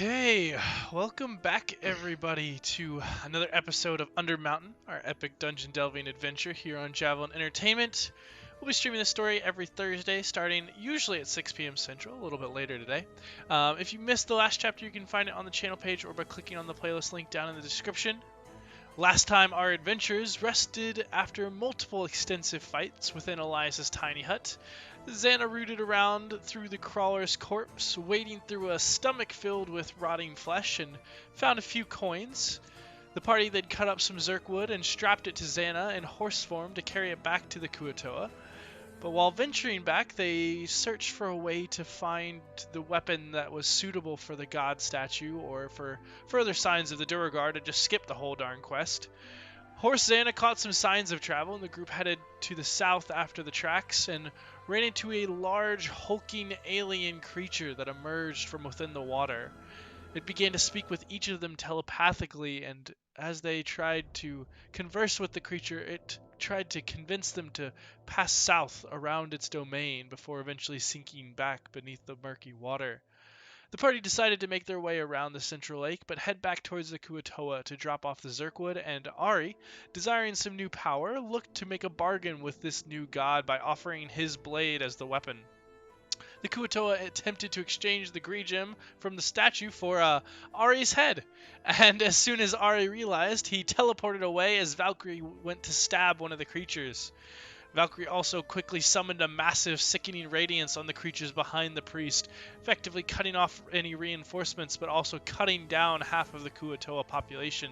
Okay, welcome back everybody to another episode of Undermountain, our epic dungeon delving adventure here on Javelin Entertainment. We'll be streaming this story every Thursday, starting usually at 6 p.m. Central, a little bit later today. If you missed the last chapter, you can find it on the channel page or by clicking on the playlist link down in the description. Last time, our adventurers rested after multiple extensive fights within Elias Tiny Hutt. Zella rooted around through the crawler's corpse, wading through a stomach filled with rotting flesh, and found a few coins. The party then cut up some zurkhwood and strapped it to Zella in horse form to carry it back to the Kua Toa. But while venturing back, they searched for a way to find the weapon that was suitable for the god statue, or for further signs of the duergar to just skip the whole darn quest. Horse-Zannah caught some signs of travel, and the group headed to the south after the tracks and ran into a large, hulking alien creature that emerged from within the water. It began to speak with each of them telepathically, and as they tried to converse with the creature, it tried to convince them to pass south around its domain before eventually sinking back beneath the murky water. The party decided to make their way around the central lake, but head back towards the Kua Toa to drop off the zurkhwood, and Ari, desiring some new power, looked to make a bargain with this new god by offering his blade as the weapon. The Kua Toa attempted to exchange the green gem from the statue for Ari's head, and as soon as Ari realized, he teleported away as Valcrie went to stab one of the creatures. Valcrie also quickly summoned a massive sickening radiance on the creatures behind the priest, effectively cutting off any reinforcements, but also cutting down half of the Kua Toa population.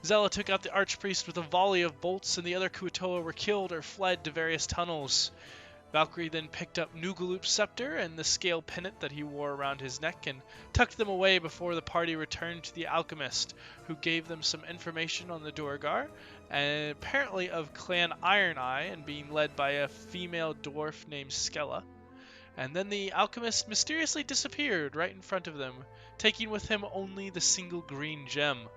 Zella took out the archpriest with a volley of bolts, and the other Kua Toa were killed or fled to various tunnels. Valcrie then picked up Noolgaloop's scepter and the scale pennant that he wore around his neck and tucked them away before the party returned to the Alchemist, who gave them some information on the duergar, and apparently of Clan Ironeye and being led by a female dwarf named Skella. And then the Alchemist mysteriously disappeared right in front of them, taking with him only the single green gem.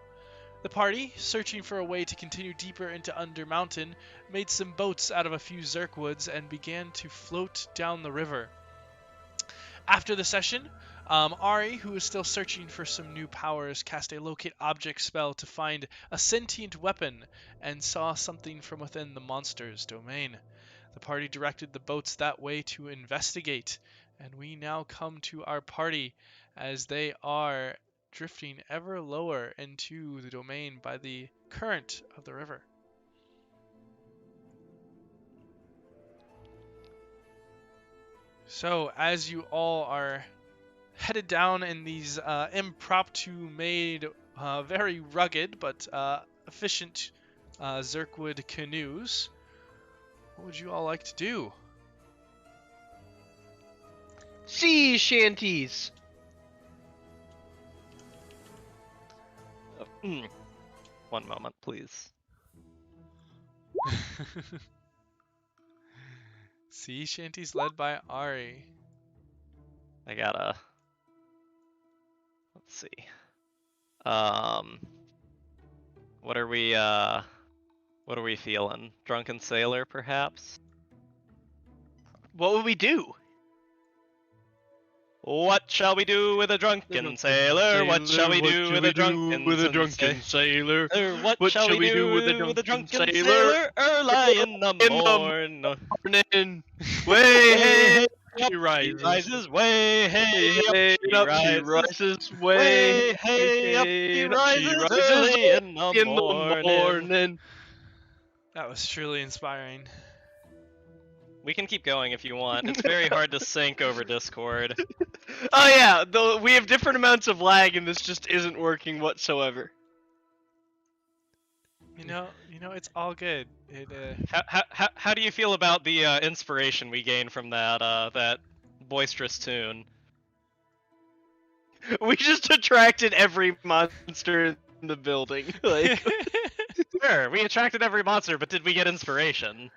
The party, searching for a way to continue deeper into Undermountain, made some boats out of a few zurkhwoods and began to float down the river. After the session, Ari, who was still searching for some new powers, cast a locate object spell to find a sentient weapon and saw something from within the monster's domain. The party directed the boats that way to investigate, and we now come to our party as they are drifting ever lower into the domain by the current of the river. So, as you all are headed down in these impromptu made, very rugged but efficient zurkhwood canoes, what would you all like to do? Sea shanties! One moment, please. Sea shanties led by Ari. I gotta... Let's see. What are we feeling? Drunken sailor, perhaps? What would we do? What shall we do with a drunken sailor? What shall we do with a drunken sailor? What shall we do with a drunken sailor? Early in the morning. Way hey, He rises way hey, hey, he up, rises, he rises way hey, up, he rises early in the morning. That was truly inspiring. We can keep going if you want. It's very hard to sync over Discord. Oh yeah, though we have different amounts of lag and this just isn't working whatsoever. You know, it's all good. How do you feel about the inspiration we gained from that boisterous tune? We just attracted every monster in the building. Like, Sure, we attracted every monster, but did we get inspiration?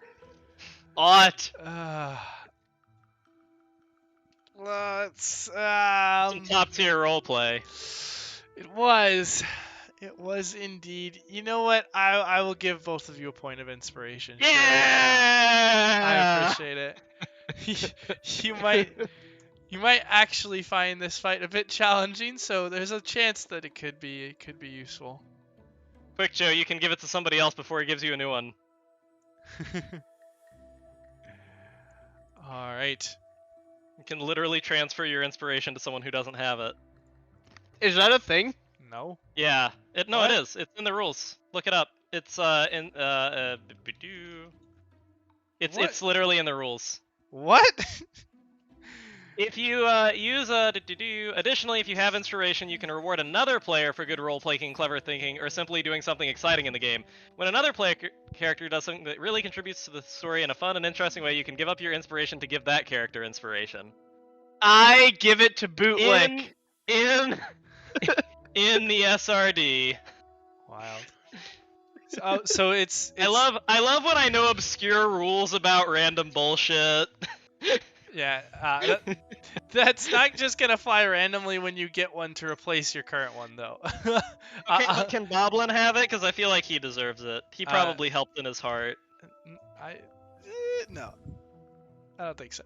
ought. Let's Some top tier roleplay. It was indeed. You know what? I will give both of you a point of inspiration. Yeah! I appreciate it. You might You might actually find this fight a bit challenging, so there's a chance that it could be useful. Quick, Joe, you can give it to somebody else before he gives you a new one. All right. You can literally transfer your inspiration to someone who doesn't have it. Is that a thing? No. Yeah. No, What? it is. It's in the rules. Look it up. It's it's literally in the rules. What? If you use additionally, if you have inspiration, you can reward another player for good role-playing, clever thinking, or simply doing something exciting in the game. When another character does something that really contributes to the story in a fun and interesting way, you can give up your inspiration to give that character inspiration. I give it to Bootlick. In the SRD. Wild. So it's I love when I know obscure rules about random bullshit. Yeah, that's not just gonna fly randomly when you get one to replace your current one, though. Can Boblin have it? Because I feel like he deserves it. He probably helped in his heart. No, I don't think so.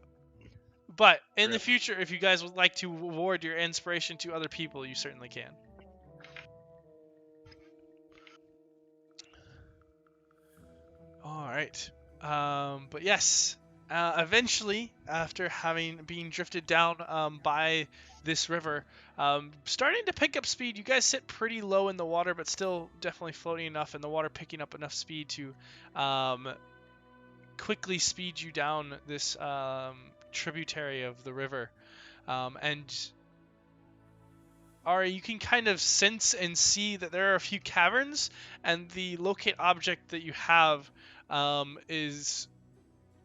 But in the future, if you guys would like to award your inspiration to other people, you certainly can. All right. But yes. Eventually, after having been drifted down by this river, starting to pick up speed, you guys sit pretty low in the water, but still definitely floating enough, and the water picking up enough speed to quickly speed you down this tributary of the river. And Ari, you can kind of sense and see that there are a few caverns, and the locate object that you have is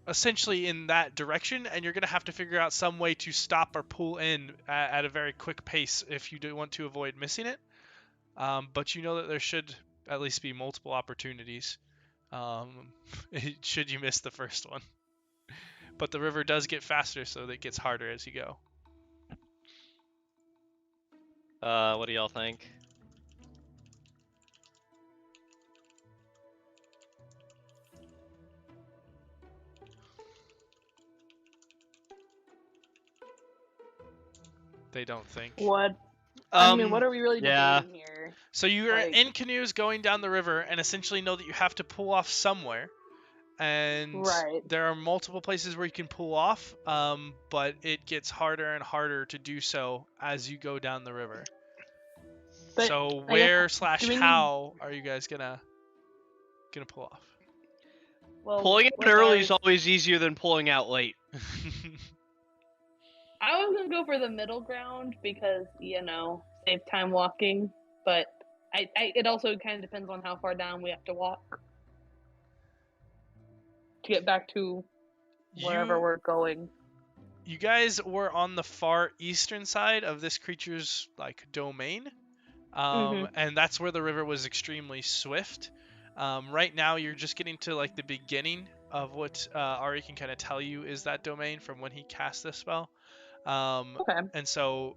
essentially in that direction, and you're going to have to figure out some way to stop or pull in at a very quick pace if you do want to avoid missing it. But you know that there should at least be multiple opportunities should you miss the first one. But the river does get faster, so that it gets harder as you go. What do y'all think? They don't think. What? I mean, what are we really yeah. doing here? So you are in canoes going down the river, and essentially know that you have to pull off somewhere. And there are multiple places where you can pull off, but it gets harder and harder to do so as you go down the river. But so where/how are you guys gonna pull off? Well, pulling out early is always easier than pulling out late. I was gonna go for the middle ground because, save time walking, but it also kind of depends on how far down we have to walk to get back to wherever we're going. You guys were on the far eastern side of this creature's domain, and that's where the river was extremely swift. Right now, you're just getting to the beginning of what Ari can kind of tell you is that domain from when he cast this spell. And so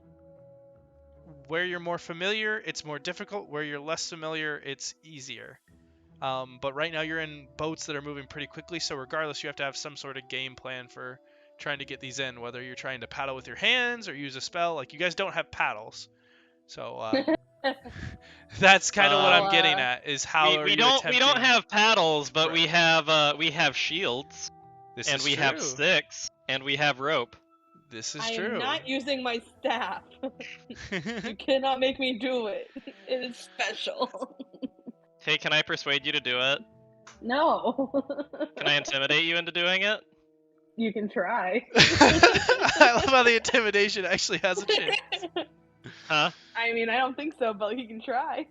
where you're more familiar, it's more difficult. Where you're less familiar, it's easier. But right now you're in boats that are moving pretty quickly, so regardless, you have to have some sort of game plan for trying to get these in, whether you're trying to paddle with your hands or use a spell. You guys don't have paddles. So that's kind of what I'm getting at, is how we don't have paddles, but we have shields. We have sticks, and we have rope. This is true. I am not using my staff. You cannot make me do it. It is special. Hey, can I persuade you to do it? No. Can I intimidate you into doing it? You can try. I love how the intimidation actually has a chance. Huh? I mean, I don't think so, but you can try.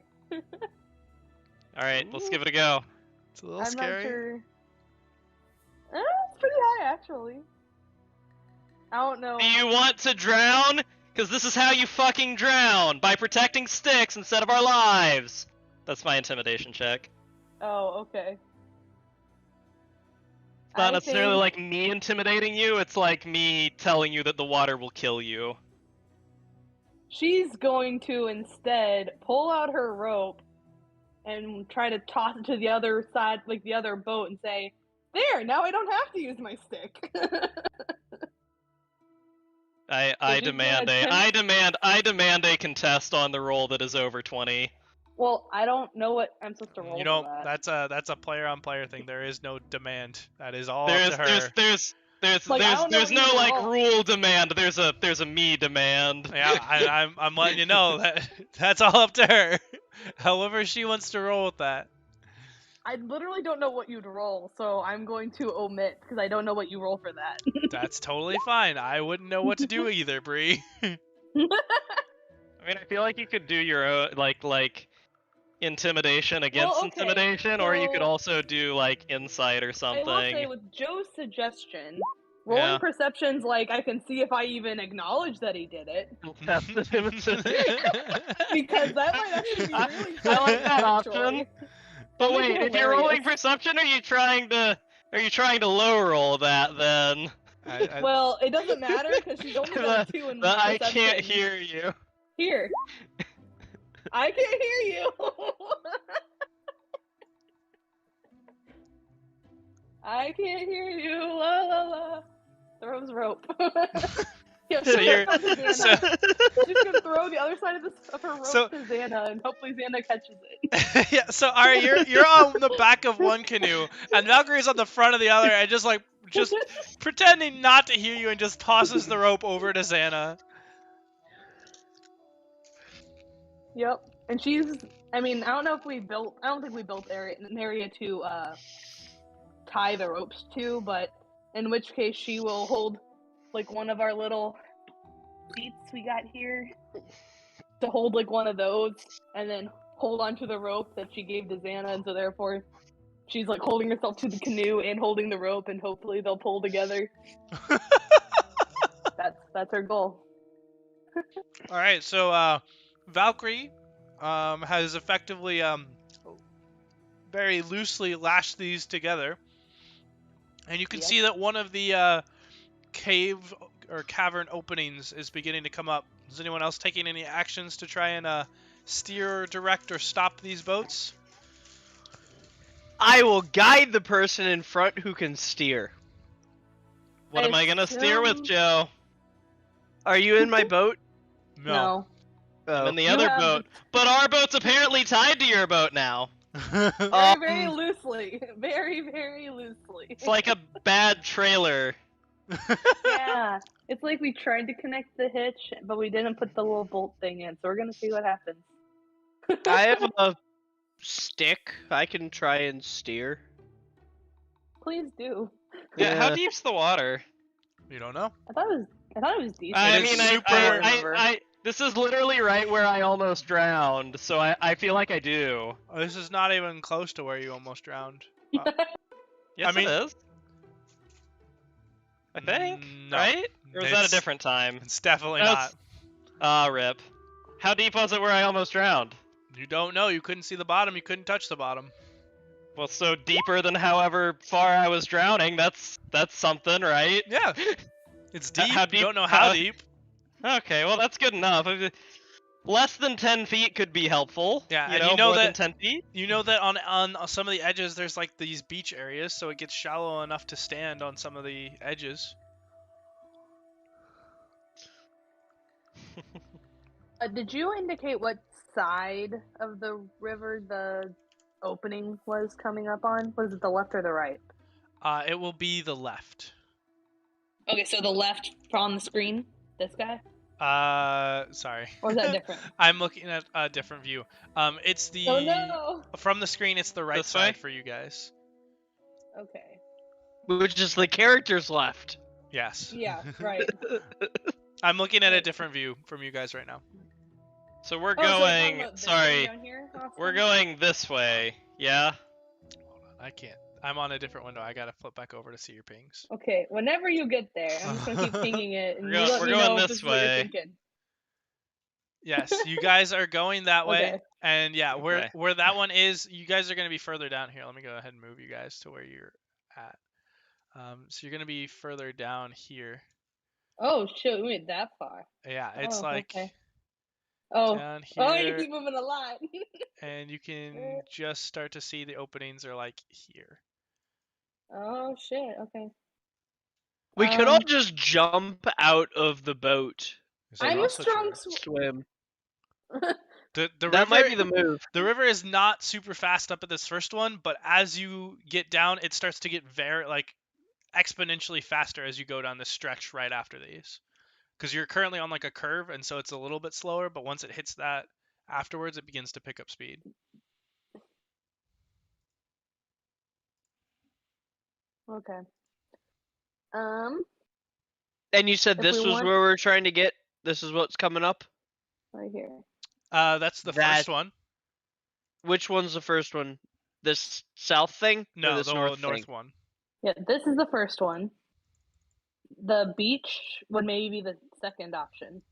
Alright, let's give it a go. It's a little scary. Not sure. It's pretty high, actually. I don't know. Do you want to drown? Because this is how you fucking drown, by protecting sticks instead of our lives. That's my intimidation check. Oh, okay. It's not necessarily like me intimidating you, it's like me telling you that the water will kill you. She's going to instead pull out her rope and try to toss it to the other side, the other boat, and say, "There, now I don't have to use my stick." I demand a contest on the roll that is over 20. Well, I don't know what I'm supposed to roll You for know, that. that's a player on player thing. There is no demand. That is all There's up to her. Like, I don't know there's what you no like roll. rule demand. There's a me demand. Yeah, I'm letting you know that that's all up to her. However she wants to roll with that. I literally don't know what you'd roll, so I'm going to omit because I don't know what you roll for that. That's totally fine. I wouldn't know what to do either, Bree. I mean, I feel like you could do your own like intimidation against Well, okay, intimidation, or you could so- also do like insight or I something. will say, with Joe's suggestion, rolling Yeah. perception's like I can see if I even acknowledge that he did it, That's the because that might actually be I- really I funny, like that actually. option. But That'd make wait, it if you're rolling hilarious. perception, are you trying to low roll that then? Well, it doesn't matter because she's only got a 2 in The I perception. can't hear you. Here. I can't hear you. I can't hear you. La la la. Throws rope. Yeah, So you're- she's gonna throw the other side of her rope So- to Zannah, and hopefully Zannah catches it. Yeah, so Ari, you're on the back of one canoe, and Valkyrie's on the front of the other, and just pretending not to hear you, and just tosses the rope over to Zannah. Yep. And she's. I mean, I don't know if we built. I don't think we built an area to tie the ropes to, but in which case she will hold like one of our little seats we got here to hold like one of those, and then hold onto the rope that she gave to Zannah, and so therefore she's like holding herself to the canoe and holding the rope, and hopefully they'll pull together. That's her goal. All right, so Valkyrie has effectively very loosely lashed these together, and you can Yep. see that one of the cave or cavern openings is beginning to come up. Is anyone else taking any actions to try and steer or direct or stop these boats? I will guide the person in front who can steer. What am I gonna steer with, Joe? Are you in my boat? No. I'm in the You other have- boat, but our boat's apparently tied to your boat now. Very, very loosely. Very, very loosely. It's like a bad trailer. Yeah. It's like we tried to connect the hitch, but we didn't put the little bolt thing in, so we're gonna see what happens. I have a stick. I can try and steer. Please do. Yeah, how Yeah. deep's the water? You don't know? I thought it was decent. I It is mean, super- this is literally right where I almost drowned, so I feel like I do. This is not even close to where you almost drowned. Yes, I mean- it is. I think, No, right? Or is that a it's- different time? It's definitely That's- not. Ah, rip. How deep was it where I almost drowned? You don't know. You couldn't see the bottom. You couldn't touch the bottom. Well, so deeper than however far I was drowning. That's something, right? Yeah. It's deep. How You deep- don't know how how- deep. Okay, well that's good enough. Less than 10 feet could be helpful. Yeah, you and know, you know more than that- 10 feet. You know that on some of the edges there's like these beach areas, so it gets shallow enough to stand on some of the edges. Did you indicate what side of the river the opening was coming up on? Was it the left or the right? It will be the left. Okay, so the left on the screen? This guy? Sorry. Or is that different? I'm looking at a different view. It's the Oh no! from the screen. It's the right This side way? for you guys. Okay. Which is the characters left. Yes. Yeah, right. I'm looking at a different view from you guys right now. So we're Oh, so you're talking going. about this Sorry, down here, Austin? we're going this way. Yeah. Hold on, I can't. I'm on a different window. I gotta flip back over to see your pings. Okay, whenever you get there, I'm just gonna keep pinging it, and We're you going- let we're me going know if this this is what you're way. thinking. Yes, you guys are going that way, Okay. and yeah, Okay. where that one is, you guys are gonna be further down here. Let me go ahead and move you guys to where you're at. So you're gonna be further down here. Oh shit, we went that far. Yeah, it's Oh, like okay. Oh, down here, oh, you keep moving a lot. and you can just start to see the openings are like here. Oh shit. Okay. We could all just jump out of the boat. I'm a Also strong true. Swim. The That river, might be the move. The river is not super fast up at this first one, but as you get down, it starts to get very exponentially faster as you go down this stretch right after these. Because you're currently on like a curve, and so it's a little bit slower. But once it hits that, afterwards it begins to pick up speed. Okay. And you said If this we was want- where we're trying to get. This is what's coming up. Right here. That's the first one. Which one's the first one? This south thing? Or No, this the north north thing? one. Yeah, this is the first one. The beach would maybe be the second option.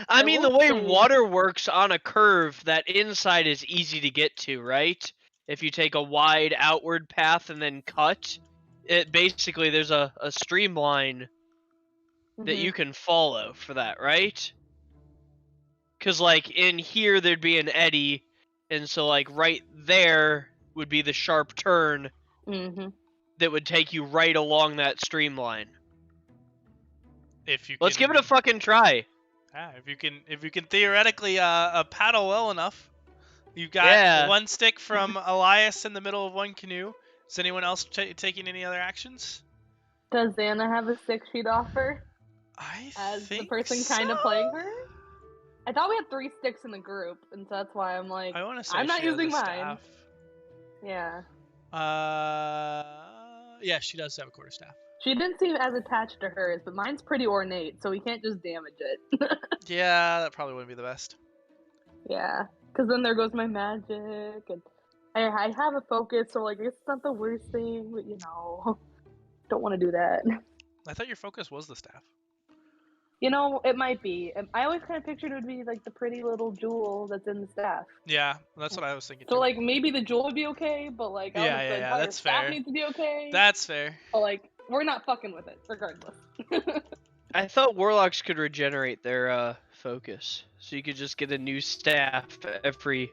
I I mean, the will way say- water works on a curve, that inside is easy to get to, right? If you take a wide outward path and then cut, it basically there's a streamline that Mhm. you can follow for that, right? Because like in here there'd be an eddy, and so like right there would be the sharp turn Mhm. that would take you right along that streamline. If you Let's can, give it a fucking try. if you can theoretically paddle well enough. You've got one stick from Elias in the middle of one canoe. Is anyone else taking any other actions? Does Zannah have a stick she'd offer I as think the person so. kind of playing her? I thought we had 3 sticks in the group, and so that's why I'm like, I want to say I'm not she has using a mine. staff. Yeah. Yeah, she does have a quarterstaff. She didn't seem as attached to hers, but mine's pretty ornate, so we can't just damage it. Yeah, that probably wouldn't be the best. Yeah, because then there goes my magic, and I have a focus, so like it's not the worst thing, but don't want to do that. I thought your focus was the staff. It might be. I always kind of pictured it would be like the pretty little jewel that's in the staff. Yeah, that's what I was thinking So too. like maybe the jewel would be okay, but like I don't know if the entire that's staff fair. needs to be okay. That's fair. But like we're not fucking with it, regardless. I thought warlocks could regenerate their focus, so you could just get a new staff every.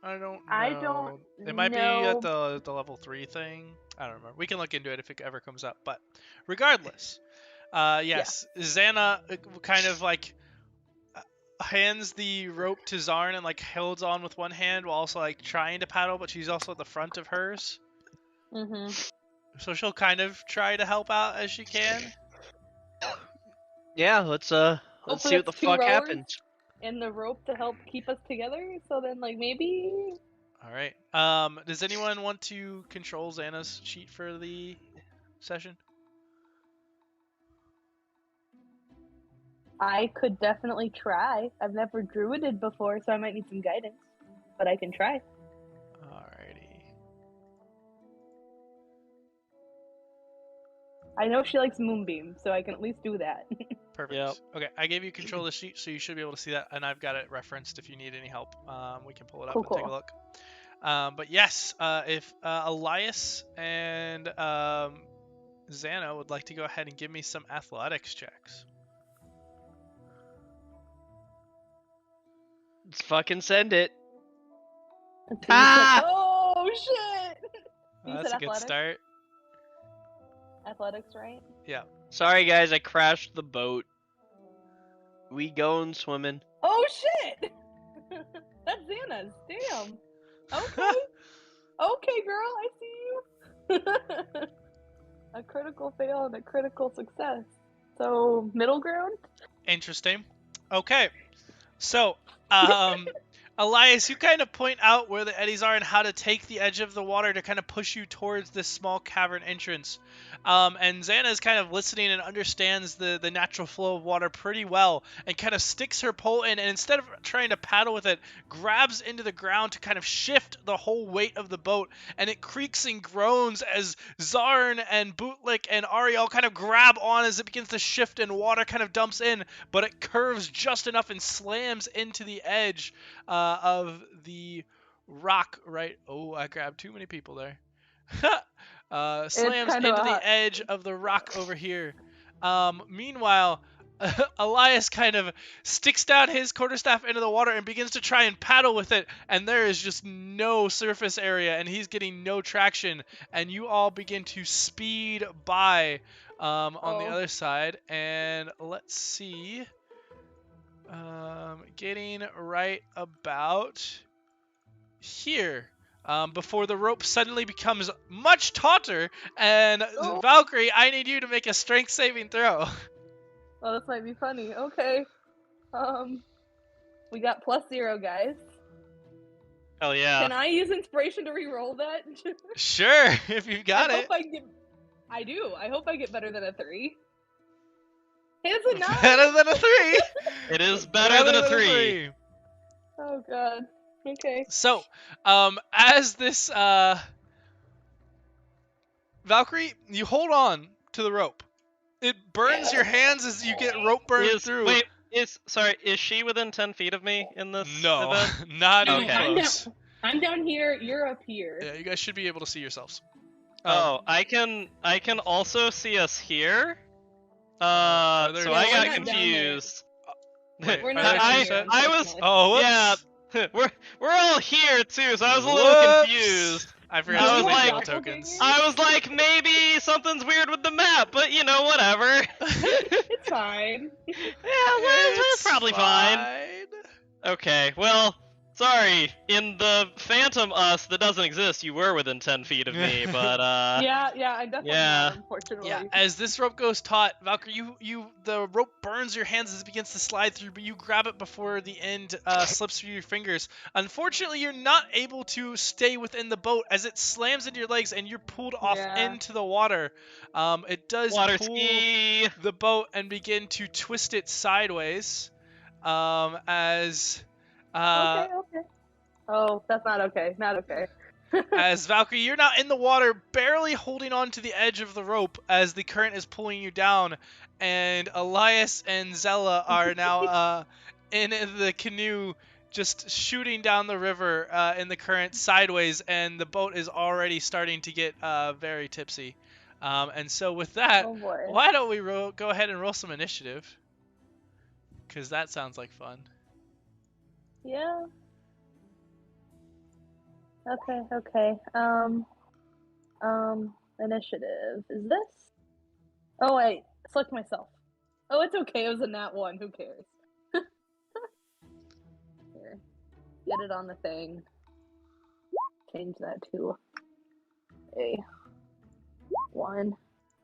I don't know. I don't It might be know. at the level 3 thing. I don't remember. We can look into it if it ever comes up. But regardless, yes, Zannah kind of like hands the rope to Zarn and like holds on with one hand while also like trying to paddle, but she's also at the front of hers. Mhm. So she'll kind of try to help out as she can. Yeah, let's see what the that's 2 fuck rowers happens. and the rope to help keep us together. So then like maybe. All right. Does anyone want to control Zannah's sheet for the session? I could definitely try. I've never druided before, so I might need some guidance. But I can try. Alrighty. I know she likes moonbeam, so I can at least do that. Perfect. Yep. Okay, I gave you control of the sheet, so you should be able to see that, and I've got it referenced if you need any help. We can pull it up Cool, and take a cool. look. But yes, if Elias and Zannah would like to go ahead and give me some athletics checks. Let's fucking send it. Let's see, Ah! Oh shit! You That's said a good athletics? start. Athletics, right? Yeah. Sorry guys, I crashed the boat. We going swimming. Oh shit! That's Xana's. Damn. Okay. Okay, girl, I see you. A critical fail and a critical success. So middle ground. Interesting. Okay. So, Elias, you kind of point out where the eddies are and how to take the edge of the water to kind of push you towards this small cavern entrance. And Zannah is kind of listening and understands the natural flow of water pretty well and kind of sticks her pole in, and instead of trying to paddle with it, grabs into the ground to kind of shift the whole weight of the boat, and it creaks and groans as Zarn and Bootlick and Ari all kind of grab on as it begins to shift and water kind of dumps in, but it curves just enough and slams into the edge of the rock, right? Oh, I grabbed too many people there. Slams kind into of the edge of the rock over here. Meanwhile, Elias kind of sticks down his quarterstaff into the water and begins to try and paddle with it, and there is just no surface area, and he's getting no traction, and you all begin to speed by on the other side, and let's see, getting right about here. Before the rope suddenly becomes much tauter, and Valcrie, I need you to make a strength saving throw. Oh, this might be funny. Okay. We got +0, guys. Hell yeah. Can I use inspiration to re-roll that? Sure, if you've got it. I do. I hope I get better than a 3. Hey, it's a 9! Better than a 3! It is better than a 3. Oh god. Okay. So, as this, Valcrie, you hold on to the rope. It burns your hands as you get rope burned through. Wait, is she within 10 feet of me in this No, event? not No, even close. I'm down here, you're up here. Yeah, you guys should be able to see yourselves. I can also see us here. So I got confused. Wait, We're are not there here, two sets? I was Oh, whoops. yeah. We're all here too, so I was a little confused. I forgot I to was make like- little tokens. I was like, maybe something's weird with the map, but you know, whatever. It's fine. Yeah, it's probably fine. Okay, well, sorry. In the Phantom Us that doesn't exist, you were within 10 feet of me, but Yeah, I definitely yeah. not, unfortunately. Yeah, as this rope goes taut, Valcrie, the rope burns your hands as it begins to slide through, but you grab it before the end slips through your fingers. Unfortunately, you're not able to stay within the boat as it slams into your legs and you're pulled off into the water. It does water pull ski. the boat and begin to twist it sideways as... Okay. Oh, that's not okay. Not okay. as Valcrie, you're now in the water, barely holding on to the edge of the rope as the current is pulling you down, and Elias and Zella are now in the canoe, just shooting down the river in the current sideways, and the boat is already starting to get very tipsy. And so with that, Oh boy. why don't we go ahead and roll some initiative? Because that sounds like fun. Yeah. Okay. Initiative. Is this? Oh wait, select myself. Oh, it's okay. It was a nat 1. Who cares? Here, get it on the thing. Change that to a 1.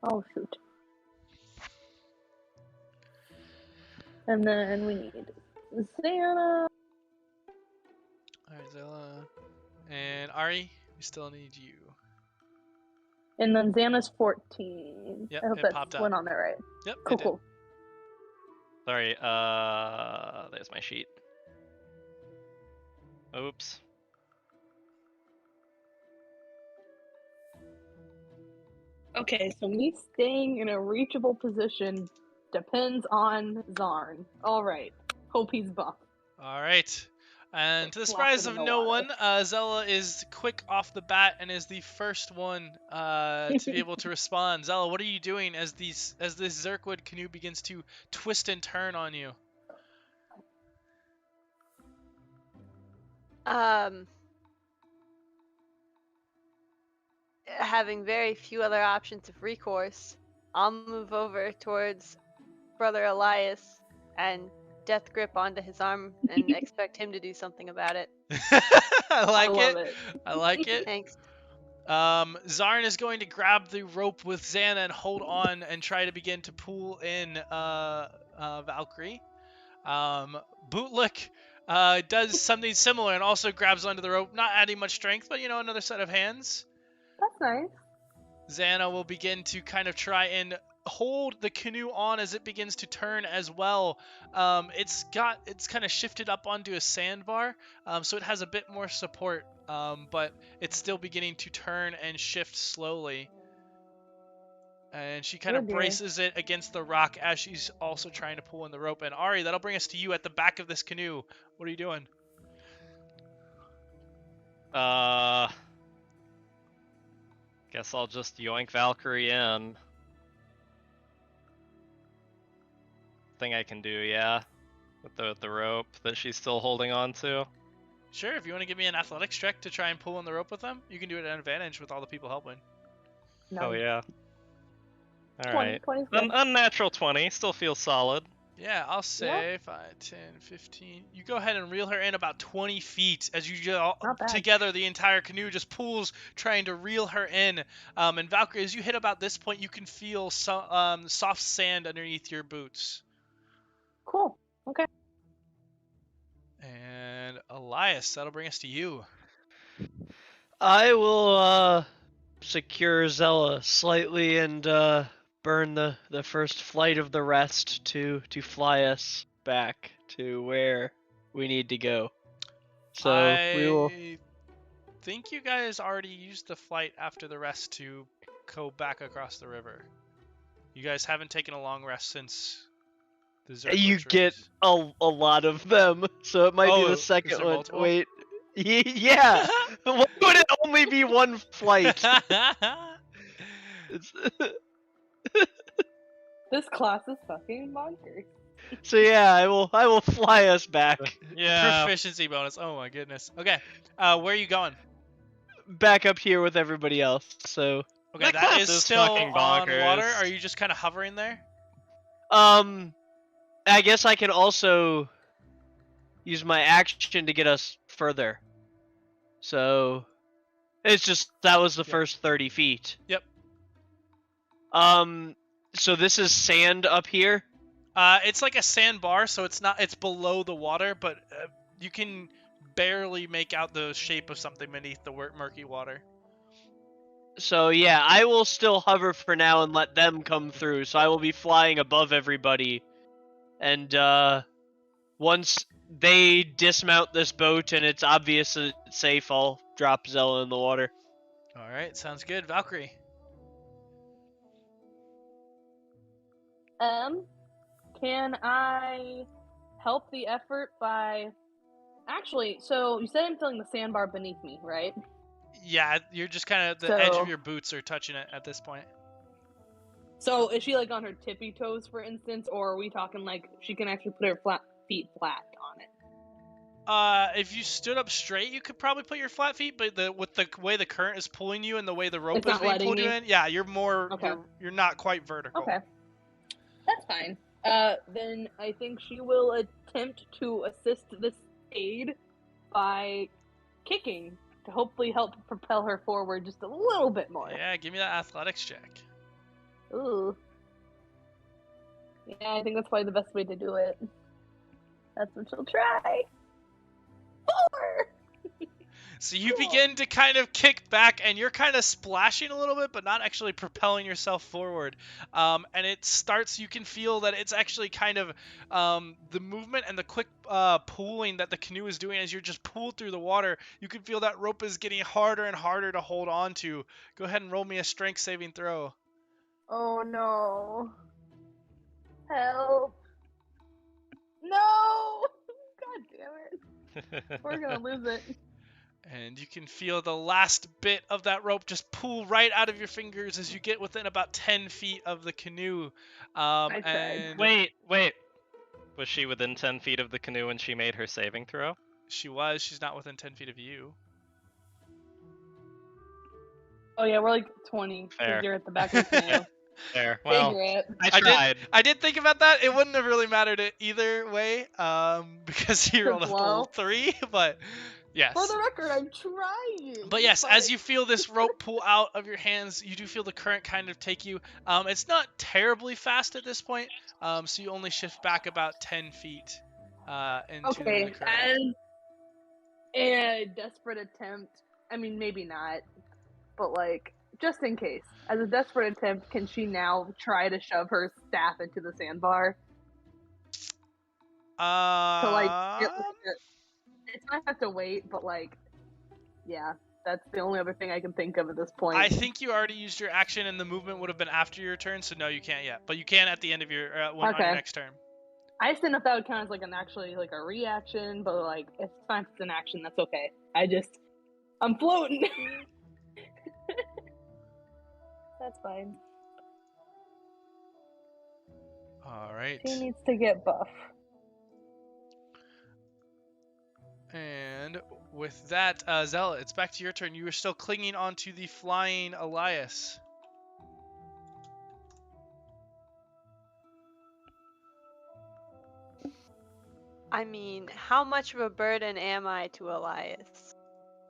Oh shoot. And then we need Zana. Alright, Zella. And Ari, we still need you. And then Xana's 14. Yep, I hope it that popped went up. on there right. Yep, Cool, it did. cool. Sorry, there's my sheet. Oops. Okay, so me staying in a reachable position depends on Zarn. Alright. Hope he's buff. Alright. And to the Flop surprise it of in the no water. one, Zella is quick off the bat and is the first one to be able to respond. Zella, what are you doing as this zurkhwood canoe begins to twist and turn on you? Having very few other options of recourse, I'll move over towards Brother Elias and death grip onto his arm and expect him to do something about it. I like love it. it. I like it. Thanks. Zarn is going to grab the rope with Xana and hold on and try to begin to pull in Valcrie. Bootlick does something similar and also grabs onto the rope, not adding much strength, but another set of hands. That's nice. Xana will begin to kind of try and hold the canoe on as it begins to turn as well. It's kind of shifted up onto a sandbar, so it has a bit more support, but it's still beginning to turn and shift slowly. And she kind of dear. braces it against the rock as she's also trying to pull in the rope. And Ari, that'll bring us to you at the back of this canoe. What are you doing? Guess I'll just yoink Valkyrie in. thing I can do, yeah. With the rope that she's still holding on to. Sure, if you want to give me an athletics check to try and pull on the rope with them, you can do it at an advantage with all the people helping. Oh yeah. 20, Alright. 20's good. Unnatural 20, still feels solid. Yeah, I'll say 5, 10, 15. You go ahead and reel her in about 20 feet as you just Not bad. together, the entire canoe just pulls, trying to reel her in. And Valcrie, as you hit about this point, you can feel some soft sand underneath your boots. Cool. Okay. And Elias, that'll bring us to you. I will secure Zella slightly and burn the first flight of the rest to fly us back to where we need to go. So we will. I think you guys already used the flight after the rest to go back across the river. You guys haven't taken a long rest since the Zurkhwood You race. get a lot of them, so it might be Oh, the is second there one. multiple? Wait, yeah. Why would it only be one flight? It's- This class is fucking bonkers. so yeah, I will fly us back Proficiency bonus. Oh my goodness. Okay. Where are you going? back up here with everybody else. So Okay, That that class is is still fucking on bonkers. water. Are you just kind of hovering there? I guess I can also use my action to get us further. So it's just that was the Yep. first 30 feet. Yep. So this is sand up here. It's like a sandbar, so it's below the water, but you can barely make out the shape of something beneath the murky water. So yeah, I will still hover for now and let them come through. So I will be flying above everybody. And once they dismount this boat and it's obvious that it's safe, I'll drop Zella in the water. All right, sounds good. Valcrie. Can I help the effort by... Actually, so you said I'm feeling the sandbar beneath me, right? Yeah, you're just kind of, the edge So- of your boots are touching it at this point. So is she like on her tippy toes, for instance, or are we talking like she can actually put her feet flat on it? If you stood up straight, you could probably put your flat feet, but with the way the current is pulling you and the way the rope It's is not being letting pulled you me? in, yeah, you're more, Okay. you're not quite vertical. Okay. That's fine. Then I think she will attempt to assist this aid by kicking to hopefully help propel her forward just a little bit more. Yeah, give me that athletics check. Ooh. Yeah, I think that's probably the best way to do it. That's what she'll try. 4! So you Cool. begin to kind of kick back, and you're kind of splashing a little bit, but not actually propelling yourself forward. And it starts, you can feel that it's actually kind of the movement and the quick pulling that the canoe is doing as you're just pulled through the water. You can feel that rope is getting harder and harder to hold on to. Go ahead and roll me a strength saving throw. Oh no. Help. No! God damn it. We're gonna lose it. And you can feel the last bit of that rope just pull right out of your fingers as you get within about 10 feet of the canoe. I tried. And Wait. Was she within 10 feet of the canoe when she made her saving throw? she's not within 10 feet of you. Oh yeah, we're like 20. 'cause Fair. You're at the back of the canoe. There. Well, Figure it. I tried. I did think about that. It wouldn't have really mattered either way, because you rolled a Blow. full 3, but yes. For the record, I'm trying. But yes, as you feel this rope pull out of your hands, you do feel the current kind of take you. It's not terribly fast at this point, so you only shift back about 10 feet into Okay, the current. as a desperate attempt, I mean, maybe not, but like, just in case, as a desperate attempt, can she now try to shove her staff into the sandbar? To like, it's not have to wait, but like, yeah, that's the only other thing I can think of at this point. I think you already used your action, and the movement would have been after your turn, so no, you can't yet. But you can at the end of your on your Okay. next turn. I just didn't know if that would count as like like a reaction, but like, it's fine if it's an action, that's okay. I'm floating. That's fine. All right. She needs to get buff. And with that, Zella, it's back to your turn. You are still clinging onto the flying Elias. I mean, how much of a burden am I to Elias?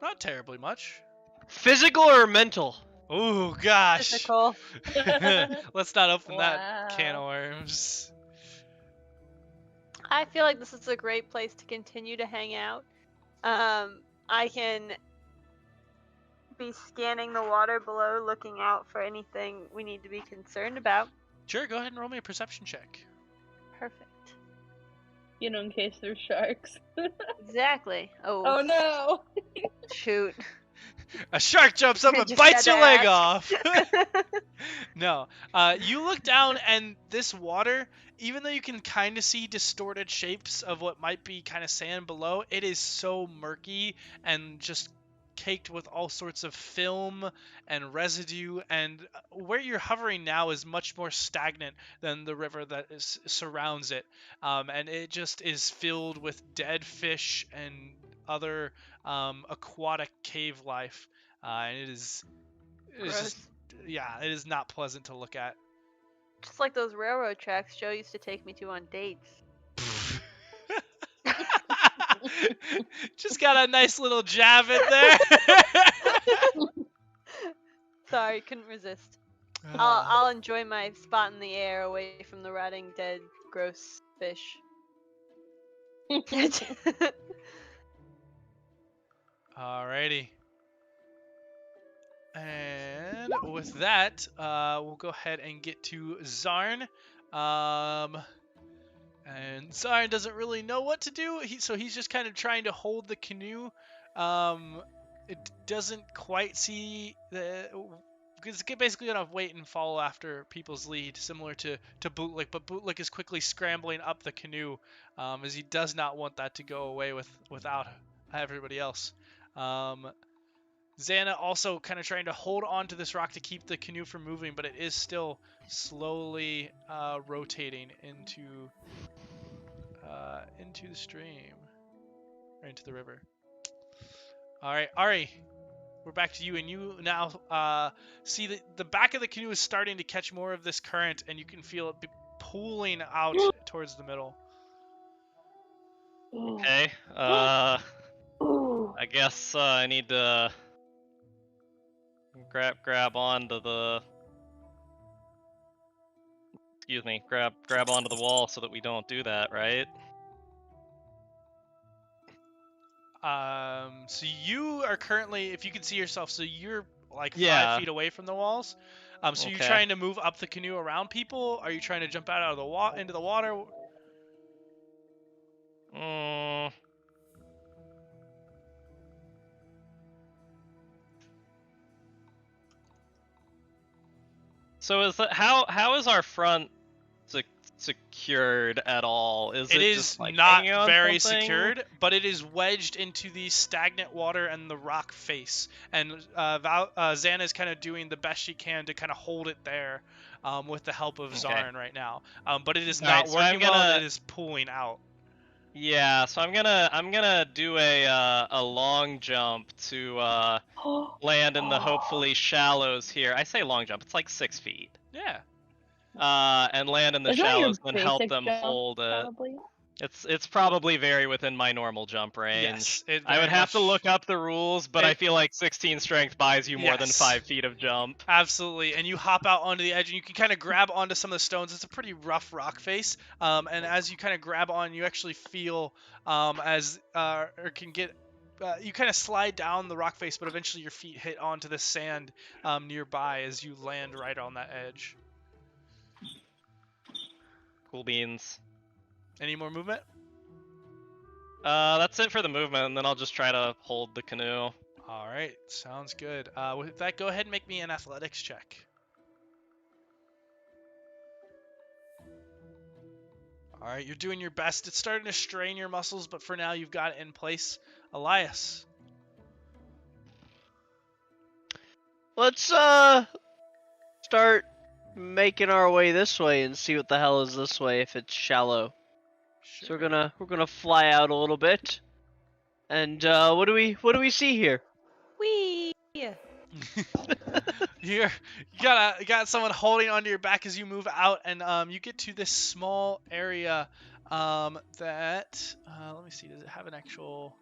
Not terribly much. Physical or mental? Oh gosh. Physical. Let's not open that can of Wow. worms. I feel like this is a great place to continue to hang out. I can be scanning the water below, looking out for anything we need to be concerned about. Sure, go ahead and roll me a perception check. Perfect. You know, in case there's sharks. Exactly. Oh no! Shoot. A shark jumps up and Just bites had your to leg ask. off. No. You look down and this water, even though you can kind of see distorted shapes of what might be kind of sand below, it is so murky and just caked with all sorts of film and residue, and where you're hovering now is much more stagnant than the river that surrounds it, and it just is filled with dead fish and other aquatic cave life, and it is Gross. just, yeah, it is not pleasant to look at. Just like those railroad tracks Joe used to take me to on dates. Just got a nice little jab in there. Sorry, couldn't resist. I'll enjoy my spot in the air away from the rotting, dead, gross fish. Alrighty. And with that, we'll go ahead and get to Zarn. And Zarn doesn't really know what to do, so he's just kind of trying to hold the canoe. It doesn't quite see the... It's basically gonna wait and follow after people's lead, similar to Bootlick, but Bootlick is quickly scrambling up the canoe, as he does not want that to go away without everybody else. Zannah also kind of trying to hold on to this rock to keep the canoe from moving, but it is still slowly rotating into the stream, or into the river. All right, Ari, we're back to you, and you now see that the back of the canoe is starting to catch more of this current, and you can feel it pulling out towards the middle. Okay. Ooh. I guess I need to grab onto the. Excuse me. Grab onto the wall so that we don't do that, right? So you are currently, if you can see yourself, so you're like 5 Yeah. feet away from the walls. So you're Okay. trying to move up the canoe around people? Are you trying to jump out of the into the water? So is that how is our front secured at all? Is It is just, like, not hanging on very something? secured, but it is wedged into the stagnant water and the rock face. And Zannah is kind of doing the best she can to kind of hold it there, with the help of Okay. Zarn right now. But it is Alright, not so working I'm well, and gonna- it is pulling out. Yeah, so I'm gonna do a long jump to land in the hopefully shallows here. I say long jump, it's like 6 feet. Yeah. And land in the Isn't that your shallows and help basic them jump, hold it. probably? It's probably very within my normal jump range. Yes. It I would very have to much- look up the rules, but I feel like 16 strength buys you more than Yes. 5 feet of jump. Absolutely, and you hop out onto the edge, and you can kind of grab onto some of the stones. It's a pretty rough rock face, and as you kind of grab on, you actually feel you kind of slide down the rock face, but eventually your feet hit onto the sand nearby as you land right on that edge. Cool beans. Any more movement? That's it for the movement, and then I'll just try to hold the canoe. All right, sounds good. With that, go ahead and make me an athletics check. All right, you're doing your best. It's starting to strain your muscles, but for now, you've got it in place. Elias. Let's start making our way this way and see what the hell is this way if it's shallow. So Sure. we're gonna fly out a little bit. And what do we see here? Whee! You got someone holding onto your back as you move out, and you get to this small area that let me see. Does it have an actual?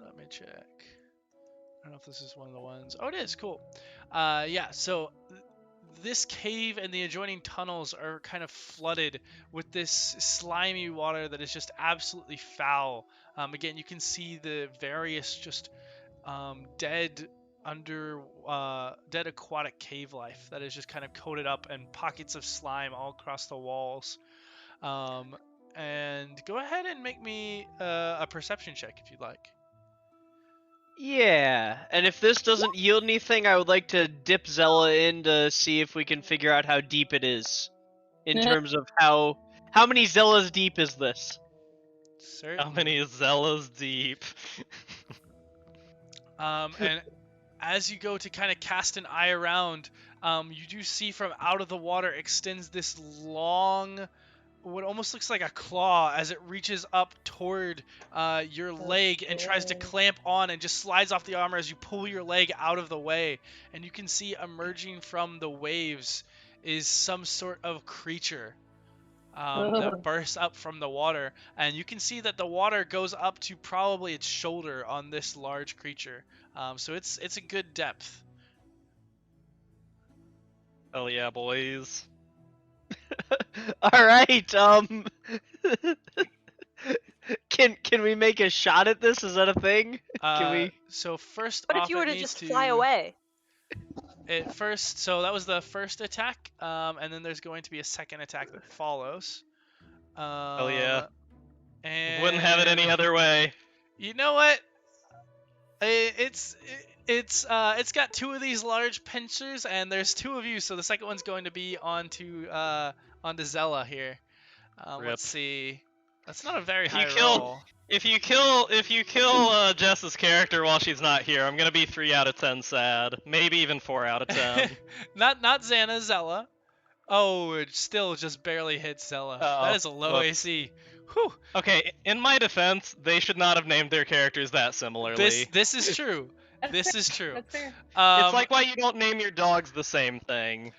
Let me check. I don't know if this is one of the ones. Oh, it is. Cool. Yeah. So this cave and the adjoining tunnels are kind of flooded with this slimy water that is just absolutely foul. Again, you can see the various just dead aquatic cave life that is just kind of coated up and pockets of slime all across the walls. And go ahead and make me a perception check if you'd like. Yeah, and if this doesn't yield anything, I would like to dip Zella in to see if we can figure out how deep it is. In terms of how many Zellas deep is this? Certainly. How many Zellas deep? And as you go to kind of cast an eye around, you do see from out of the water extends this long, what almost looks like a claw as it reaches up toward your leg and tries to clamp on and just slides off the armor as you pull your leg out of the way. And you can see emerging from the waves is some sort of creature that bursts up from the water. And you can see that the water goes up to probably its shoulder on this large creature. So it's a good depth. Hell yeah, boys. All right. Can we make a shot at this? Is that a thing? Can we? So first What off, if you were it to needs just fly away? So that was the first attack, and then there's going to be a second attack that follows. Hell yeah. And Wouldn't have it any other way. You know what? It's got two of these large pincers, and there's two of you, so the second one's going to be onto Zella here. Let's see. That's not a very high roll. If you kill Jess's character while she's not here, I'm gonna be 3 out of 10 sad. Maybe even 4 out of 10. not Zannah, Zella. Oh, it still just barely hits Zella. That is a low AC. Whew. Okay, in my defense, they should not have named their characters that similarly. This is true. This is true. That's fair. It's like why you don't name your dogs the same thing.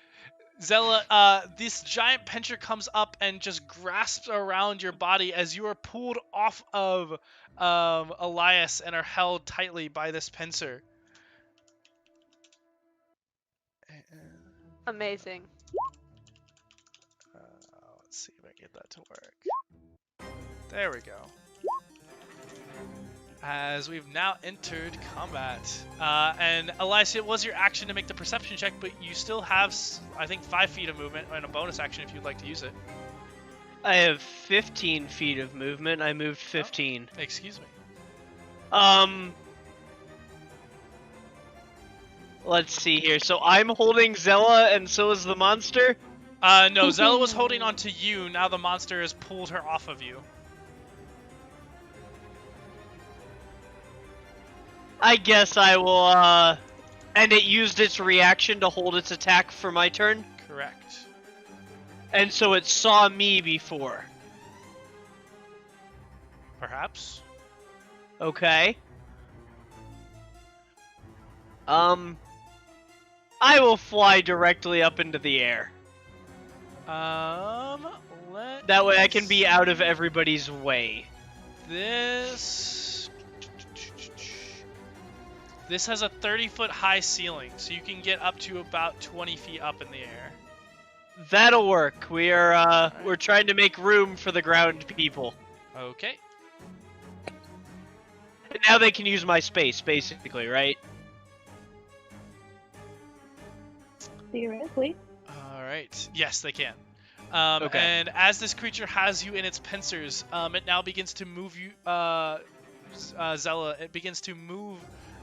Zella, this giant pincher comes up and just grasps around your body as you are pulled off of Elias and are held tightly by this pincer. Amazing. Let's see if I can get that to work. There we go. As we've now entered combat. And Elias, it was your action to make the perception check, but you still have, I think, 5 feet of movement and a bonus action if you'd like to use it. I have 15 feet of movement. I moved 15. Oh, excuse me. Let's see here. So I'm holding Zella, and so is the monster? No, Zella was holding on to you. Now the monster has pulled her off of you. I guess I will, and it used its reaction to hold its attack for my turn? Correct. And so it saw me before. Perhaps. Okay. I will fly directly up into the air. That way I can be out of everybody's way. This has a 30-foot high ceiling, so you can get up to about 20 feet up in the air. That'll work. We're trying to make room for the ground people. Okay. And now they can use my space, basically, right? Theoretically. Alright. Yes, they can. Okay. And as this creature has you in its pincers, it now begins to move you, Zella, it begins to move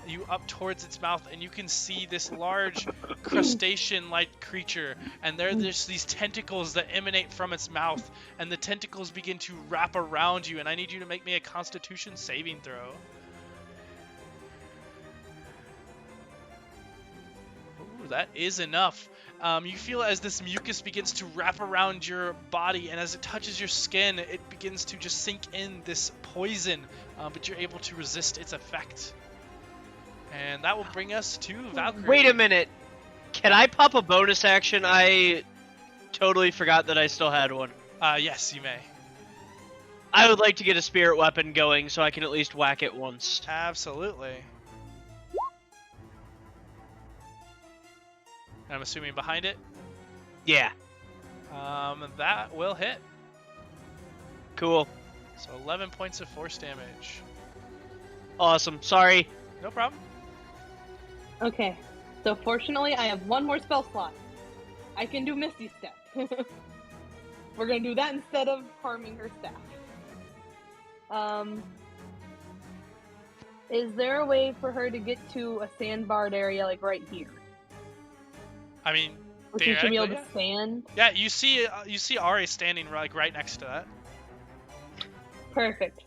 you up towards its mouth, and you can see this large crustacean-like creature, and there's these tentacles that emanate from its mouth, and the tentacles begin to wrap around you, and I need you to make me a Constitution saving throw. that is enough. You feel as this mucus begins to wrap around your body, and as it touches your skin, it begins to just sink in this poison, but you're able to resist its effect. And that will bring us to Valcrie. Wait a minute. Can I pop a bonus action? I totally forgot that I still had one. Yes, you may. I would like to get a spirit weapon going so I can at least whack it once. Absolutely. I'm assuming behind it? Yeah. That will hit. Cool. So 11 points of force damage. Awesome. Sorry. No problem. Okay, so fortunately I have one more spell slot. I can do Misty Step. We're gonna do that instead of harming her staff. Is there a way for her to get to a sandbarred area, like right here? I mean, Or she should be able to theoretically, stand? yeah, you see Ari standing right next to that. Perfect.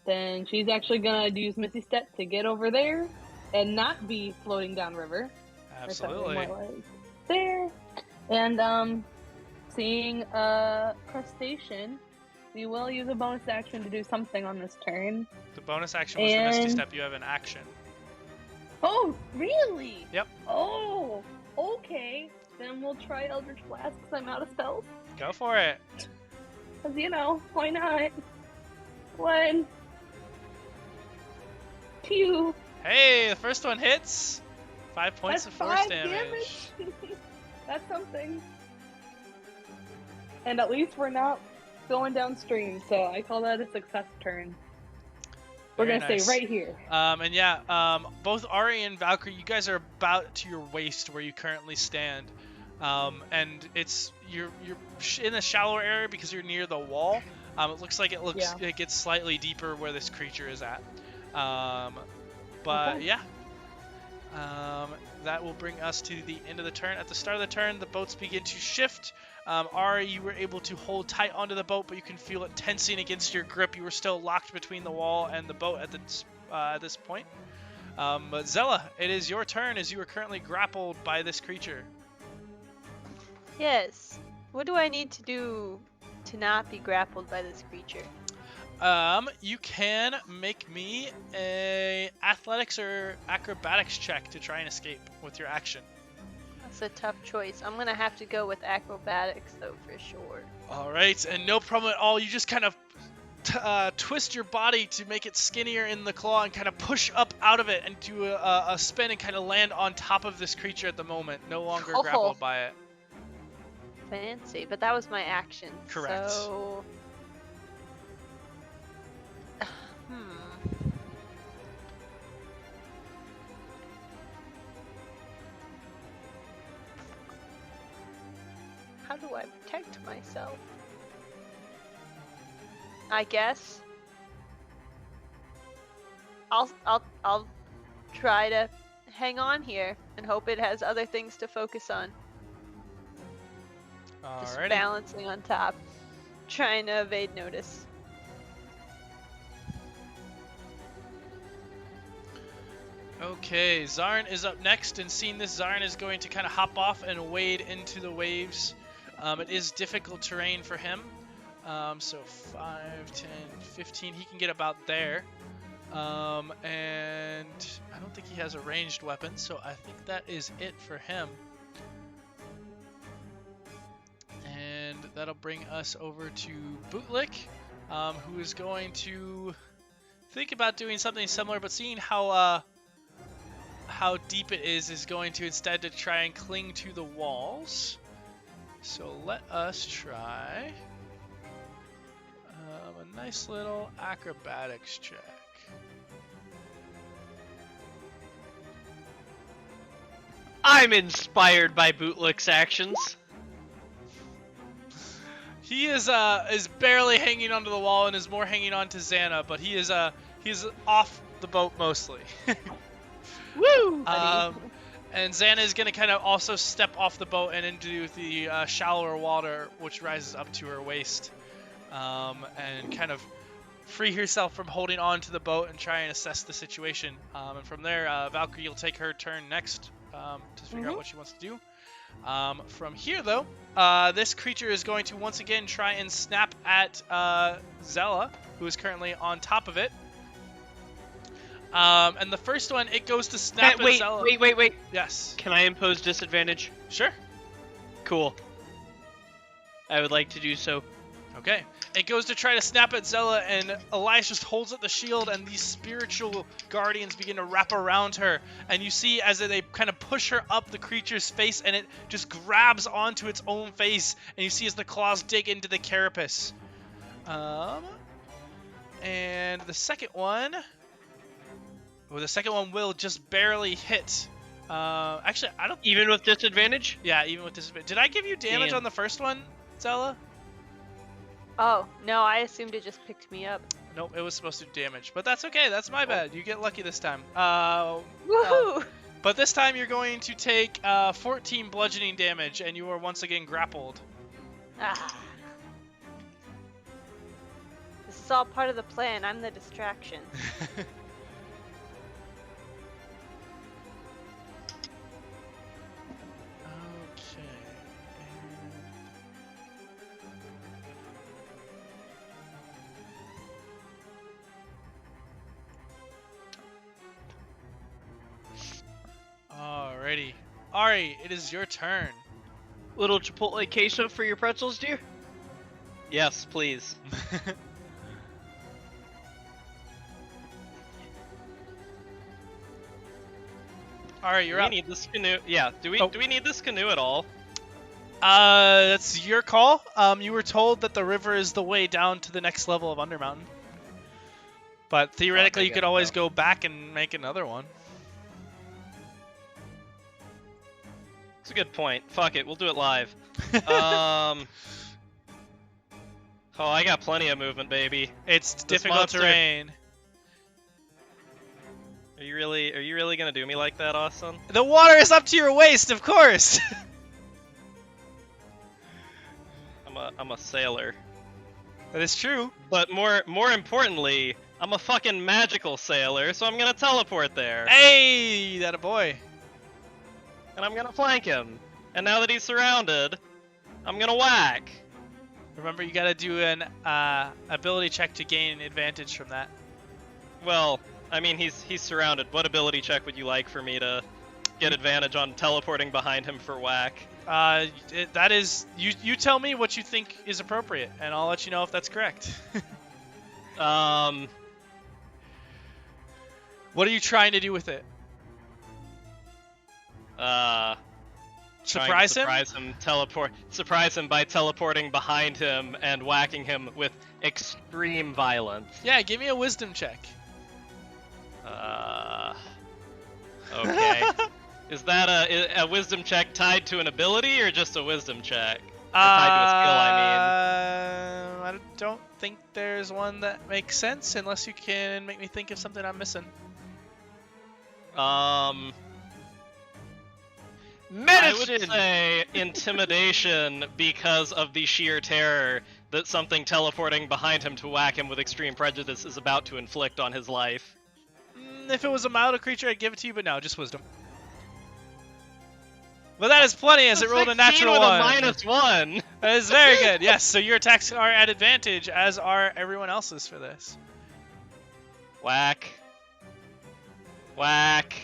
Then she's actually gonna use Misty Step to get over there and not be floating downriver. Or something Absolutely. more like there. And seeing a crustacean, we will use a bonus action to do something on this turn. The bonus action was the Misty And- Step. You have an action. Oh, really? Yep. Oh, okay. Then we'll try Eldritch Blast because I'm out of spells. Go for it. Because, why not? 1, 2. Hey, the first one hits. 5 points That's of force 5 damage. That's something. And at least we're not going downstream, so I call that a success turn. We're Very gonna nice. stay right here. And yeah, both Ari and Valcrie, you guys are about to your waist where you currently stand. And you're in a shallower area because you're near the wall. It looks like it gets slightly deeper where this creature is at. But Okay. yeah. That will bring us to the end of the turn. At the start of the turn, the boats begin to shift. Ari, you were able to hold tight onto the boat, but you can feel it tensing against your grip. You were still locked between the wall and the boat at this point. But Zella, it is your turn as you are currently grappled by this creature. Yes. What do I need to do to not be grappled by this creature? You can make me a athletics or acrobatics check to try and escape with your action. That's a tough choice. I'm gonna have to go with acrobatics though, for sure. All right, and no problem at all. You just kind of twist your body to make it skinnier in the claw and kind of push up out of it and do a spin and kind of land on top of this creature at the moment. No longer Oh. grappled by it. Fancy, but that was my action. Correct. So... How do I protect myself? I guess I'll try to hang on here and hope it has other things to focus on. Just Alrighty. balancing on top, trying to evade notice. Okay, Zarn is up next, and seeing this, Zarn is going to kind of hop off and wade into the waves. It is difficult terrain for him. So 5, 10, 15, he can get about there. And I don't think he has a ranged weapon, so I think that is it for him. And that'll bring us over to Bootlick, who is going to think about doing something similar, but seeing how deep it is going to instead to try and cling to the walls. So let us try a nice little acrobatics check. I'm inspired by Bootlick's actions. He is barely hanging onto the wall and is more hanging on to Zannah, but he is off the boat mostly. Woo! And Zannah is going to kind of also step off the boat and into the shallower water, which rises up to her waist, and kind of free herself from holding on to the boat and try and assess the situation. And from there, Valcrie will take her turn next. to figure out what she wants to do. From here, though, this creature is going to once again try and snap at Zella, who is currently on top of it. And the first one, it goes to snap at Zella. Wait. Yes. Can I impose disadvantage? Sure. Cool. I would like to do so. Okay. It goes to try to snap at Zella, and Elias just holds up the shield, and these spiritual guardians begin to wrap around her. And you see as they kind of push her up the creature's face, and it just grabs onto its own face. And you see as the claws dig into the carapace. And the second one... Well, the second one will just barely hit. Actually, I don't... Even with disadvantage? Yeah, even with disadvantage. Did I give you damage Damn. on the first one, Zella? Oh, no, I assumed it just picked me up. Nope, it was supposed to do damage. But that's okay, that's my bad. You get lucky this time. Woohoo! But this time you're going to take 14 bludgeoning damage, and you are once again grappled. Ah. This is all part of the plan. I'm the distraction. Okay. Alrighty. Ari, it is your turn. Little Chipotle queso for your pretzels, dear? Yes, please. Alright, you're Do we up. need this canoe? Yeah. Do we need this canoe at all? That's your call. You were told that the river is the way down to the next level of Undermountain. But theoretically, you could always go back and make another one. It's a good point. Fuck it, we'll do it live. Oh, I got plenty of movement, baby. It's This difficult monster- terrain. Are you really gonna do me like that, Austin? The water is up to your waist, of course. I'm a sailor. That is true. But more importantly, I'm a fucking magical sailor, so I'm gonna teleport there. Hey, that a boy. And I'm gonna flank him. And now that he's surrounded, I'm gonna whack. Remember, you gotta do an ability check to gain advantage from that. Well, I mean, he's surrounded. What ability check would you like for me to get advantage on teleporting behind him for whack? That is, you tell me what you think is appropriate, and I'll let you know if that's correct. What are you trying to do with it? Surprise him? Surprise him by teleporting behind him and whacking him with extreme violence. Yeah, give me a wisdom check. Okay. Is that a wisdom check tied to an ability or just a wisdom check? Or tied to a skill, I don't think there's one that makes sense unless you can make me think of something I'm missing. I would say intimidation because of the sheer terror that something teleporting behind him to whack him with extreme prejudice is about to inflict on his life. If it was a milder creature, I'd give it to you, but no, just wisdom. But that is plenty, as it rolled a natural with one. a -1. That is very good. Yes, so your attacks are at advantage, as are everyone else's for this. Whack. Whack.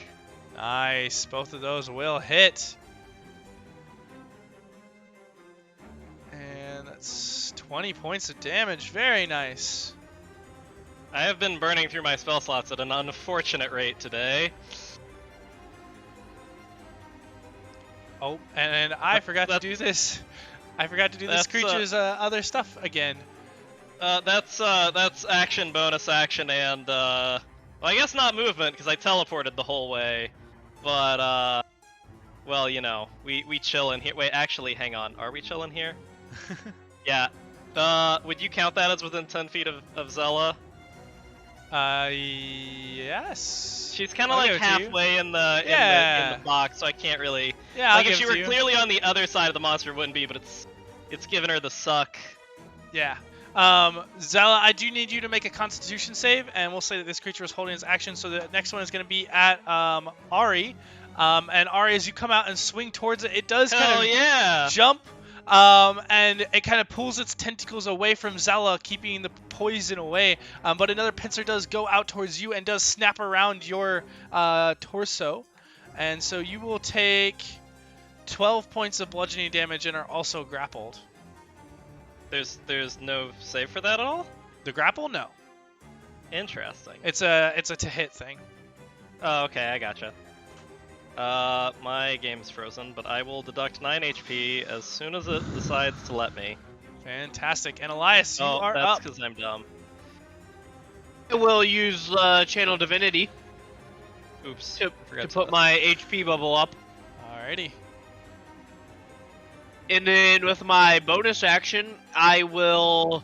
Nice. Both of those will hit. And that's 20 points of damage. Very nice. I have been burning through my spell slots at an unfortunate rate today. Oh, and I forgot to do this. I forgot to do this creature's other stuff again. That's action, bonus action, and well, I guess not movement because I teleported the whole way. But well, you know, we chill in here. Wait, actually, hang on. Are we chilling here? Yeah. Would you count that as within 10 feet of Zella? Yes. She's kind of like halfway in the box, so I can't really. Yeah, I'll like give if she it were to you. clearly on the other side of the monster, it wouldn't be, but it's giving her the suck. Yeah. Zella, I do need you to make a Constitution save, and we'll say that this creature is holding its action, so the next one is going to be at Ari. And Ari, as you come out and swing towards it, it does kind Hell of yeah! jump, and it kind of pulls its tentacles away from Zella, keeping the poison away. But another pincer does go out towards you and does snap around your torso. And so you will take 12 points of bludgeoning damage and are also grappled. There's no save for that at all? The grapple? No. Interesting. It's a to hit thing. Oh, okay, I gotcha. My game's frozen, but I will deduct 9 HP as soon as it decides to let me. Fantastic. And Elias, you are that's up. because I'm dumb. I will use Channel Divinity Oops. to Forgot put my HP bubble up. Alrighty. And then with my bonus action, I will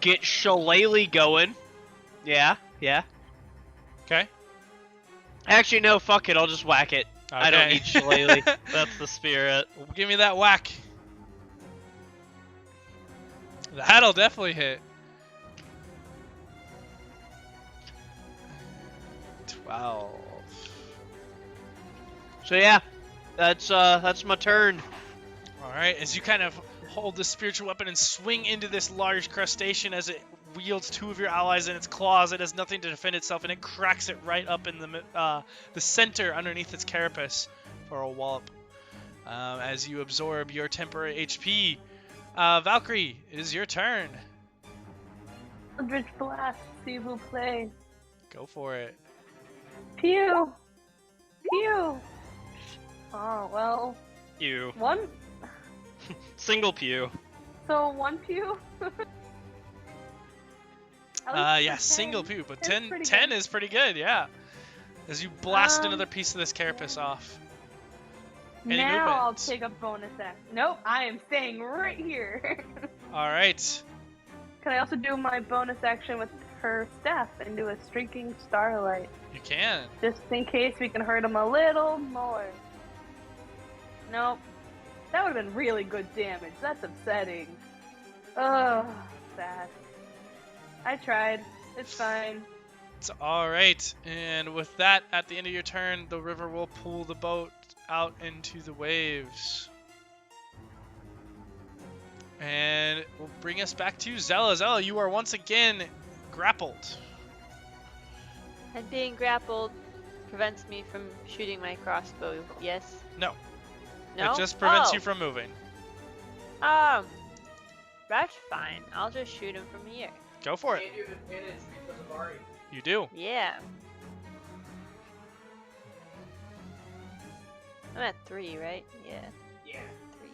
get Shillelagh going. Yeah. Okay. Actually, no, fuck it. I'll just whack it. I don't Okay. need Shillelagh. That's the spirit. Give me that whack. That'll definitely hit. 12. So yeah, that's my turn. Alright, as you kind of hold the spiritual weapon and swing into this large crustacean as it wields two of your allies in its claws, it has nothing to defend itself, and it cracks it right up in the center underneath its carapace for a wallop. As you absorb your temporary HP. Valcrie, it is your turn. Eldritch Blast, s'il vous plaît. Go for it. Pew! Pew! Oh, well, Pew. one. Single pew. So one pew? At least Yeah, 10. single pew, but It's 10 pretty 10 good. is pretty good, yeah. As you blast Um, another piece of this carapace off. Any Now I'll movement? take a bonus action. Nope, I am staying right here. Alright. Can I also do my bonus action with her staff and do a streaking starlight? You can. Just in case we can hurt him a little more. Nope. That would have been really good damage. That's upsetting. Oh, sad. I tried. It's fine. It's alright. And with that, at the end of your turn, the river will pull the boat out into the waves. And it will bring us back to Zella. Zella, you are once again grappled. And being grappled prevents me from shooting my crossbow, yes? No. No? It just prevents Oh. you from moving. Oh. That's fine. I'll just shoot him from here. Go for it. You do. Yeah. I'm at 3, right? Yeah. Yeah. 3.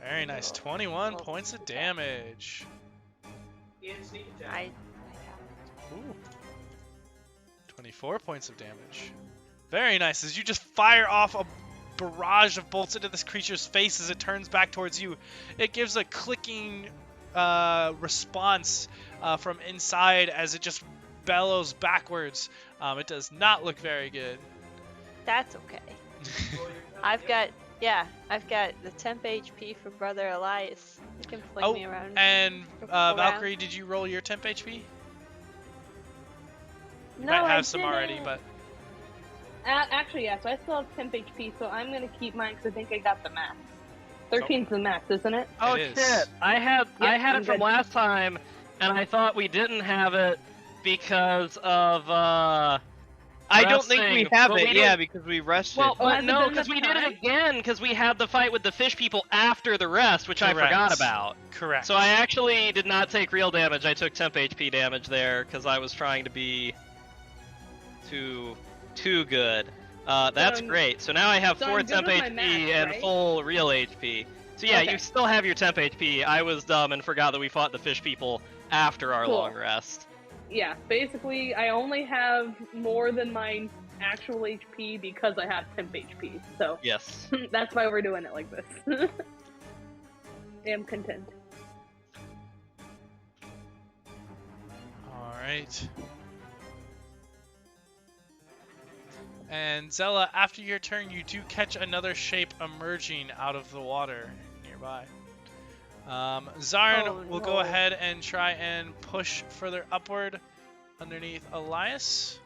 Very nice. Oh. 21 Oh, points of okay. damage. I Ooh. 24 points of damage. Very nice. As you just fire off a barrage of bolts into this creature's face as it turns back towards you, it gives a clicking response from inside as it just bellows backwards. It does not look very good. That's okay. I've got the temp HP for Brother Elias. He can fling Oh, me around. and around. Valcrie, did you roll your temp HP? You No, might have I some didn't. already, but Actually, yeah, so I still have temp HP, so I'm gonna keep mine because I think I got the max. 13's the max, isn't it? Oh It is. shit! I had I'm it from good. last time, and I thought we didn't have it because of I don't think we resting, have but it. we Yeah, didn't- because we rested. Well, Oh, has it no, been because the we did it time? again because we had the fight with the fish people after the rest, which I Correct. forgot about. correct. So I actually did not take real damage. I took temp HP damage there because I was trying to be too good. That's I'm- great. So now I have so 4 I'm good temp with my HP max, and right? full real HP. So yeah, Okay. you still have your temp HP. I was dumb and forgot that we fought the fish people after our Cool. long rest. Yeah, basically, I only have more than my actual HP because I have temp HP, so Yes. that's why we're doing it like this. Am content. Alright. And Zella, after your turn, you do catch another shape emerging out of the water nearby. Zarin Oh, will no. go ahead and try and push further upward underneath Elias.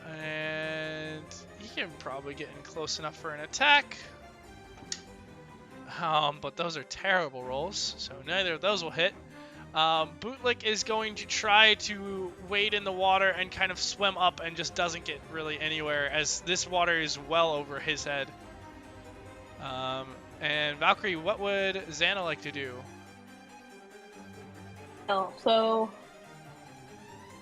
And he can probably get in close enough for an attack. But those are terrible rolls, so neither of those will hit. Bootlick is going to try to wade in the water and kind of swim up and just doesn't get really anywhere as this water is well over his head. And Valcrie, what would Zannah like to do? Oh, so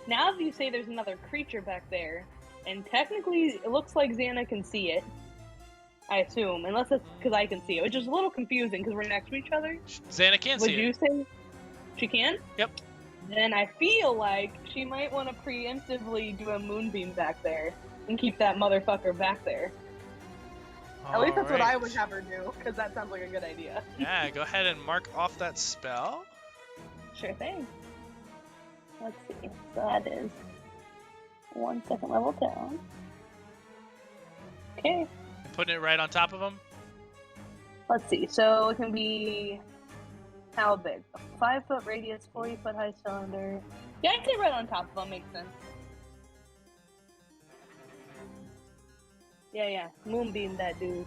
now that you say there's another creature back there, and technically it looks like Zannah can see it, I assume, unless it's because I can see it, which is a little confusing because we're next to each other. Zannah can see it. Would you say she can? Yep. Then I feel like she might want to preemptively do a moonbeam back there and keep that motherfucker back there. At least that's what I would have her do, because that sounds like a good idea. Yeah, go ahead and mark off that spell. Sure thing. Let's see. So that is 1 second level down. Okay. Putting it right on top of him. Let's see. So it can be how big? A 5-foot radius, 40-foot high cylinder. Yeah, I'd say right on top of him makes sense. Yeah. Moonbeam that dude.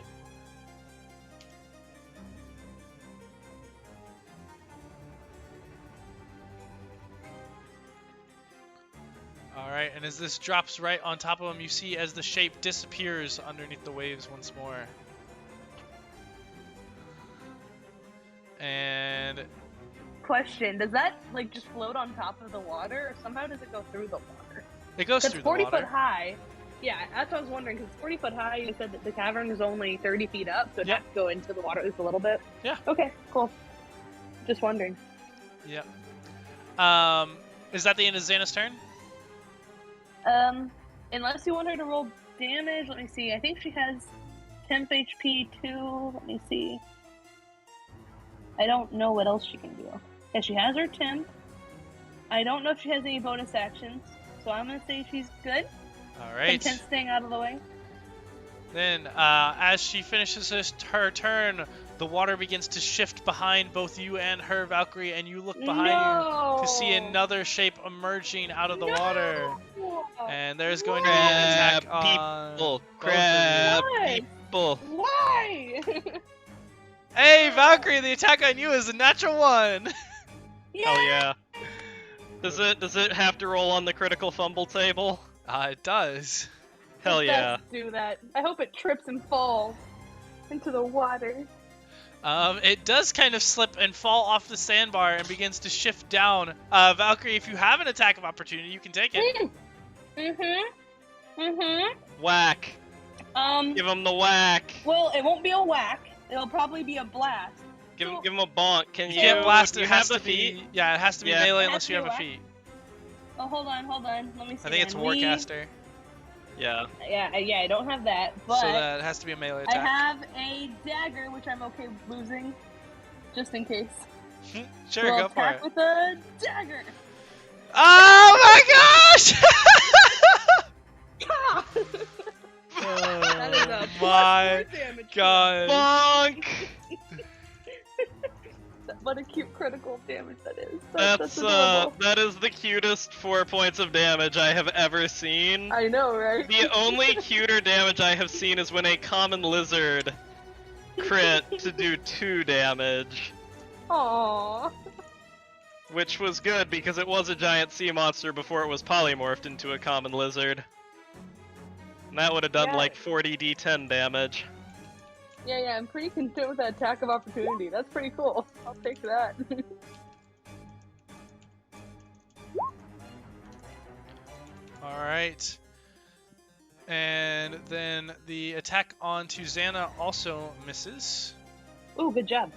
Alright, and as this drops right on top of him, you see as the shape disappears underneath the waves once more. And... Question, does that, like, just float on top of the water, or somehow does it go through the water? it goes It's through 40 the water. foot high. Yeah, that's what I was wondering, because 40 foot high, you said that the cavern is only 30 feet up, so it Yeah. has to go into the water at least a little bit. Yeah. Okay, cool. Just wondering. Yep. Is that the end of Zannah's turn? Unless you want her to roll damage, let me see. I think she has temp HP too. Let me see. I don't know what else she can do. Yeah, she has her temp. I don't know if she has any bonus actions, so I'm gonna say she's good. Alright. Temp staying out of the way. Then, as she finishes her turn, the water begins to shift behind both you and her, Valcrie, and you look behind you to see another shape emerging out of the water. And there's going to be an attack on people. both of Crab Why? people. Why? you. Hey, Valcrie, the attack on you is a natural one. Hell yeah. Does it have to roll on the critical fumble table? It does. Hell It yeah. does do that. I hope it trips and falls into the water. It does kind of slip and fall off the sandbar and begins to shift down. Valcrie, if you have an attack of opportunity, you can take it. Whack. Give him the whack. Well, it won't be a whack. It'll probably be a blast. Give him a bonk. Can You you? can't blast it. You It have has the to be. feet. Yeah, it has to be Yeah. melee It unless has you to have a be feat. Oh, hold on. Let me see. I think it's again. Warcaster. Yeah. Yeah, I don't have that, but So that has to be a melee I attack. have a dagger, which I'm okay losing, just in case. Sure, We'll go for attack it. with a dagger. Oh my gosh! That is a Oh plus my 4 damage. god. Bonk. What a cute critical damage that is. That's adorable. that is the cutest 4 points of damage I have ever seen. I know, right? The only cuter damage I have seen is when a common lizard crit to do 2 damage. Aww. Which was good because it was a giant sea monster before it was polymorphed into a common lizard. And that would have done Yeah. like 40 d10 damage. Yeah, I'm pretty content with that attack of opportunity. That's pretty cool. I'll take that. Alright. And then the attack onto Zannah also misses. Ooh, good job.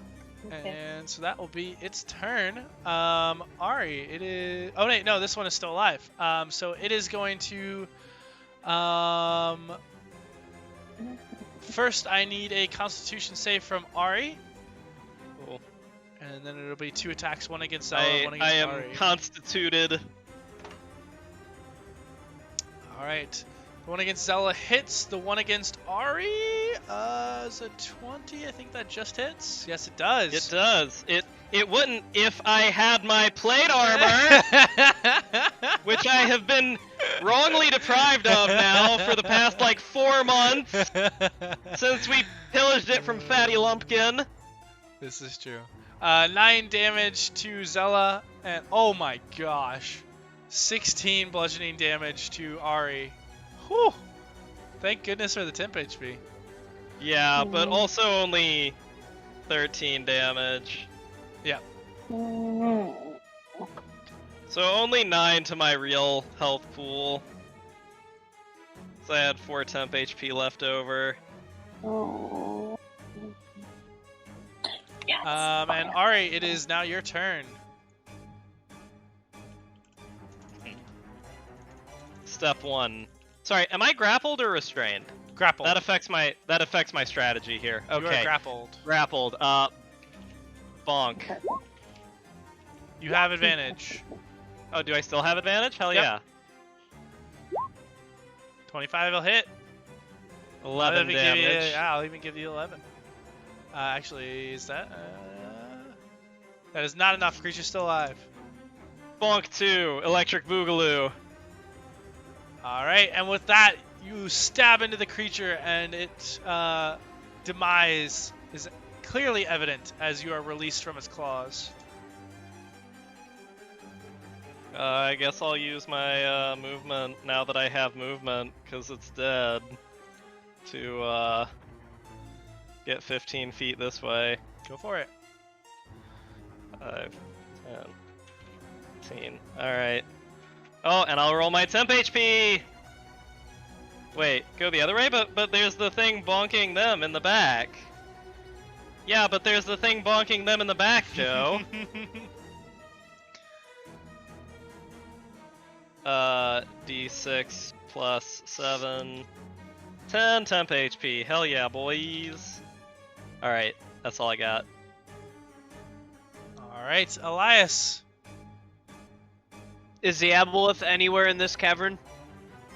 Okay. And so that will be its turn. Ari, it is... Oh, wait, no, this one is still alive. So it is going to... First, I need a Constitution save from Ari. Cool. And then it'll be 2 attacks, one against Zella, one I against am Ari. constituted. Alright. The one against Zella hits. The one against Ari is a 20. I think that just hits. Yes, it does. It does. It wouldn't if I had my plate armor, which I have been wrongly deprived of now for the past like 4 months since we pillaged it from Fatty Lumpkin. This is true. 9 damage to Zella, and oh my gosh, 16 bludgeoning damage to Ari. Whew! Thank goodness for the temp HP. Yeah, but also only 13 damage. Yeah. So only 9 to my real health pool. So I had 4 temp HP left over. Oh. Yes. And Ari, it is now your turn. Step 1. Sorry, am I grappled or restrained? Grappled. That affects my strategy here. You Okay. are grappled. Grappled. Bonk. You have advantage. Oh, do I still have advantage? Hell Yep. yeah. 25 will hit. 11 damage. I'll even give you 11. Actually, is that? That is not enough. Creature's still alive. Bonk 2. Electric Boogaloo. Alright, and with that, you stab into the creature, and its demise is clearly evident as you are released from its claws. I guess I'll use my movement now that I have movement, because it's dead, to get 15 feet this way. Go for it. 5, 10, 15. Alright. Oh, and I'll roll my temp HP! Wait, go the other way? But there's the thing bonking them in the back. Yeah, but there's the thing bonking them in the back, Joe. D6 plus 7. 10 temp HP. Hell yeah, boys. Alright, that's all I got. Alright, Elias. Is the aboleth anywhere in this cavern?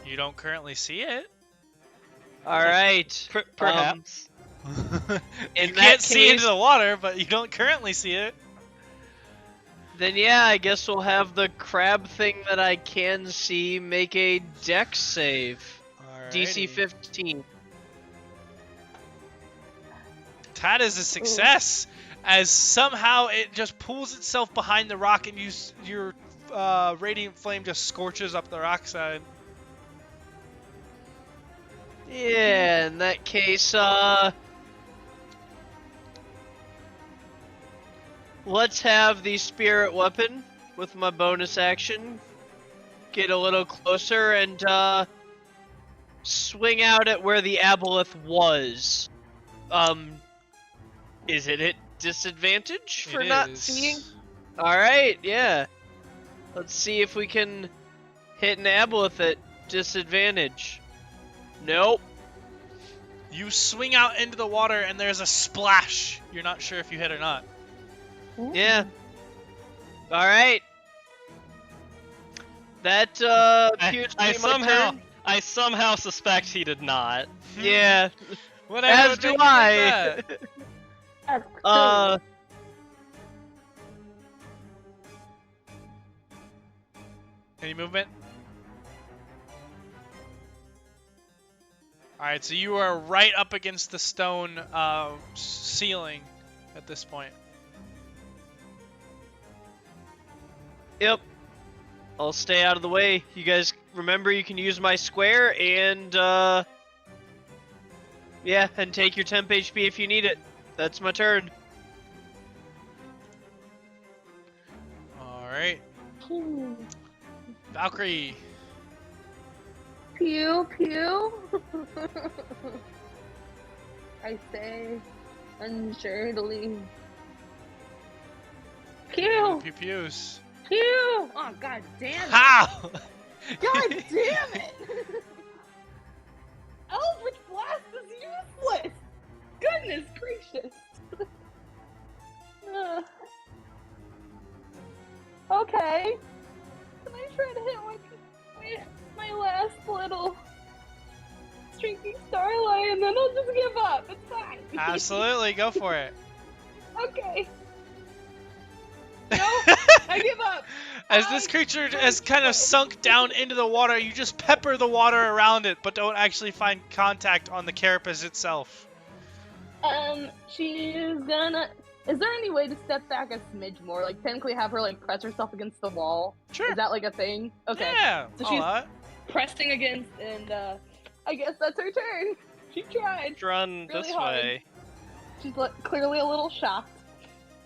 You don't currently see it. Alright. Perhaps. In You that can't see case- into the water, but you don't currently see it. Then yeah, I guess we'll have the crab thing that I can see make a dex save. DC Alrighty. 15. That is a success, as somehow it just pulls itself behind the rock, and your radiant flame just scorches up the rock side. Yeah, in that case, let's have the spirit weapon with my bonus action get a little closer and swing out at where the aboleth was. Is it at disadvantage for It not is. seeing? Alright, yeah. Let's see if we can hit an aboleth at disadvantage. Nope. You swing out into the water, and there's a splash. You're not sure if you hit or not. Yeah. Alright. That appears to be my turn. I somehow suspect he did not. Yeah. Whatever. As would do make you I. think that? Any movement? Alright, so you are right up against the stone ceiling at this point. Yep. I'll stay out of the way. You guys remember you can use my square and yeah, and take your temp HP if you need it. That's my turn. Alright. Valcrie. Pew pew. I say, unsuredly. Pew Pew pews. pew. Oh god damn it! How? God damn it! Eldritch Blast is useless! Goodness gracious! Okay. Can I try to hit my last little streaking starlight and then I'll just give up? It's fine. Absolutely, go for it. Okay. No, I give up. As this creature has kind of sunk down into the water, you just pepper the water around it, but don't actually find contact on the carapace itself. She's gonna. Is there any way to step back a smidge more? Like, technically have her, like, press herself against the wall? Sure. Is that, like, a thing? Okay. Yeah, So all she's that. pressing against, and, I guess that's her turn. She tried. Let's run Really this hard. way. She's clearly a little shocked,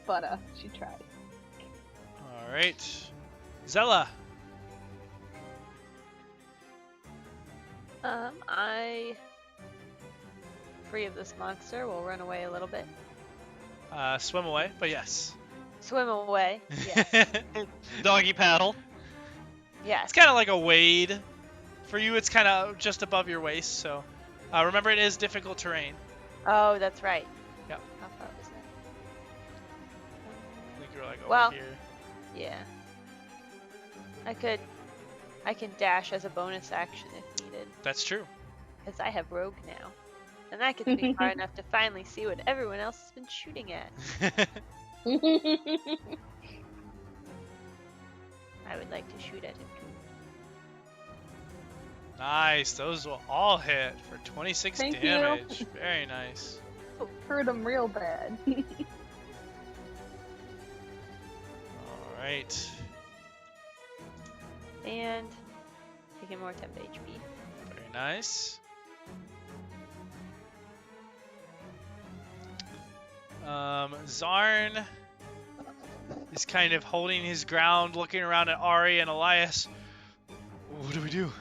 but, she tried. Alright. Zella. I, free of this monster, will run away a little bit. Swim away, but yes. Swim away. Yes. It's Doggy paddle. Yes. kind of like a wade. For you, it's kind of just above your waist, so... remember, it is difficult terrain. Oh, that's right. Yep. How far was that? I think you're like over Well- here. Yeah. I can dash as a bonus action if needed, That's true. because I have rogue now. And that gets me far enough to finally see what everyone else has been shooting at. I would like to shoot at him too. Nice. Those will all hit for 26 Thank you. damage. Very nice. Hurt him real bad. Alright. And taking more temp HP. Very nice. Zarn is kind of holding his ground, looking around at Ari and Elias. What do we do?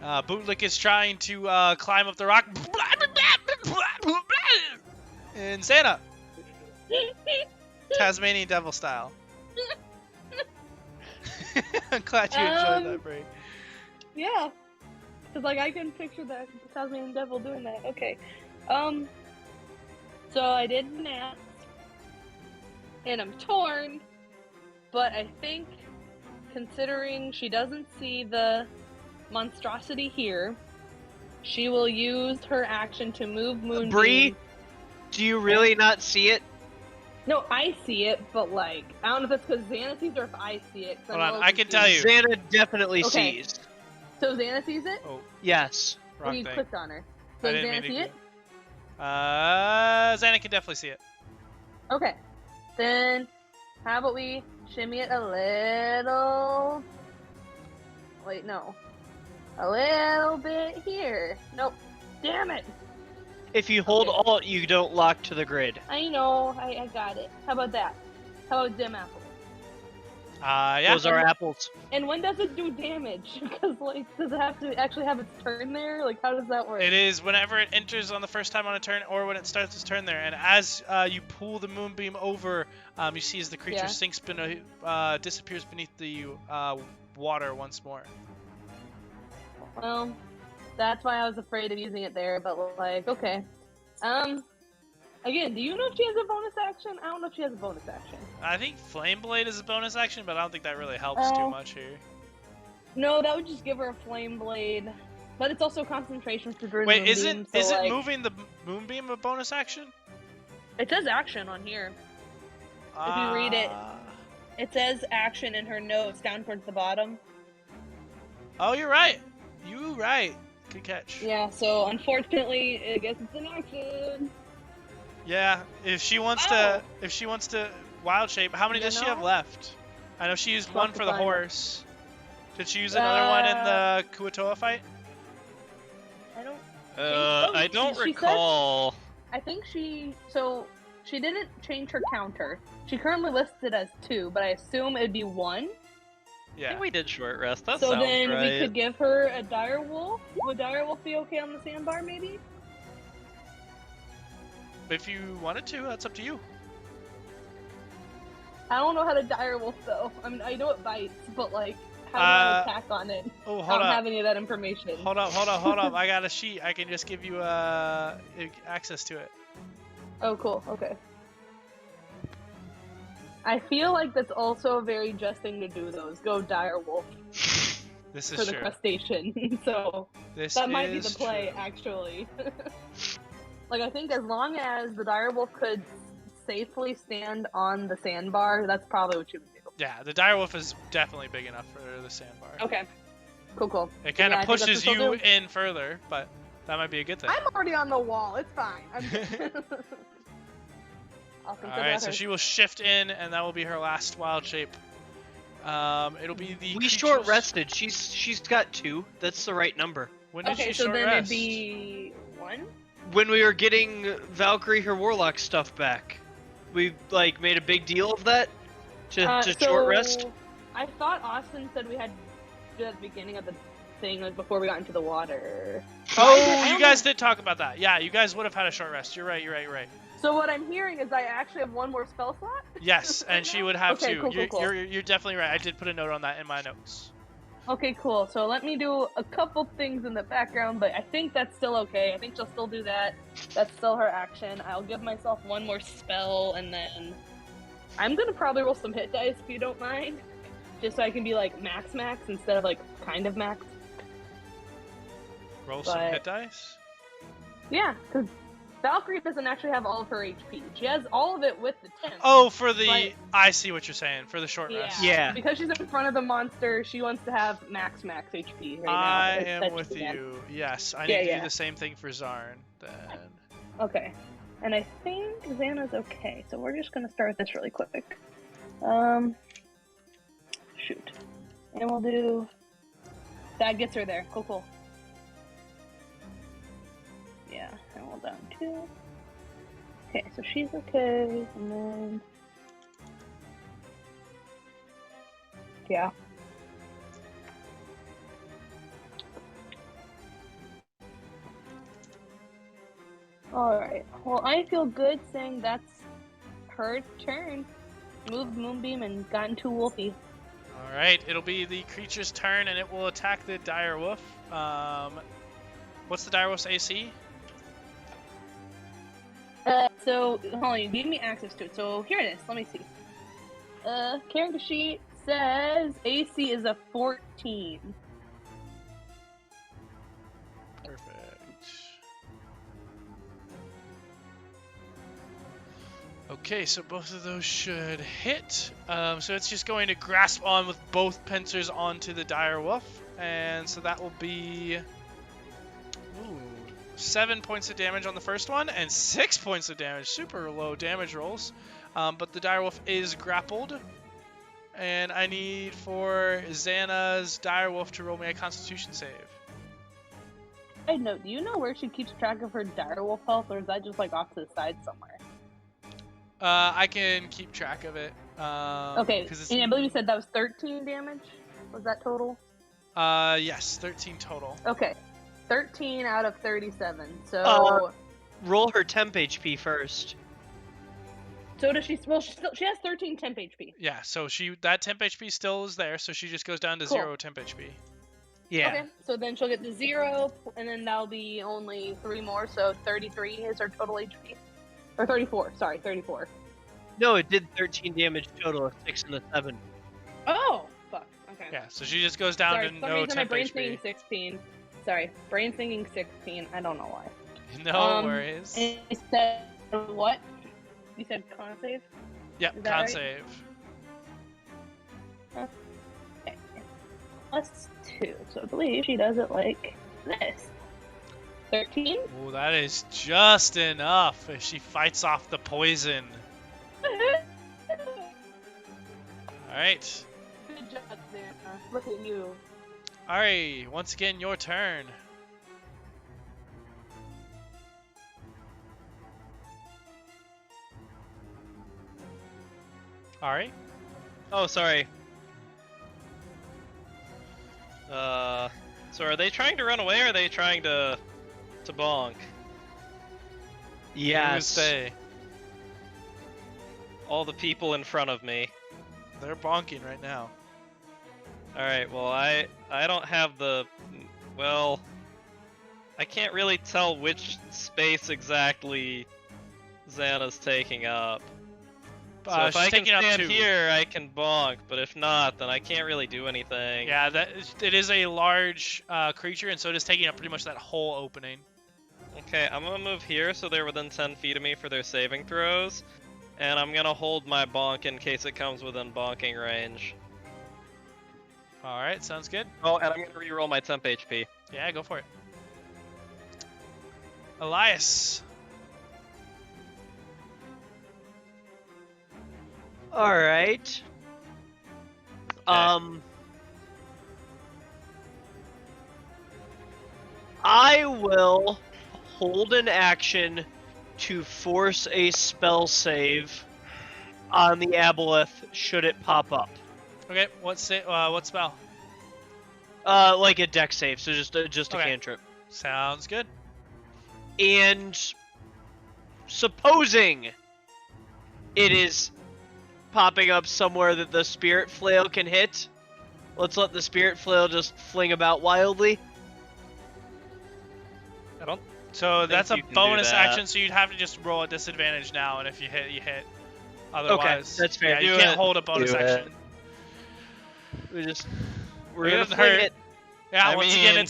Bootlick is trying to climb up the rock. And Santa. Tasmanian Devil style. I'm glad you enjoyed that break. Yeah. Because, like, I can picture that Tasmanian Devil doing that. Okay. So I did nap. And I'm torn. But I think, considering she doesn't see the monstrosity here, she will use her action to move Moonbeam. Bree, do you really not see it? No, I see it, but, like, I don't know if it's because Xana sees or if I see it. 'cause I'm Hold a on, little I can tell confused. you. Xana definitely Okay. sees. So Xana sees it? Oh, Yes. Or wrong you thing. clicked on her. I So didn't Xana mean to see do- it? Xana can definitely see it. Okay. Then, how about we shimmy it a little... Wait, no. A little bit here. Nope. Damn it! If you hold Okay. Alt, you don't lock to the grid. I know, I got it. How about that? How about dim apple? Yeah. Those are apples. And when does it do damage? Because, like, does it have to actually have its turn there? Like, how does that work? It is whenever it enters on the first time on a turn, or when it starts its turn there. And as you pull the moonbeam over, you see as the creature Yeah. sinks disappears beneath the water once more. Well, that's why I was afraid of using it there, but, like, okay. Again, do you know if she has a bonus action? I don't know if she has a bonus action. I think Flame Blade is a bonus action, but I don't think that really helps too Oh. much here. No, that would just give her a flame blade. But it's also concentration for Druid Wait, Moonbeam, isn't so, like, moving the moonbeam a bonus action? It says action on here. If you read it. It says action in her notes down towards the bottom. Oh, you're right. You right. Good catch. Yeah, so unfortunately, I guess it's an action. Yeah, if she wants Oh. to wild shape, how many You does she have know? left? I know she used We'll one have to for the find out. horse. Did she use another one in the Kua Toa fight? I don't. I don't She said- recall. I think she. So she didn't change her counter. She currently lists it as 2, but I assume it'd be 1. I Yeah. think we did short rest. That So sounds then right. we could give her a dire wolf. Would dire wolf be okay on the sandbar, maybe? If you wanted to, that's up to you. I don't know how to dire wolf though. I mean, I know it bites, but like, how do I attack on it? Oh, I hold don't up. have any of that information. Hold up. I got a sheet. I can just give you access to it. Oh, cool. Okay. I feel like that's also a very just thing to do, though, is go dire wolf This for is the true. crustacean. So This that might be is the play, true. actually. Like, I think as long as the dire wolf could safely stand on the sandbar, that's probably what you would do. Yeah, the direwolf is definitely big enough for the sandbar. Okay. Cool. It kind of Yeah, I think that's pushes what they'll you do. in further, but that might be a good thing. I'm already on the wall. It's fine. I'm good. I'll consider Alright, that so hers. she will shift in, and that will be her last wild shape. It'll be the We creatures- short rested. She's got 2. That's the right number. When did Okay, she so short then rest? it'd be 1? When we were getting Valcrie her warlock stuff back, we like made a big deal of that to short rest. I thought Austin said we had to do it at the beginning of the thing, like before we got into the water. Oh, I you only- guys did talk about that. Yeah, you guys would have had a short rest. You're right. So what I'm hearing is I actually have 1 more spell slot? Yes, and she would have Okay, two. cool. You're definitely right. I did put a note on that in my notes. Okay, cool. So let me do a couple things in the background, but I think that's still okay. I think she'll still do that. That's still her action. I'll give myself 1 more spell, and then I'm gonna probably roll some hit dice if you don't mind, just so I can be like max instead of like kind of max. Roll some But- hit dice. Yeah, because Valcrie doesn't actually have all of her HP. She has all of it with the 10. Oh, for the... But- I see what you're saying. For the short Yeah. rest. Yeah. Because she's in front of the monster, she wants to have max HP right now. I That's am with she can. you. Yes, I Yeah, need to yeah. do the same thing for Zarn, then. Okay. And I think Xana's okay, so we're just gonna start this really quick. Shoot. And we'll do... That gets her there. Cool. Yeah, and we'll down 2. Okay, so she's okay, and then... Yeah. Alright, well I feel good saying that's her turn. Moved Moonbeam and gotten too wolfy. Alright, it'll be the creature's turn, and it will attack the direwolf. What's the direwolf's AC? So, hold on, you gave me access to it. So, here it is. Let me see. Character sheet says AC is a 14. Perfect. Okay, so both of those should hit. So it's just going to grasp on with both pincers onto the direwolf. And so that will be... 7 points of damage on the first one, and 6 points of damage. Super low damage rolls. But the direwolf is grappled. And I need for Xana's direwolf to roll me a constitution save. Side note, do you know where she keeps track of her direwolf health, or is that just like off to the side somewhere? I can keep track of it. Okay, 'cause it's... and I believe you said that was 13 damage? Was that total? Yes, 13 total. Okay. 13 out of 37. So, Roll her temp HP first. so does she? Well, she has 13 temp HP. Yeah, so that temp HP still is there, so she just goes down to Cool. 0 temp HP. Yeah. Okay, so then she'll get the 0, and then that'll be only 3 more, so 33 is her total HP. Or 34, sorry, 34. No, it did 13 damage total, a 6 and a 7. Oh, fuck, okay. Yeah, so she just goes down Sorry, to for some no reason my temp brain's HP. thinking 16. Sorry, brain thinking 16, I don't know why. No worries. And you said what? You said con save? Yep, is that con right? save. Okay. Plus 2, so I believe she does it like this. 13? Oh, that is just enough if she fights off the poison. Alright. Good job, Xana. Look at you. Alright, once again, your turn. Alright. Oh, sorry. So are they trying to run away, or are they trying to bonk? Yes. Who's they? All the people in front of me. They're bonking right now. Alright, well, I don't have the... Well... I can't really tell which space exactly Xana's taking up. So if she's I can taking up stand 2. here, I can bonk, but if not, then I can't really do anything. Yeah, it is a large creature, and so it is taking up pretty much that whole opening. Okay, I'm gonna move here so they're within 10 feet of me for their saving throws. And I'm gonna hold my bonk in case it comes within bonking range. All right, sounds good. Oh, and I'm gonna reroll my temp HP. Yeah, go for it. Elias. All right. I will hold an action to force a spell save on the aboleth should it pop up. Okay, what spell? Like a deck save, so just a Okay. cantrip. Sounds good. And supposing it is popping up somewhere that the spirit flail can hit, let's let the spirit flail just fling about wildly. I don't. So that's a you can do bonus that. action, so you'd have to just roll a disadvantage now, and if you hit, you hit. Otherwise, that's fair. Yeah, you Do can't it. hold a bonus Do it. action. We're It gonna doesn't fling hurt. it. Yeah, I once again, mean-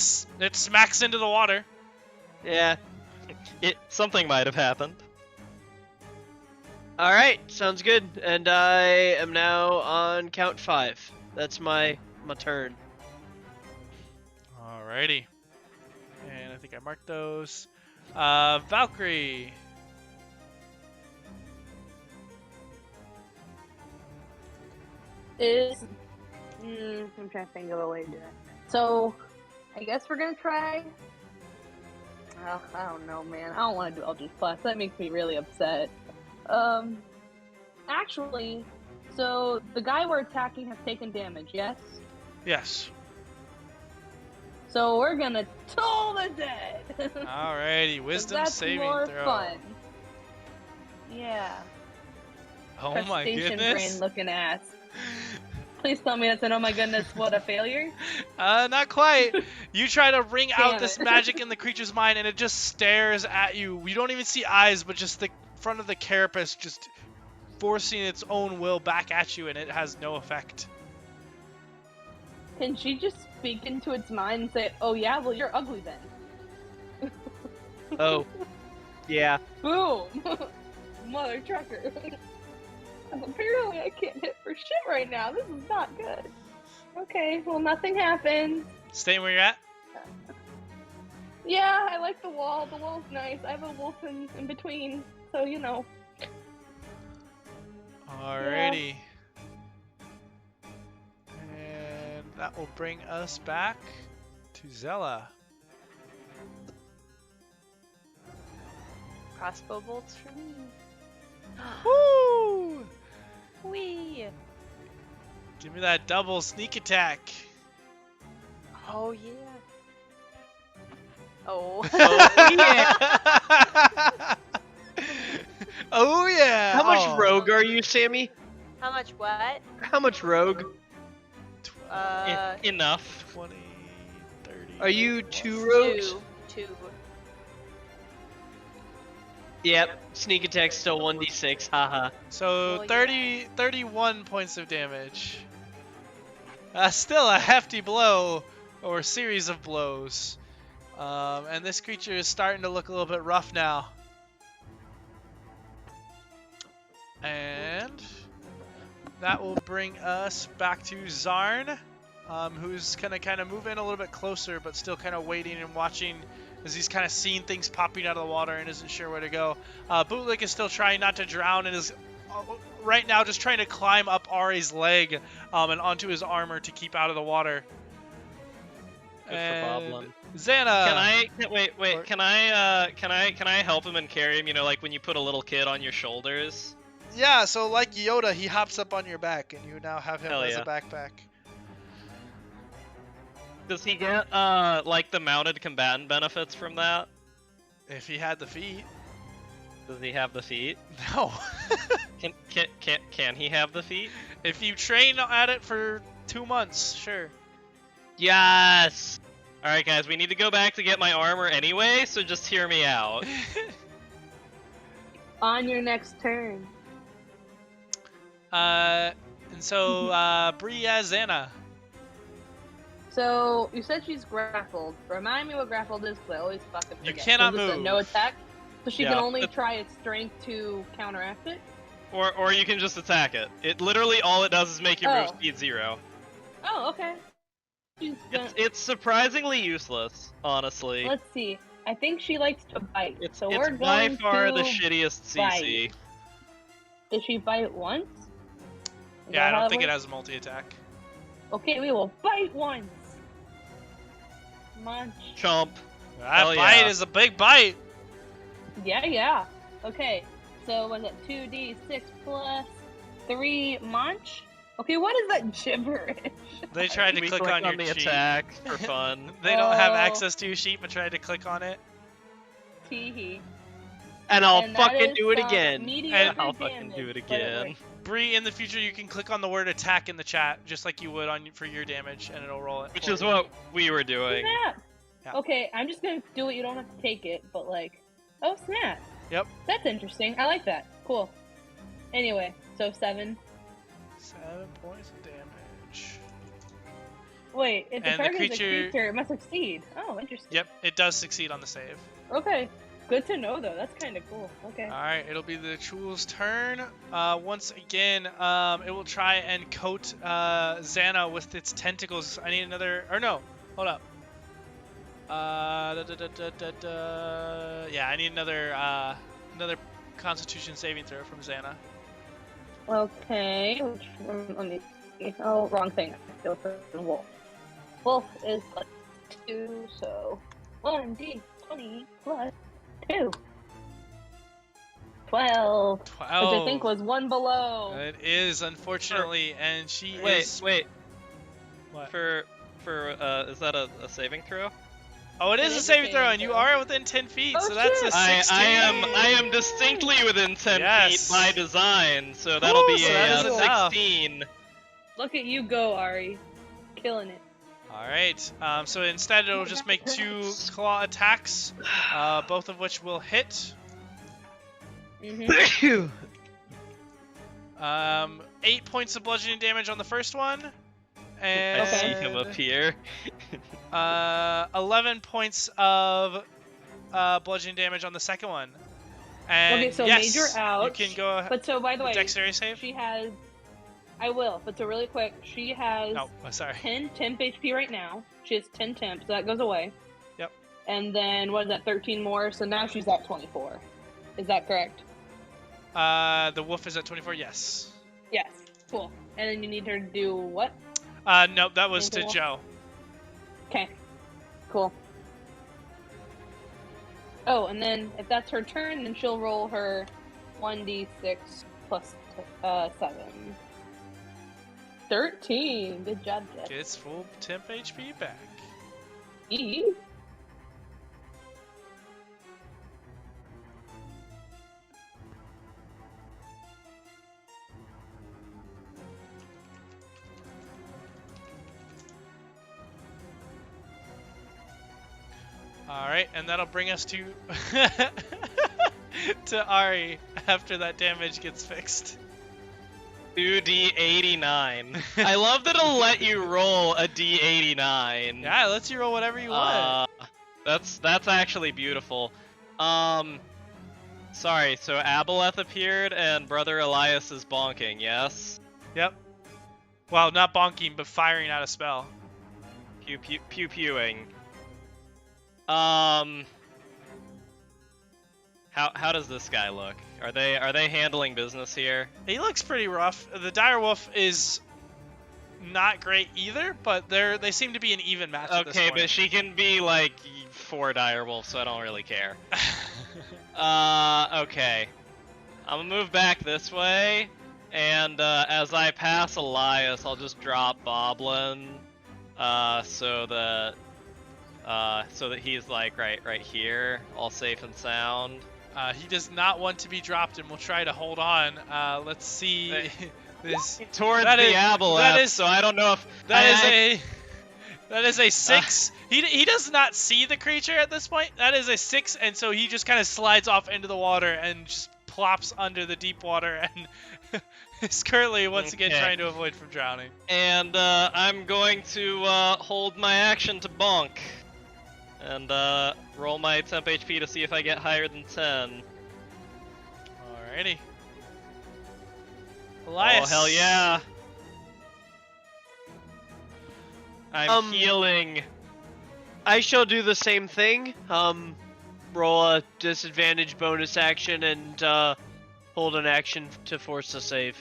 it smacks into the water. Yeah. Something might have happened. All right, sounds good. And I am now on count 5. That's my turn. Alrighty. And I think I marked those. Valcrie. I'm trying to think of a way to do it. So, I guess we're gonna try. Oh, I don't know, man. I don't want to do Eldritch Plus. That makes me really upset. Actually, so the guy we're attacking has taken damage, yes? Yes. So we're gonna toll the dead. Alrighty, 'Cause wisdom that's saving more throw. fun. Yeah. Oh my Crustacean goodness. brain looking ass. Please tell me that's an oh my goodness, what a failure. Not quite. You try to wring out Damn this it. magic in the creature's mind, and it just stares at you. You don't even see eyes, but just the front of the carapace just forcing its own will back at you, and it has no effect. Can she just speak into its mind and say, oh yeah, well you're ugly then? Oh. Yeah. Boom! Mother trucker. Apparently I can't hit for shit right now. This is not good. Okay, well nothing happened. Staying where you're at? Yeah, I like the wall. The wall's nice. I have a wolf in between, so you know. Alrighty. And that will bring us back to Zella. Crossbow bolts for me. Woo! Whee! Give me that double sneak attack. Oh yeah. Oh. Oh yeah! How much Oh. rogue are you, Sammy? How much what? How much rogue? Enough. 20, 30. Are you 2 rogues? Two. Yep. Sneak attack still 1d6. Haha. So Well, 31 points of damage. Still a hefty blow, or series of blows. And this creature is starting to look a little bit rough now. And that will bring us back to Zarn, who's gonna kind of move in a little bit closer, but still kind of waiting and watching as he's kind of seeing things popping out of the water and isn't sure where to go. Bootlick is still trying not to drown and is right now just trying to climb up Ari's leg and onto his armor to keep out of the water. Good for And Boblin. Zannah. Wait. Can I help him and carry him? You know, like when you put a little kid on your shoulders. Yeah, so like Yoda, he hops up on your back, and you now have him Hell as yeah. a backpack. Does he get like the mounted combatant benefits from that? If he had the feet. Does he have the feet? No. Can he have the feet? If you train at it for 2 months, sure. Yes! All right, guys, we need to go back to get my armor anyway, so just hear me out. On your next turn. And so, Zannah. So, you said she's grappled. Remind me what grappled is, because I always fucking You forget. cannot So is this a move. no attack? So she can Yeah. only try its strength to counteract it? Or you can just attack it. It literally all it does is make your move speed 0. Oh, okay. She's gonna... It's surprisingly useless, honestly. Let's see. I think she likes to bite. It's we're by going far to the shittiest CC. bite. Did she bite once? Yeah, I don't think it has a multi-attack. Okay, we will bite once. Munch. Chomp. That bite is a big bite. Yeah. Okay, so was it 2d6 plus 3 munch? Okay, what is that gibberish? They tried to click on your the sheet. attack for fun. They don't have access to your sheet, but tried to click on it. Teehee. And I'll fucking do it again. And I'll fucking do it again. Bree, in the future, you can click on the word attack in the chat, just like you would on for your damage, and it'll roll it. Which is what we were doing. Snap. Yeah. Okay, I'm just gonna do it. You don't have to take it, but like, oh snap. Yep. That's interesting. I like that. Cool. Anyway, so 7. 7 points of damage. Wait, if the And the target is a creature- creature, it must succeed. Oh, interesting. Yep, it does succeed on the save. Okay. Good to know, though. That's kind of cool. Okay. Alright, it'll be the Chul's turn. Once again, it will try and coat Zannah with its tentacles. I need another... Or no, hold up. Yeah, I need another Constitution saving throw from Zannah. Okay. Which one? Let me see. Oh, wrong thing. I go for the wolf. Wolf is plus 2, so 1d20 plus 2. 12. 12. Which I think was one below. It is, unfortunately, and she is... Wait. What? For is that a saving throw? Oh, it is a saving throw, and you are within 10 feet, Oh, so that's a shit. 16. I am distinctly within 10 Yes. feet by design, so that'll be so that a is enough. 16. Look at you go, Ari. Killing it. Alright, so instead it'll just make 2 claw attacks, both of which will hit. Mm-hmm. 8 points of bludgeoning damage on the first one, and I see him appear. 11 points of bludgeoning damage on the second one. And Okay, so yes, major ouch. you can go But so, by the way, dexterity save. she has... I will, but so really quick, she has No, sorry. 10 temp HP right now. She has 10 temp, so that goes away. Yep. And then, what is that, 13 more? So now she's at 24. Is that correct? The wolf is at 24. Yes. Yes. Cool. And then you need her to do what? No, that was to Cool. Joe. Okay. Cool. Oh, and then if that's her turn, then she'll roll her 1d6 plus 7. 13. Good job, Jess. Gets full temp HP back. E. Alright, and that'll bring us to to Ari after that damage gets fixed. 2d89. I love that it'll let you roll a d89. Yeah, it lets you roll whatever you want. That's actually beautiful. Sorry, so Aboleth appeared and Brother Elias is bonking, yes? Yep. Well, not bonking, but firing out a spell. Pew-pewing. How does this guy look? Are they handling business here? He looks pretty rough. The direwolf is not great either, but they seem to be an even match at this Okay, point. but she can be like 4 direwolves, so I don't really care. Okay. I'm gonna move back this way, and as I pass Elias, I'll just drop Boblin, so that he's like right here, all safe and sound. He does not want to be dropped and will try to hold on. Let's see. this Towards that the is- Aboleth, that is- so I don't know if that is a 6. He does not see the creature at this point. That is a 6, and so he just kind of slides off into the water and just plops under the deep water and is currently once again Okay. trying to avoid from drowning. And I'm going to hold my action to bonk. And roll my temp HP to see if I get higher than 10. Alrighty. Elias. Oh, hell yeah. I'm healing. I shall do the same thing. Roll a disadvantage bonus action and hold an action to force a save.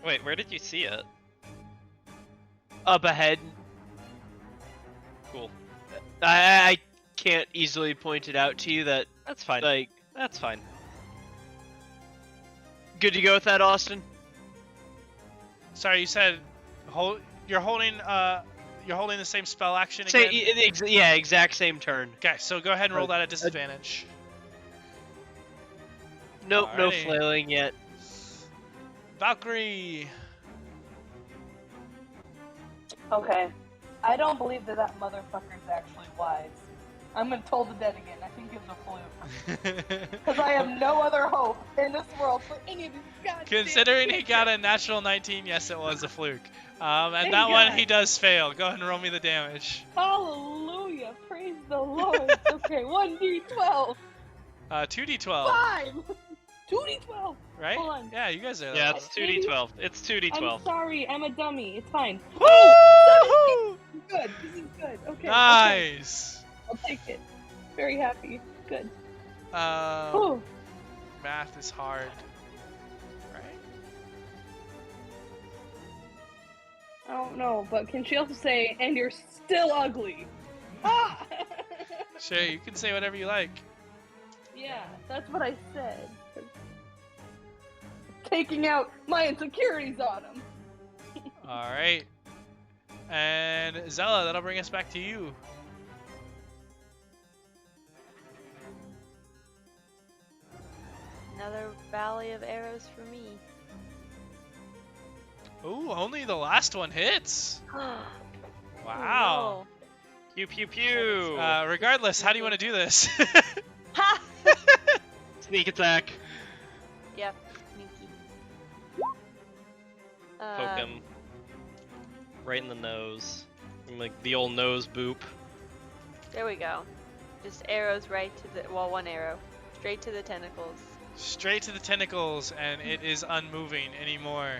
Wait, where did you see it? Up ahead. Cool. I can't easily point it out to you. That's fine. Like, That's fine. good to go with that, Austin? Sorry, you said you're holding the same spell action Say, again? yeah, exact same turn. Okay, so go ahead and roll that at disadvantage. Nope, no Alrighty. flailing yet. Valcrie. Okay. I don't believe that motherfucker's actually wise. I'm gonna toll the dead again. I think it's a fluke. Because I have no other hope in this world for any of these goddamn Considering he creatures. got a natural 19, yes, it was a fluke. And Thank that one God. he does fail. Go ahead and roll me the damage. Hallelujah! Praise the Lord. Okay, 1d12. 2d12, 5. 2d12. right? hold on. Yeah, you guys are. Yeah, there. it's 2d12. It's 2d12. I'm sorry, I'm a dummy. It's fine. Woo! Good. This is good. Okay. Okay. Nice. I'll take it. Very happy. Good. Math is hard, right? I don't know, but can she also say, "And you're still ugly"? Ah! Sure, you can say whatever you like. Yeah, that's what I said. Taking out my insecurities on him. All right. And Zella, that'll bring us back to you. Another valley of arrows for me. Ooh, only the last one hits. Oh, Wow. Pew pew pew. Regardless, how do you want to do this? no. Ha! Sneak attack. Yep, sneaky. Poke him. Right in the nose. Like the old nose boop. There we go. Just arrows right to the, well, one arrow. Straight to the tentacles. Straight to the tentacles, and it is unmoving anymore.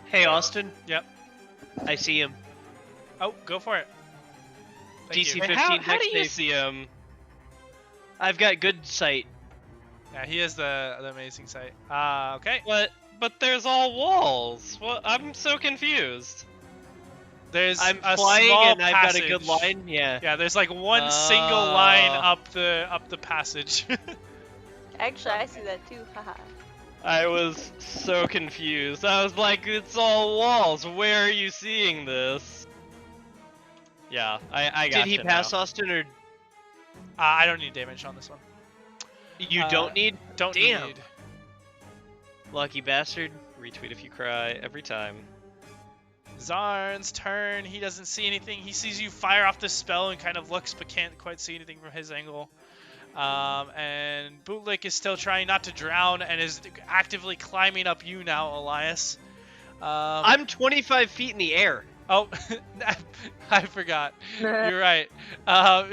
Hey, Austin. Yep. I see him. Oh, go for it. Thank DC you. Wait, 15 how next do you save. see him? I've got good sight. Yeah, he has the amazing sight. Okay. But there's all walls. What? I'm so confused. There's I'm a flying small and I've got a good passage. line. Yeah. Yeah, there's like one single line Ah. up the passage. Actually, I see that too. Haha. I was so confused. I was like, it's all walls. Where are you seeing this? Yeah, I got Did he pass Austin or I don't need damage on this one. you don't need? Don't Damn. need. Lucky bastard. Retweet if you cry every time. Zarn's turn. He doesn't see anything. He sees you fire off the spell and kind of looks but can't quite see anything from his angle. And Bootlick is still trying not to drown and is actively climbing up you now, Elias. I'm 25 feet in the air. Oh, I forgot. You're right.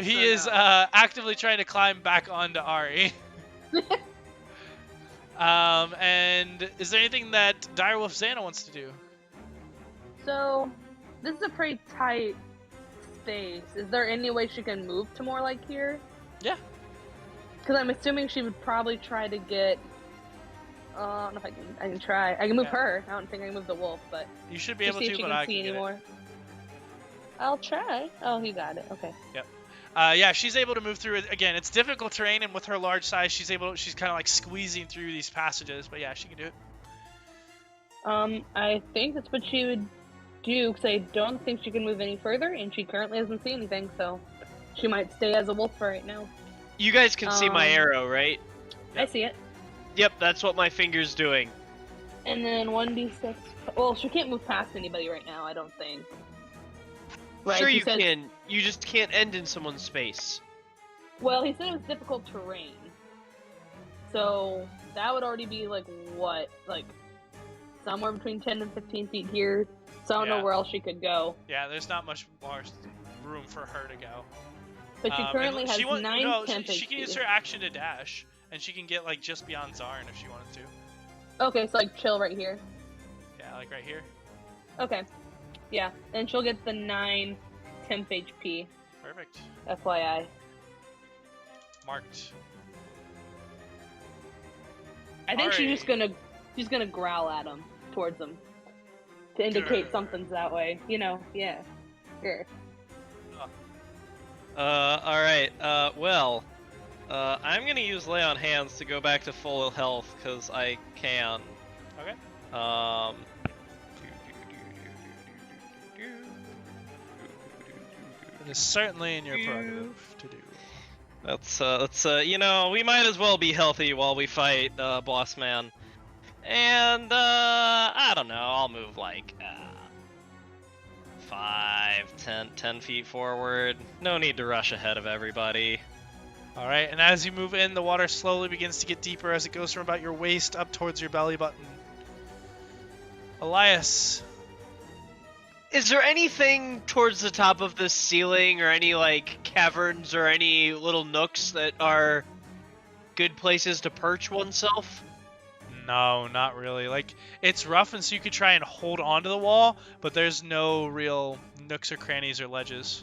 He is actively trying to climb back onto Ari. And is there anything that Direwolf Zannah wants to do? So, this is a pretty tight space. Is there any way she can move to more like here? Yeah. Because I'm assuming she would probably try to get. I don't know if I can try. I can move Yeah. her. I don't think I can move the wolf, but You should be just able see to, if she but can I see can get it. anymore. I'll try. Oh, you got it. Okay. Yeah, she's able to move through it. Again, it's difficult terrain, and with her large size, she's kind of like squeezing through these passages. But yeah, she can do it. I think that's what she would do because I don't think she can move any further, and she currently doesn't see anything, so she might stay as a wolf for right now. You guys can see my Um, arrow, right? I see it. Yep, that's what my finger's doing. And then 1d6. Well, she can't move past anybody right now, I don't think. Right, Sure he you said- can. You just can't end in someone's space. Well, he said it was difficult terrain. So that would already be like what? Like somewhere between 10 and 15 feet here. So I don't Yeah. know where else she could go. Yeah, there's not much more room for her to go. But she And currently has she 9 temp she can use HP. her action to dash, and she can get like just beyond Zarn if she wanted to. Okay, so like chill right here. Yeah, like right here. Okay. Yeah, and she'll get the 9 temp HP. Perfect. FYI. Marked. I think she's Alright. just gonna growl at him, towards him, to indicate Grr. something's that way. You know, yeah. Sure. Alright, well, I'm gonna use Lay on Hands to go back to full health, because I can. Okay. It is certainly in your prerogative to do. Let's, you know, we might as well be healthy while we fight, Boss Man. And, I don't know, I'll move like, 10 feet forward. No need to rush ahead of everybody. Alright, and as you move in, the water slowly begins to get deeper as it goes from about your waist up towards your belly button. Elias. Is there anything towards the top of this ceiling, or any like caverns, or any little nooks that are good places to perch oneself? No, not really. Like, it's rough, and so you could try and hold onto the wall, but there's no real nooks or crannies or ledges.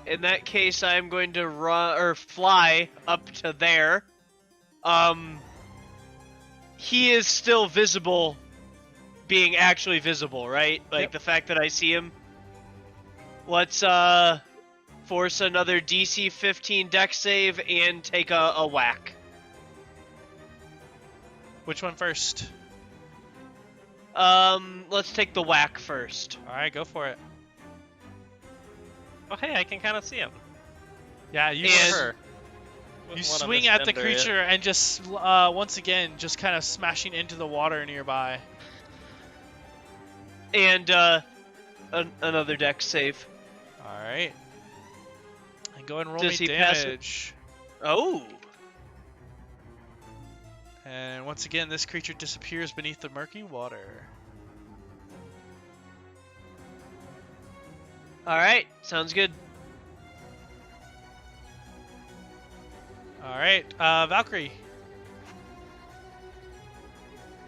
In that case, I'm going to run or fly up to there. He is still visible, being actually visible, right? Like Yep. the fact that I see him. Let's force another DC 15 dex save and take a whack. Which one first? Let's take the whack first. Alright, go for it. Oh, hey, I can kind of see him. Yeah, you And- Her. You Wouldn't wanna swing at the misgender it. creature and just, once again, just kind of smashing into the water nearby. And another dex save. Alright. And go ahead and roll Does me he pass it? damage. Oh. And once again, this creature disappears beneath the murky water. Alright, sounds good. Alright, Valcrie.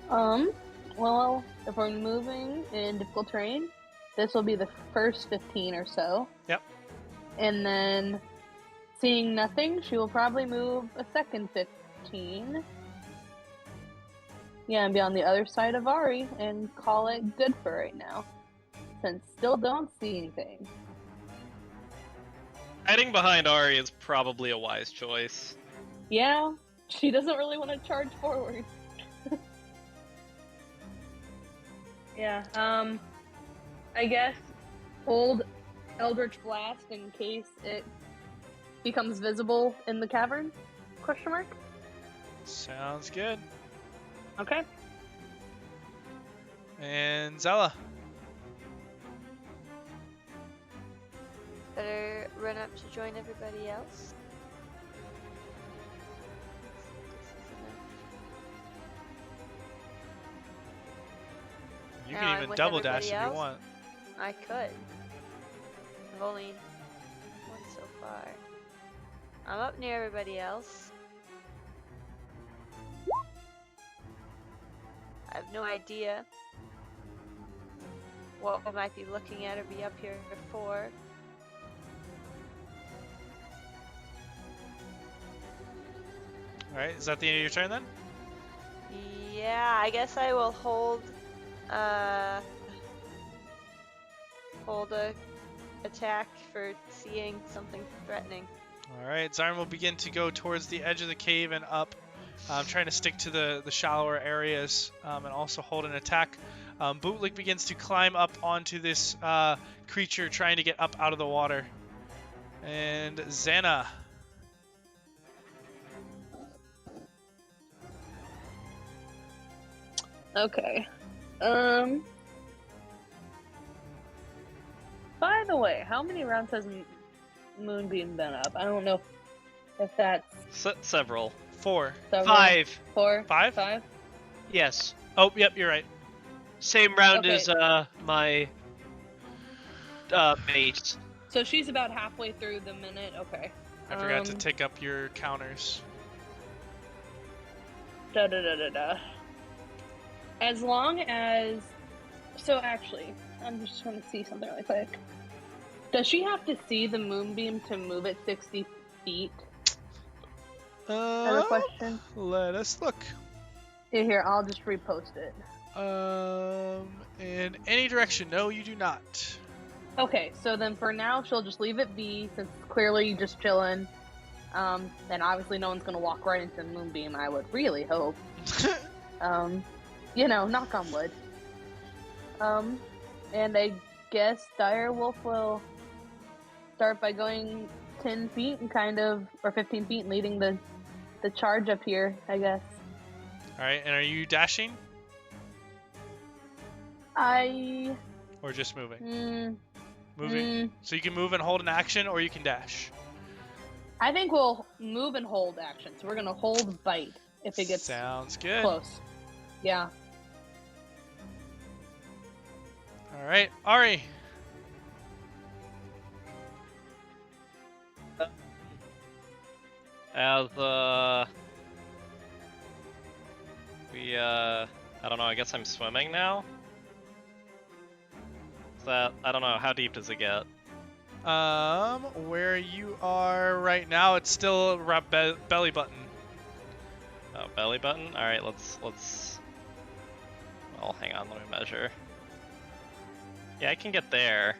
Well, if we're moving in difficult terrain, this will be the first 15 or so. Yep. And then, seeing nothing, she will probably move a second 15. Yeah, and be on the other side of Ari and call it good for right now. Since still don't see anything. Hiding behind Ari is probably a wise choice. Yeah, she doesn't really want to charge forward. Yeah, I guess hold Eldritch Blast in case it becomes visible in the cavern? Question mark? Sounds good. Okay. And Zella. Better run up to join everybody else. You No, can I'm even with double dash if everybody you else. want. I could. I've only one so far. I'm up near everybody else. I have no idea what we might be looking at or be up here for. Alright, is that the end of your turn then? Yeah, I guess I will hold a attack for seeing something threatening. Alright, Zarn will begin to go towards the edge of the cave and up, trying to stick to the shallower areas and also hold an attack. Bootlick begins to climb up onto this creature, trying to get up out of the water. And Zannah. Okay. By the way, how many rounds has Moonbeam been up? I don't know if that's Several. 4. several. 5. 4? 5? 5? Yes. Oh, yep, you're right. Same round Okay. as my mate. So she's about halfway through the minute. Okay. I forgot to take up your counters. Da da da da da. As long as... So actually, I'm just going to see something really quick. Does she have to see the moonbeam to move it 60 feet? I have a question. Let us look. Here, I'll just repost it. In any direction. No, you do not. Okay, so then for now, she'll just leave it be, since it's clearly just chilling. And obviously no one's gonna walk right into the moonbeam, I would really hope. You know, knock on wood. And I guess Direwolf will start by going 10 feet and kind of, or 15 feet and leading the charge up here, I guess. Alright, and are you dashing? Or just moving? Moving. So you can move and hold an action, or you can dash. I think we'll move and hold action. So we're gonna hold bite if it gets Sounds good. close. Yeah. Alright, Ari. As I don't know, I guess I'm swimming now? Is that, I don't know, how deep does it get? Where you are right now, it's still belly button. Oh, belly button? Alright, let's... Well, hang on, let me measure. Yeah, I can get there.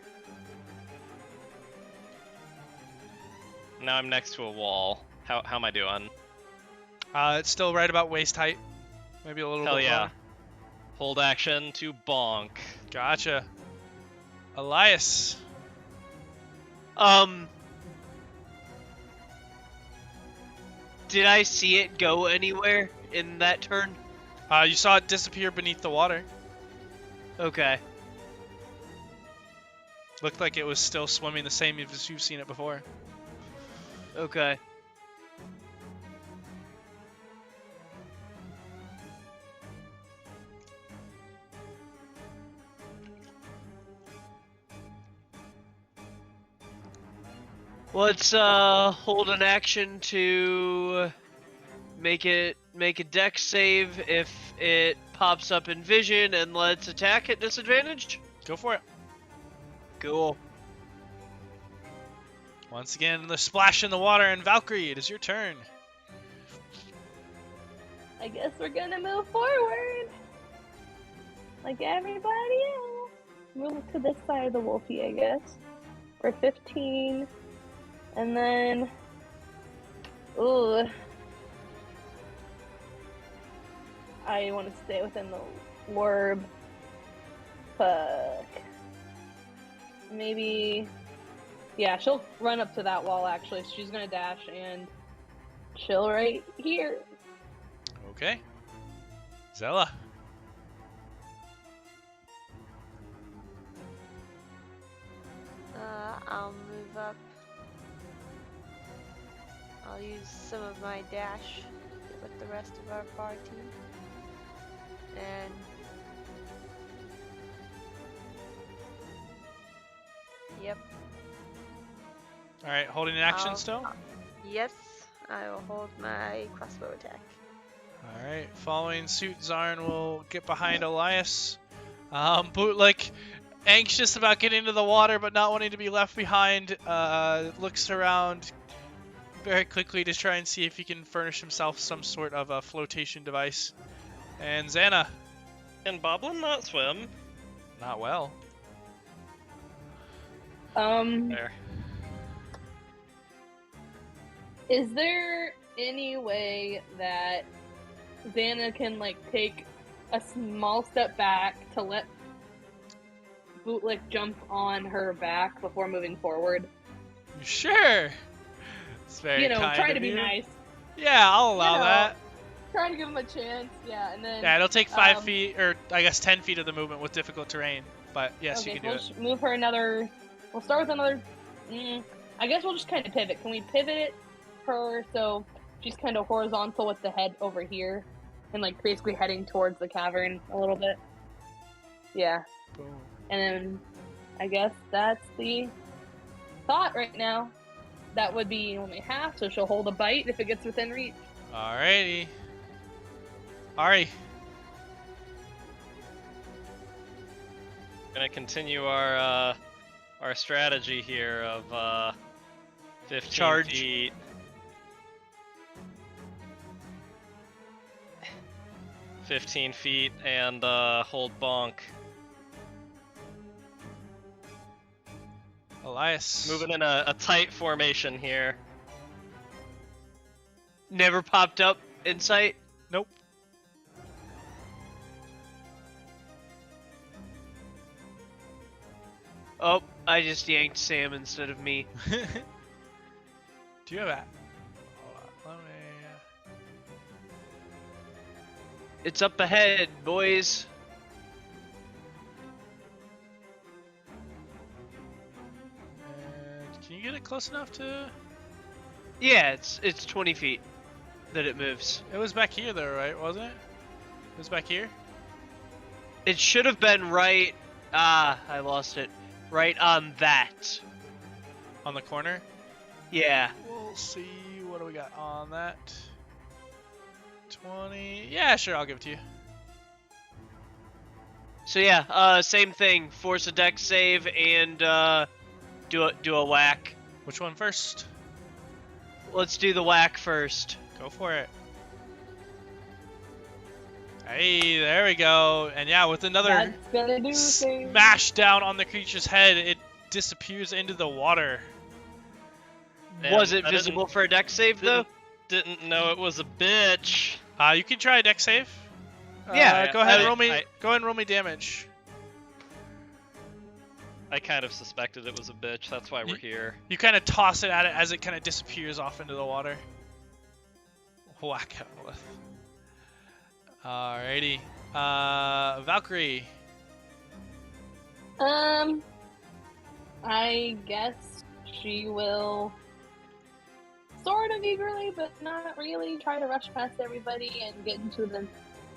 Now I'm next to a wall. How am I doing? It's still right about waist height. Maybe a little Hell bit yeah. lower. Hold action to bonk. Gotcha. Elias. Did I see it go anywhere in that turn? You saw it disappear beneath the water. Okay. Looked like it was still swimming the same as you've seen it before. Okay. Let's hold an action to make a dex save if it pops up in vision, and let's attack at disadvantage. Go for it. Cool. Once again, the splash in the water, and Valcrie, it is your turn. I guess we're gonna move forward. Like everybody else. Move to this side of the wolfie, I guess. For 15. And then... Ooh. I want to stay within the orb. Fuck. Maybe... Yeah, she'll run up to that wall, actually. So she's gonna dash and chill right here. Okay. Zella. I'll move up. I'll use some of my dash with the rest of our party. And... Yep. Alright, holding an action still? Yes, I will hold my crossbow attack. Alright, following suit, Zarn will get behind Elias. Bootlick, anxious about getting into the water but not wanting to be left behind, looks around very quickly to try and see if he can furnish himself some sort of a flotation device. And Zannah. Can Boblin not swim? Not well. There. Is there any way that Zannah can, like, take a small step back to let Bootlick jump on her back before moving forward? Sure. It's very kind try of to be you. nice. Yeah, I'll allow that. Trying to give him a chance, yeah, and then... Yeah, it'll take 5 feet, or I guess 10 feet of the movement with difficult terrain. But yes, okay, you can do it. Move her another... We'll start with another... I guess we'll just kind of pivot. Can we pivot her so she's kind of horizontal with the head over here? And, like, basically heading towards the cavern a little bit? Yeah. Boom. And then, I guess that's the thought right now. That would be only half, so she'll hold a bite if it gets within reach. Alrighty. Ari. Gonna continue our strategy here of 15 Charge. feet. 15 feet and hold bonk. Elias. Moving in a tight formation here. Never popped up in sight. Nope. Oh, I just yanked Sam instead of me. Do you have that? Let me. It's up ahead, boys. And can you get it close enough to? Yeah, it's 20 feet that it moves. It was back here though, right? Wasn't it? It was back here. It should have been right. Ah, I lost it. Right on that. On the corner. Yeah. We'll see. What do we got on that? 20. Yeah, sure. I'll give it to you. So yeah, same thing. Force a dex save and do a whack. Which one first? Let's do the whack first. Go for it. Hey, there we go. And yeah, with another That's gonna do things. smash down on the creature's head, it disappears into the water. Man, Was it I visible for a dex save though? Didn't know it was a bitch. You can try a dex save. Yeah, go ahead and I- roll me. I- Go ahead and roll me damage. I kind of suspected it was a bitch. That's why we're here. You kind of toss it at it as it kind of disappears off into the water. Whack it with. Alrighty. Valcrie. I guess she will sort of eagerly, but not really, try to rush past everybody and get into the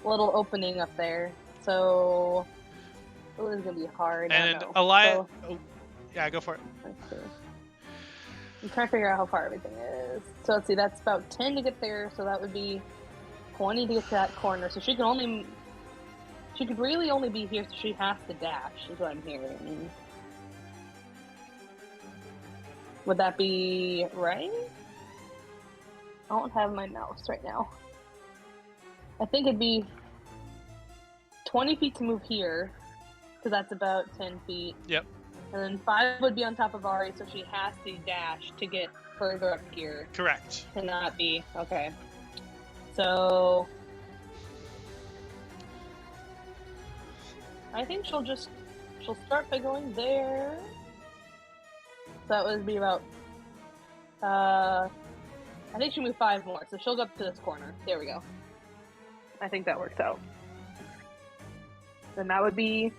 little opening up there. So, it was gonna be hard. I And don't know. Elias. So, Oh, yeah, go for it. let's see. I'm trying to figure out how far everything is. So let's see, that's about 10 to get there, so that would be 20 to get to that corner. So she could really only be here, so she has to dash, is what I'm hearing. Would that be right? I don't have my mouse right now. I think it'd be 20 feet to move here, because that's about 10 feet. Yep. And then 5 would be on top of Ari, so she has to dash to get further up here. Correct. To not be. Okay. So, I think she'll start by going there. So that would be about, I think she'll move 5 more, so she'll go up to this corner. There we go. I think that works out. Then that would be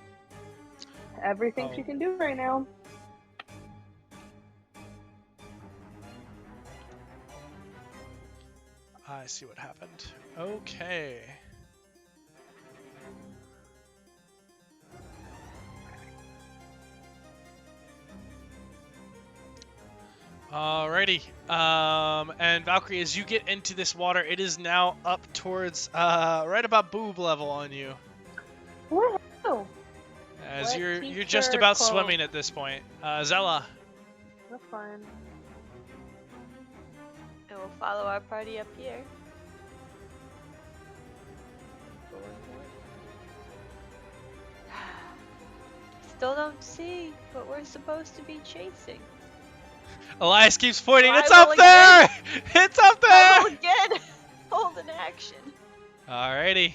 everything she can do right now. I see what happened. Okay. Alrighty. And Valcrie, as you get into this water, it is now up towards right about boob level on you. Woohoo! As What you're just teacher about quote? swimming at this point. Zella. That's fine. And we'll follow our party up here. Still don't see what we're supposed to be chasing. Elias keeps pointing. I It's will up there! It's up Oh, there! again! Hold an action. Alrighty.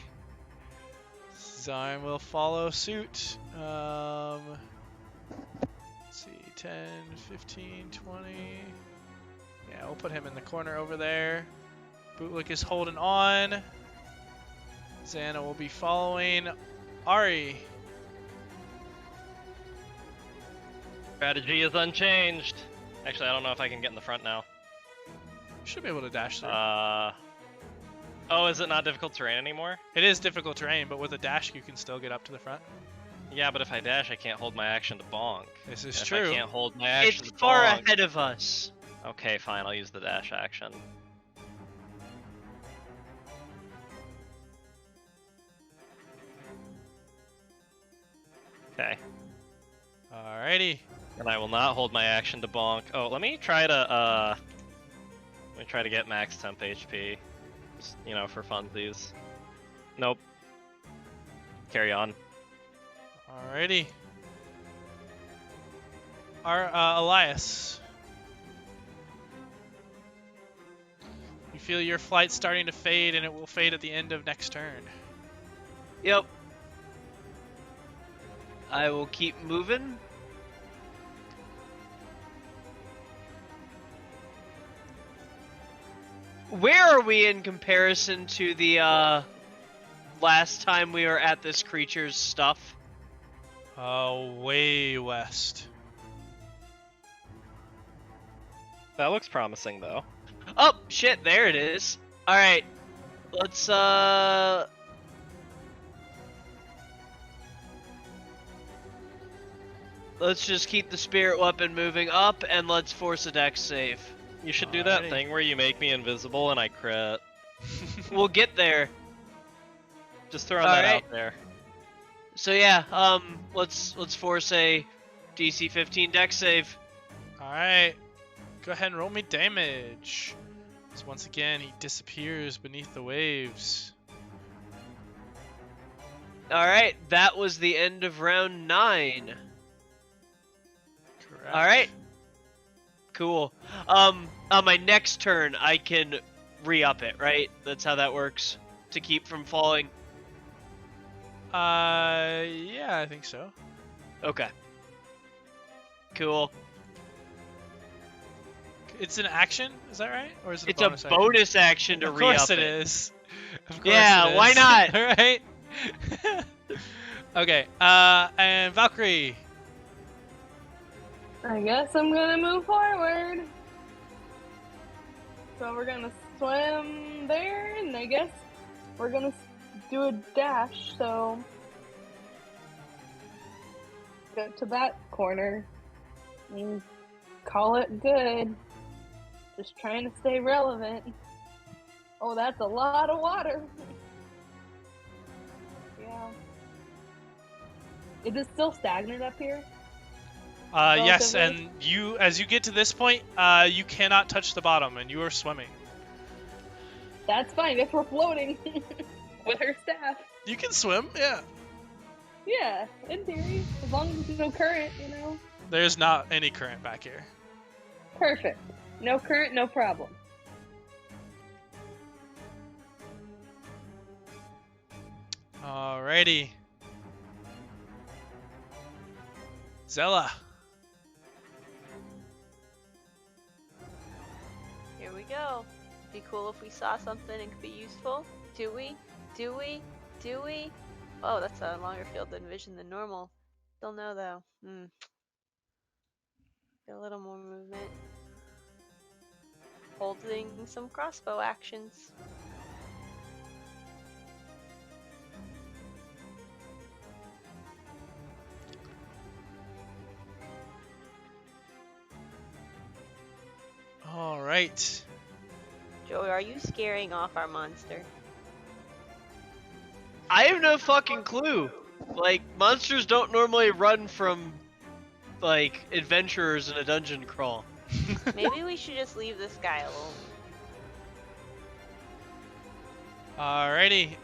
Zarn will follow suit. Let's see, 10, 15, 20. Yeah, we'll put him in the corner over there. Bootlick is holding on. Zannah will be following. Ari. Strategy is unchanged. Actually, I don't know if I can get in the front now. Should be able to dash through. Oh, is it not difficult terrain anymore? It is difficult terrain, but with a dash you can still get up to the front. Yeah, but if I dash, I can't hold my action to bonk. This is And true. If I can't hold my action It's to far bonk. ahead of us. Okay, fine. I'll use the dash action. Okay. Alrighty. And I will not hold my action to bonk. Oh, let me try to get max temp HP. Just, you know, for funsies. Nope. Carry on. Alrighty. Elias. You feel your flight starting to fade, and it will fade at the end of next turn. Yep. I will keep moving. Where are we in comparison to the last time we were at this creature's stuff? Way west. That looks promising, though. Oh, shit, there it is. Alright. Let's just keep the spirit weapon moving up, and let's force a dex save. You should do that Alrighty. thing where you make me invisible and I crit. We'll get there. Just throwing that Alright. out there. So yeah, let's force a DC 15 dex save. Alright. Go ahead and roll me damage. So once again, he disappears beneath the waves. Alright, that was the end of round 9. Correct. Alright. Cool. On my next turn, I can re-up it, right? That's how that works. To keep from falling. Yeah, I think so. Okay. Cool. It's an action, is that right? Or is it It's bonus a bonus action to Of re-up course it. it is. Of course Yeah, it why is. not? Alright. Okay, and Valcrie. I guess I'm gonna move forward. So we're gonna swim there, and I guess we're gonna do a dash, so go to that corner and call it good. Just trying to stay relevant. Oh, that's a lot of water. Yeah. Is it still stagnant up here? Yes, Relatively? and you, as you get to this point, you cannot touch the bottom, and you are swimming. That's fine if we're floating with her staff. You can swim, yeah. Yeah, in theory. As long as there's no current, you know. There's not any current back here. Perfect. No current, no problem. Alrighty. Zella. Here we go. Be cool if we saw something and could be useful. Do we? Do we? Do we? Oh, that's a longer field of vision than normal. Still no though. Get a little more movement. Holding some crossbow actions. Alright. Joey, are you scaring off our monster? I have no fucking clue. Like, monsters don't normally run from, like, adventurers in a dungeon crawl. Maybe we should just leave this guy alone. Alrighty.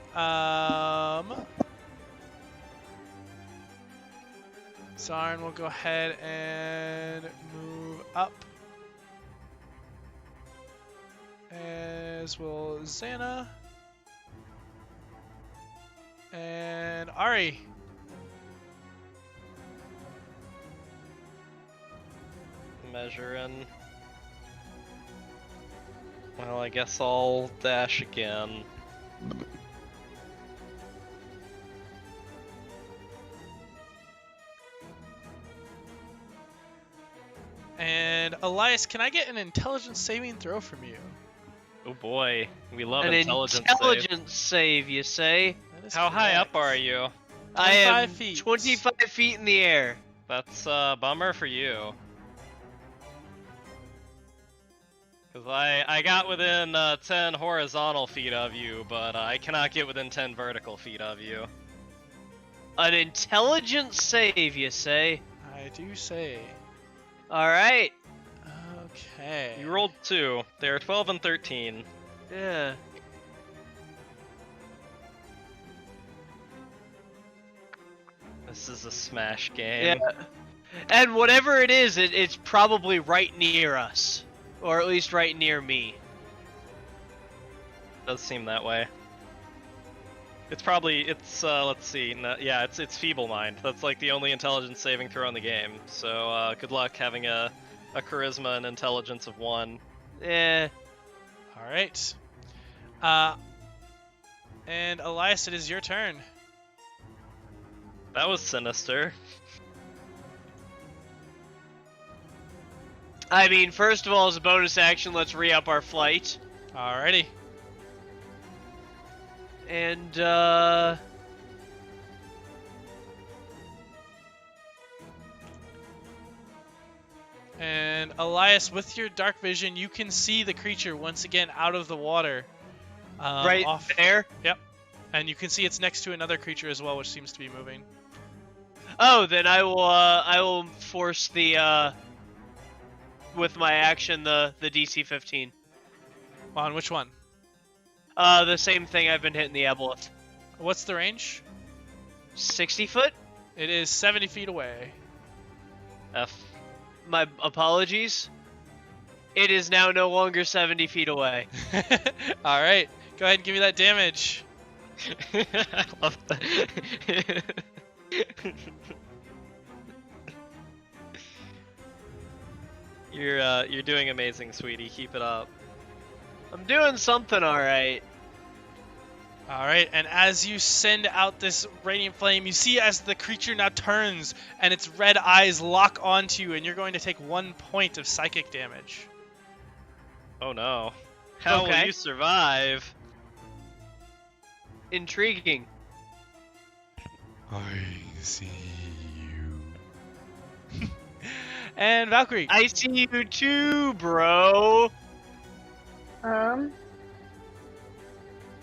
Zarn will go ahead and move up. As will Zannah. And Ari. Measuring. Well, I guess I'll dash again. And Elias, can I get an intelligence saving throw from you? Oh boy, we love An intelligence save. save, you say? That is How high up correct. are you? I am 25 feet. 25 feet in the air. That's a bummer for you. Cause I got within 10 horizontal feet of you, but I cannot get within 10 vertical feet of you. An intelligence save, you say? I do say. All right. Okay. You rolled 2. They are 12 and 13. Yeah. This is a smash game. Yeah. And whatever it is, it's probably right near us, or at least right near me. Does seem that way. It's probably, let's see, no, yeah, it's feeble mind. That's like the only intelligence saving throw in the game. So good luck having a charisma and intelligence of 1. Yeah. All right. And Elias, it is your turn. That was sinister. I mean, first of all, as a bonus action, let's re-up our flight. Alrighty. And, And Elias, with your dark vision, you can see the creature once again out of the water. right Off. there. Yep. And you can see it's next to another creature as well, which seems to be moving. Oh, then I will force the, with my action, the DC 15. On which one? The same thing I've been hitting the aboleth. What's the range? 60 foot? It is 70 feet away. F. My apologies. It is now no longer 70 feet away. Alright. Go ahead and give me that damage. I love that. You're doing amazing, sweetie. Keep it up. I'm doing something alright. Alright, and as you send out this radiant flame, you see as the creature now turns and its red eyes lock onto you, and you're going to take 1 point of psychic damage. Oh no. How will Okay. you survive? Intriguing. I see you. And Valcrie. I see you too, bro.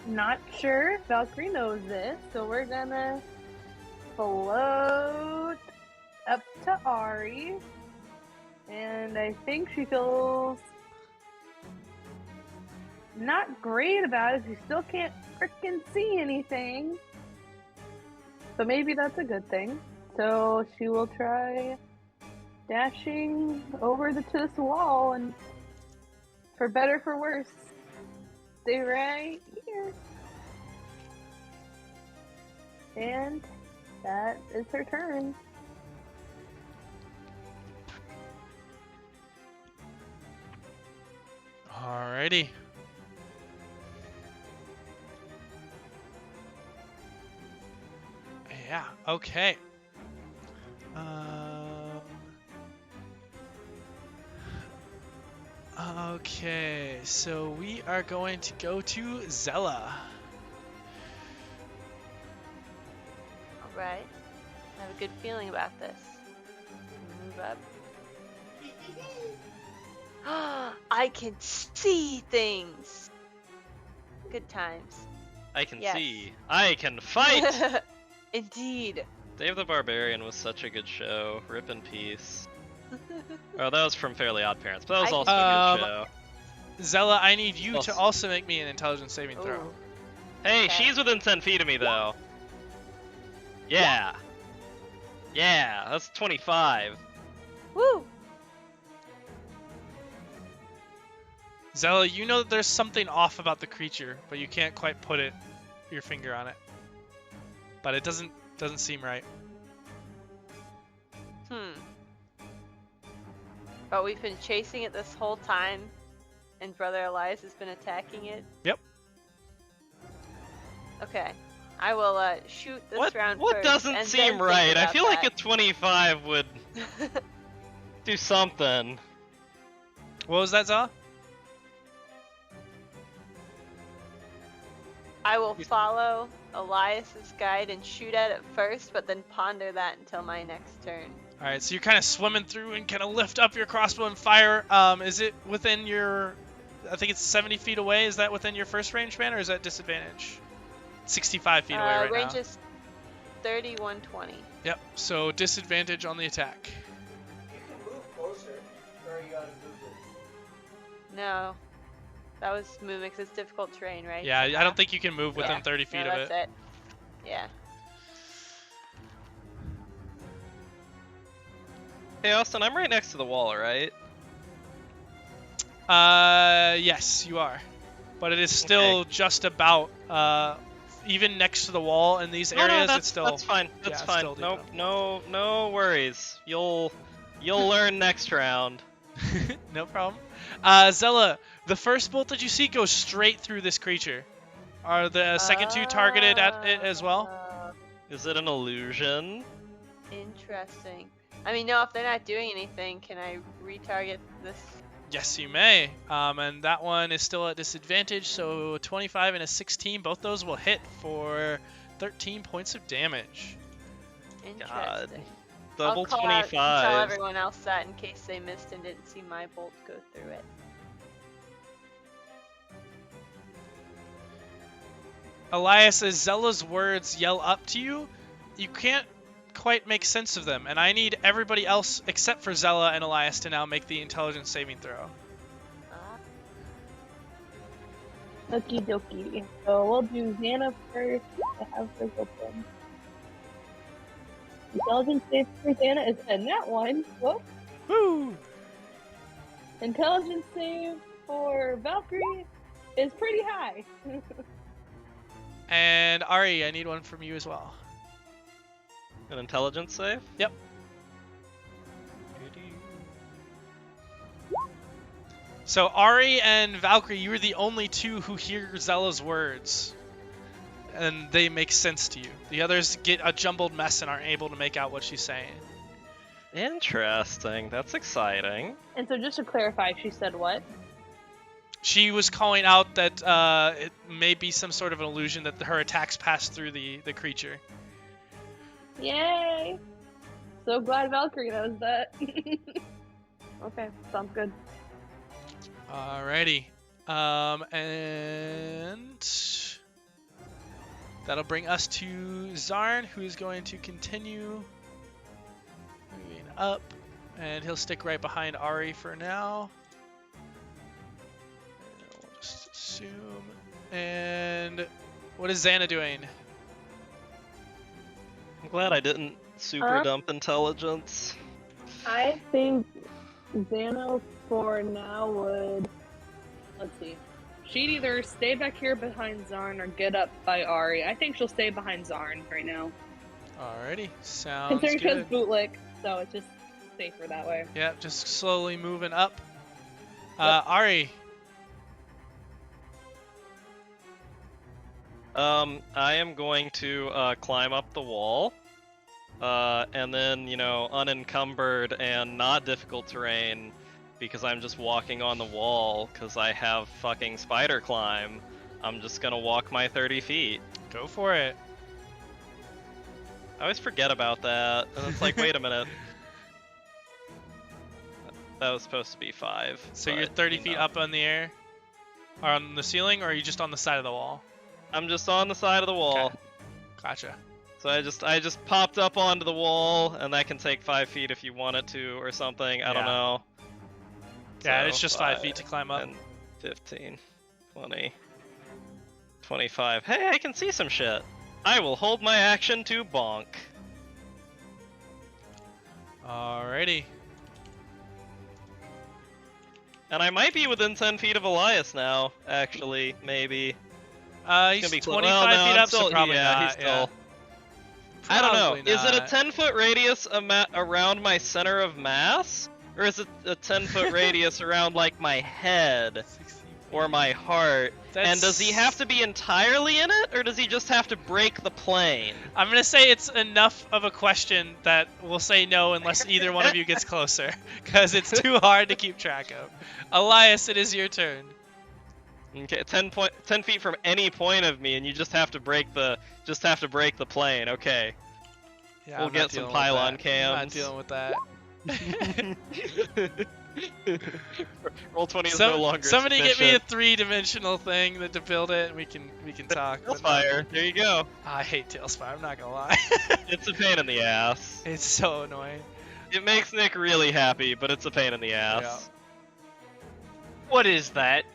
Not sure if Valcrie knows this, so we're gonna float up to Ari. And I think she feels not great about it. She still can't frickin' see anything. So maybe that's a good thing. So she will try dashing over to this wall, and for better for worse, stay right here. And that is her turn. Alrighty. Yeah, okay. Okay, so we are going to go to Zella. Alright. I have a good feeling about this. Move up. I can see things! Good times. I can Yes. see. I can fight! Indeed. Dave the Barbarian was such a good show. Rip in peace. Oh, that was from Fairly Odd Parents, but that was I also can- a good show. Zella, I need you to Also- also make me an intelligence saving throw. Ooh. Hey, Okay. she's within 10 feet of me, though. Yeah. Yeah, that's 25. Woo! Zella, you know that there's something off about the creature, but you can't quite put your finger on it. But it doesn't seem right. But we've been chasing it this whole time, and Brother Elias has been attacking it. Yep. Okay. I will shoot this round What first, doesn't and seem then think right? I about feel like a that. 25 would do something. What was that, Zella? I will follow Elias's guide and shoot at it first, but then ponder that until my next turn. Alright, so you're kind of swimming through and kind of lift up your crossbow and fire. Is it within your... I think it's 70 feet away. Is that within your first range span, or is that disadvantage? 65 feet away right range now. is 130, 120. Yep. So disadvantage on the attack. You can move closer, or you gotta move it. No. That was moving because it's difficult terrain, right? Yeah, I don't think you can move within Yeah. 30 feet No, of it. that's it. Yeah. Hey Austin, I'm right next to the wall, right? Yes, you are. But it is still just about, even next to the wall in these areas, that's, it's still... that's fine. That's yeah, fine. still deep No worries. You'll learn next round. No problem. Zella, the first bolt that you see goes straight through this creature. Are the second two targeted at it as well? Is it an illusion? Interesting. I mean, no, if they're not doing anything, can I retarget this? Yes, you may. And that one is still at disadvantage, so 25 and a 16, both those will hit for 13 points of damage. Interesting. Double I'll call out and 25. tell everyone else that in case they missed and didn't see my bolt go through it. Elias, as Zella's words yell up to you, you can't quite make sense of them, and I need everybody else except for Zella and Elias to now make the intelligence saving throw. Okie dokie. So we'll do Zannah first. I have her open. Intelligence save for Zannah is a nat 1. Whoop. Woo! Intelligence save for Valcrie is pretty high. And Ari, I need one from you as well. An intelligence save? Yep. So Ari and Valcrie, you are the only two who hear Zella's words, and they make sense to you. The others get a jumbled mess and aren't able to make out what she's saying. Interesting. That's exciting. And so just to clarify, she said what? She was calling out that it may be some sort of an illusion that her attacks pass through the creature. Yay! So glad Valcrie knows that. Okay, sounds good. Alrighty. And that'll bring us to Zarn, who is going to continue moving up, and he'll stick right behind Ari for now. And we'll just assume. And what is Zannah doing? I'm glad I didn't super dump intelligence. I think Zannah for now would, let's see, she'd either stay back here behind Zarn or get up by Ari. I think she'll stay behind Zarn right now. Alrighty, sounds Considering she has good. bootlick, so it's just safer that way. Yep, just slowly moving up. Yep. Ari. I am going to climb up the wall, and then, unencumbered and not difficult terrain, because I'm just walking on the wall, because I have fucking spider climb. I'm just gonna walk my 30 feet. Go for it. I always forget about that, and it's like, wait a minute. That was supposed to be 5. So you're but, 30 feet up on the air? Or on the ceiling, or are you just on the side of the wall? I'm just on the side of the wall. Okay. Gotcha. So I just popped up onto the wall, and that can take 5 feet if you want it to, or something. I don't Yeah. know. Yeah, So, it's just 5 feet to climb up. 10, 15, 20, 25. Hey, I can see some shit. I will hold my action to bonk. Alrighty. And I might be within 10 feet of Elias now, actually, maybe. He's Gonna be 25 well, no, feet I'm up, so still- probably yeah, not. he's yeah. still. I don't know. Probably Is it a not. 10-foot radius around my center of mass? Or is it a 10-foot radius around, like, my head 60 or my heart? And does he have to be entirely in it, or does he just have to break the plane? I'm gonna say it's enough of a question that we'll say no unless either one of you gets closer, because it's too hard to keep track of. Elias, it is your turn. Okay, 10 feet from any point of me, and you just have to break the plane. Okay. Yeah, We'll I'm get not some dealing with pylon that. I'm not cams. dealing with that. Roll 20 is no longer somebody get me a sufficient. 3-dimensional thing to build it, and we can talk. but not- Tailspire, there you go. I hate Tailspire. I'm not gonna lie. It's a pain in the ass. It's so annoying. It makes Nick really happy, but it's a pain in the ass. What is that?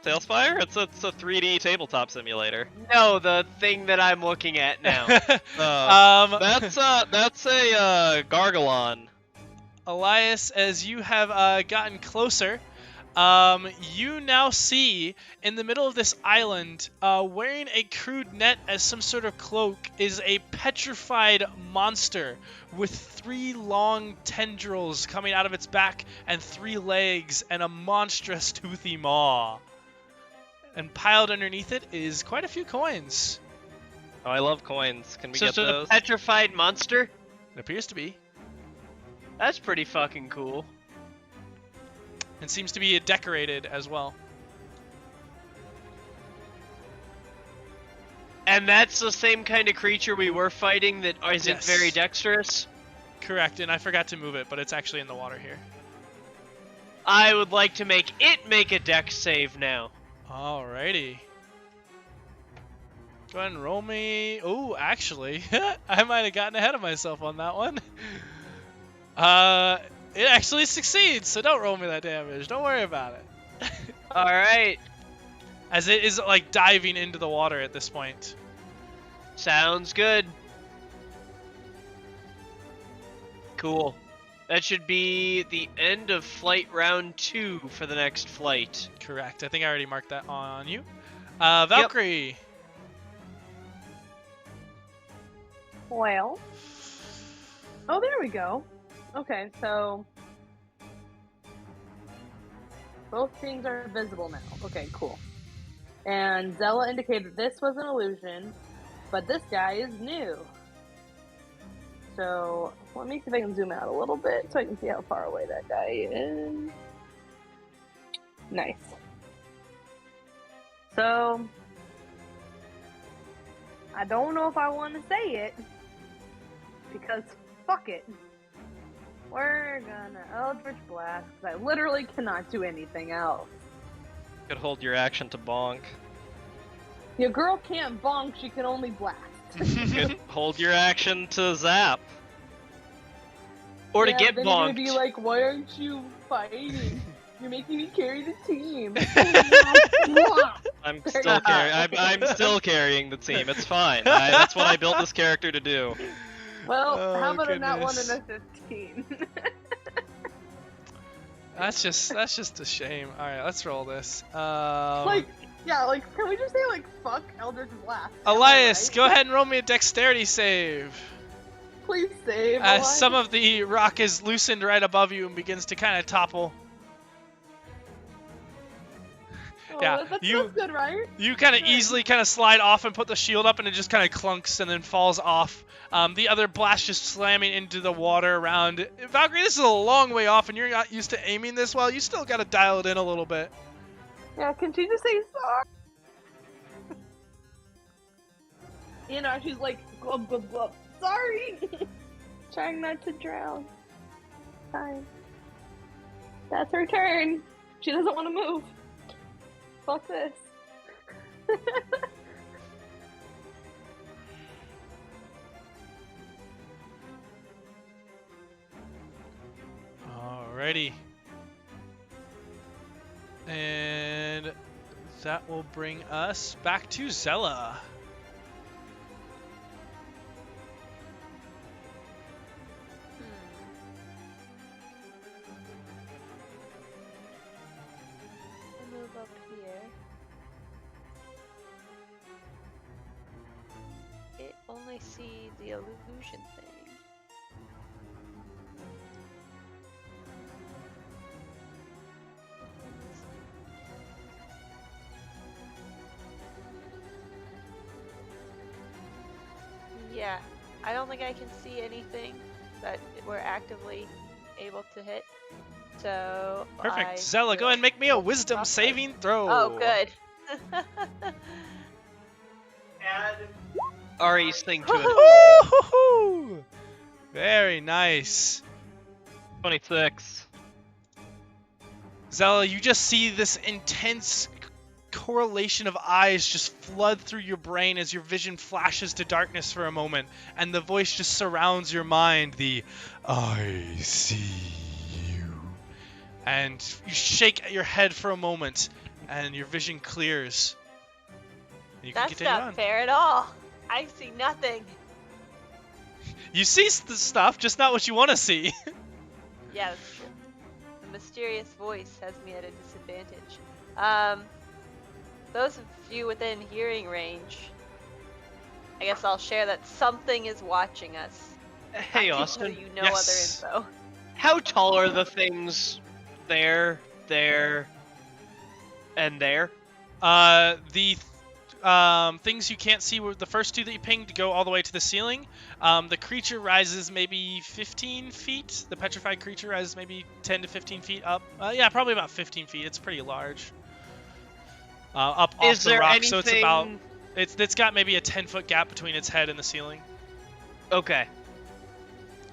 Tailspire? It's a 3D tabletop simulator. No, the thing that I'm looking at now. That's a Gargalon. Elias, as you have gotten closer, you now see in the middle of this island, wearing a crude net as some sort of cloak, is a petrified monster with 3 long tendrils coming out of its back and 3 legs and a monstrous toothy maw. And piled underneath it is quite a few coins. Oh, I love coins. Can we So get it's a those? petrified monster? It appears to be. That's pretty fucking cool. And seems to be decorated as well. And that's the same kind of creature we were fighting that isn't Yes. very dexterous? Correct, and I forgot to move it, but it's actually in the water here. I would like to make it make a dex save now. Alrighty. Go ahead and roll me. Oh, actually, I might have gotten ahead of myself on that one. It actually succeeds, so don't roll me that damage. Don't worry about it. Alright. As it is like diving into the water at this point. Sounds good. Cool. That should be the end of flight round 2 for the next flight. Correct. I think I already marked that on you. Valcrie. Well. Oh, there we go. Okay, so both things are visible now. Okay, cool. And Zella indicated this was an illusion, but this guy is new. So let me see if I can zoom out a little bit so I can see how far away that guy is. Nice. So I don't know if I want to say it because fuck it. We're gonna Eldritch Blast because I literally cannot do anything else. Could hold your action to bonk. Your girl can't bonk, she can only blast. Could hold your action to zap. Or to Yeah, get then you're gonna bonked. be like, why aren't you fighting? You're making me carry the team. I'm still I'm still carrying the team. It's fine. That's what I built this character to do. Well, Oh, how about goodness. a not 1 and a 15? That's just a shame. All right, let's roll this. Like, yeah, like, can we just say, like, fuck Eldritch Blast? Elias, Right? go ahead and roll me a dexterity save. Please save. As Elias. some of the rock is loosened right above you and begins to kind of topple. Oh, yeah, that's good, right? You kind of Good. easily kind of slide off and put the shield up, and it just kind of clunks and then falls off. The other blast just slamming into the water around. Valcrie, this is a long way off, and you're not used to aiming this well. You still got to dial it in a little bit. Yeah, can she just say sorry? You know, she's like, glub, glub, glub. Sorry! Trying not to drown. Fine. That's her turn. She doesn't want to move. Fuck this. Alrighty. And that will bring us back to Zella. I'll move up here. It only sees the illusion thing. Yeah, I don't think I can see anything that we're actively able to hit. So Perfect. I Zella, go will- ahead and make me a wisdom Okay. saving throw. Oh, good. Add Ari's thing to it. Woo-hoo-hoo! Very nice. 26. Zella, you just see this intense correlation of eyes just flood through your brain as your vision flashes to darkness for a moment, and the voice just surrounds your mind, I see you. And you shake your head for a moment, and your vision clears. And you can That's continue not on. fair at all. I see nothing. You see the stuff, just not what you want to see. Yeah, that's true. The mysterious voice has me at a disadvantage. Those of you within hearing range, I guess I'll share that something is watching us. Hey, Austin. You know Yes. other info. How tall are the things there, and there? The things you can't see were the first two that you pinged go all the way to the ceiling. The creature rises maybe 15 feet. The petrified creature rises maybe 10 to 15 feet up. Yeah, probably about 15 feet. It's pretty large. Up off Is the there rock, anything... so it's about it's got maybe a 10-foot gap between its head and the ceiling. Okay.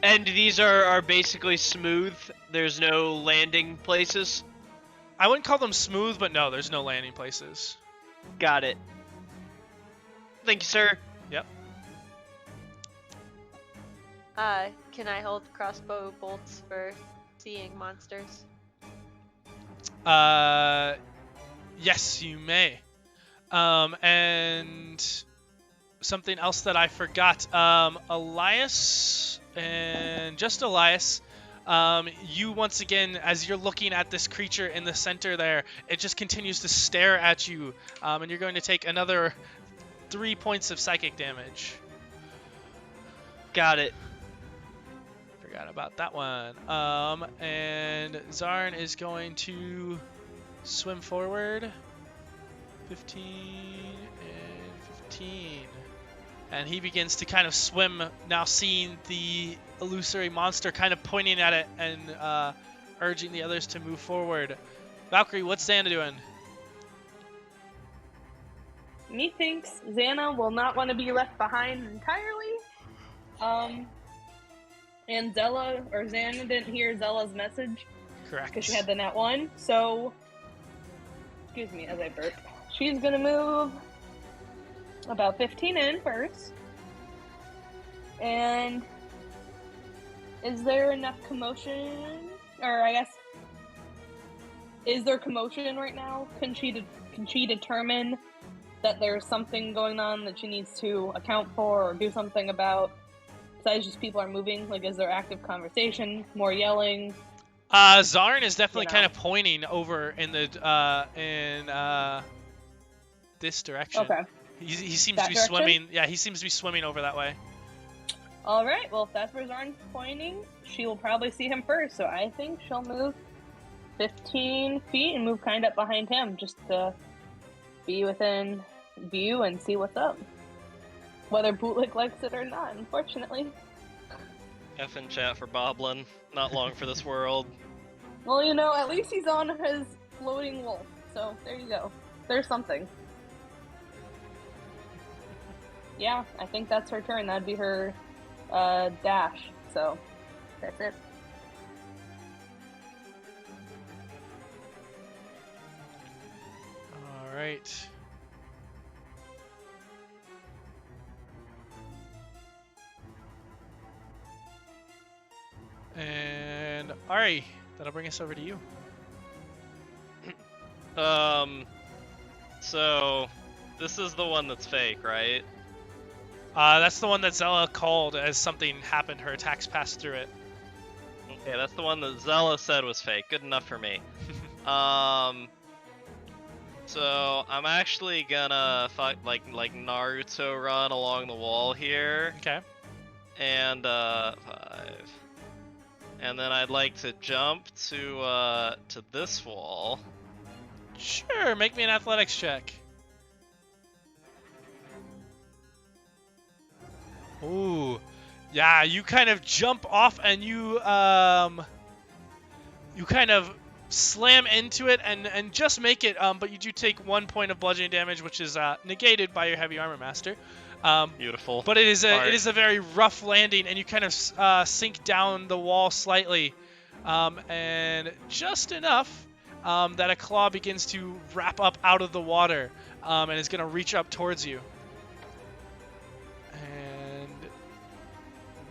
And these are basically smooth? There's no landing places? I wouldn't call them smooth, but no, there's no landing places. Got it. Thank you, sir. Yep. Can I hold crossbow bolts for seeing monsters? Yes, you may. And something else that I forgot. Elias, and just Elias, you once again, as you're looking at this creature in the center there, it just continues to stare at you, and you're going to take another 3 points of psychic damage. Got it. Forgot about that one. And Zarn is going to swim forward. 15 and 15. And he begins to kind of swim, now seeing the illusory monster kind of pointing at it and urging the others to move forward. Valcrie, what's Zannah doing? Methinks Zannah will not want to be left behind entirely. And Zella, or Zannah didn't hear Zella's message Correct. because she had the nat 1, so, excuse me as I burp. She's gonna move about 15 in first. And is there enough commotion? Or I guess, is there commotion right now? Can she determine that there's something going on that she needs to account for or do something about? Besides just people are moving, like, is there active conversation, more yelling? Zarn is definitely You know. kind of pointing over in the this direction. Okay. He seems That to be direction? swimming. Yeah, he seems to be swimming over that way. All right. Well, if that's where Zarn's pointing, she will probably see him first. So I think she'll move 15 feet and move kind of up behind him, just to be within view and see what's up. Whether Bootlick likes it or not, unfortunately. F in chat for Boblin. Not long for this world. Well, you know, at least he's on his floating wolf. So there you go. There's something. Yeah, I think that's her turn. That'd be her dash. So that's it. All right. And Ari, that'll bring us over to you. So this is the one that's fake, right? That's the one that Zella called as something happened. Her attacks passed through it. Okay, that's the one that Zella said was fake. Good enough for me. So I'm actually gonna like Naruto run along the wall here, Okay. and 5, and then I'd like to jump to this wall. Sure. Make me an athletics check. Ooh. Yeah, you kind of jump off and you kind of slam into it and just make it, but you do take 1 point of bludgeoning damage, which is negated by your heavy armor master. Beautiful. But it is Alright. it is a very rough landing, and you kind of sink down the wall slightly, and just enough. that a claw begins to wrap up out of the water and is going to reach up towards you. And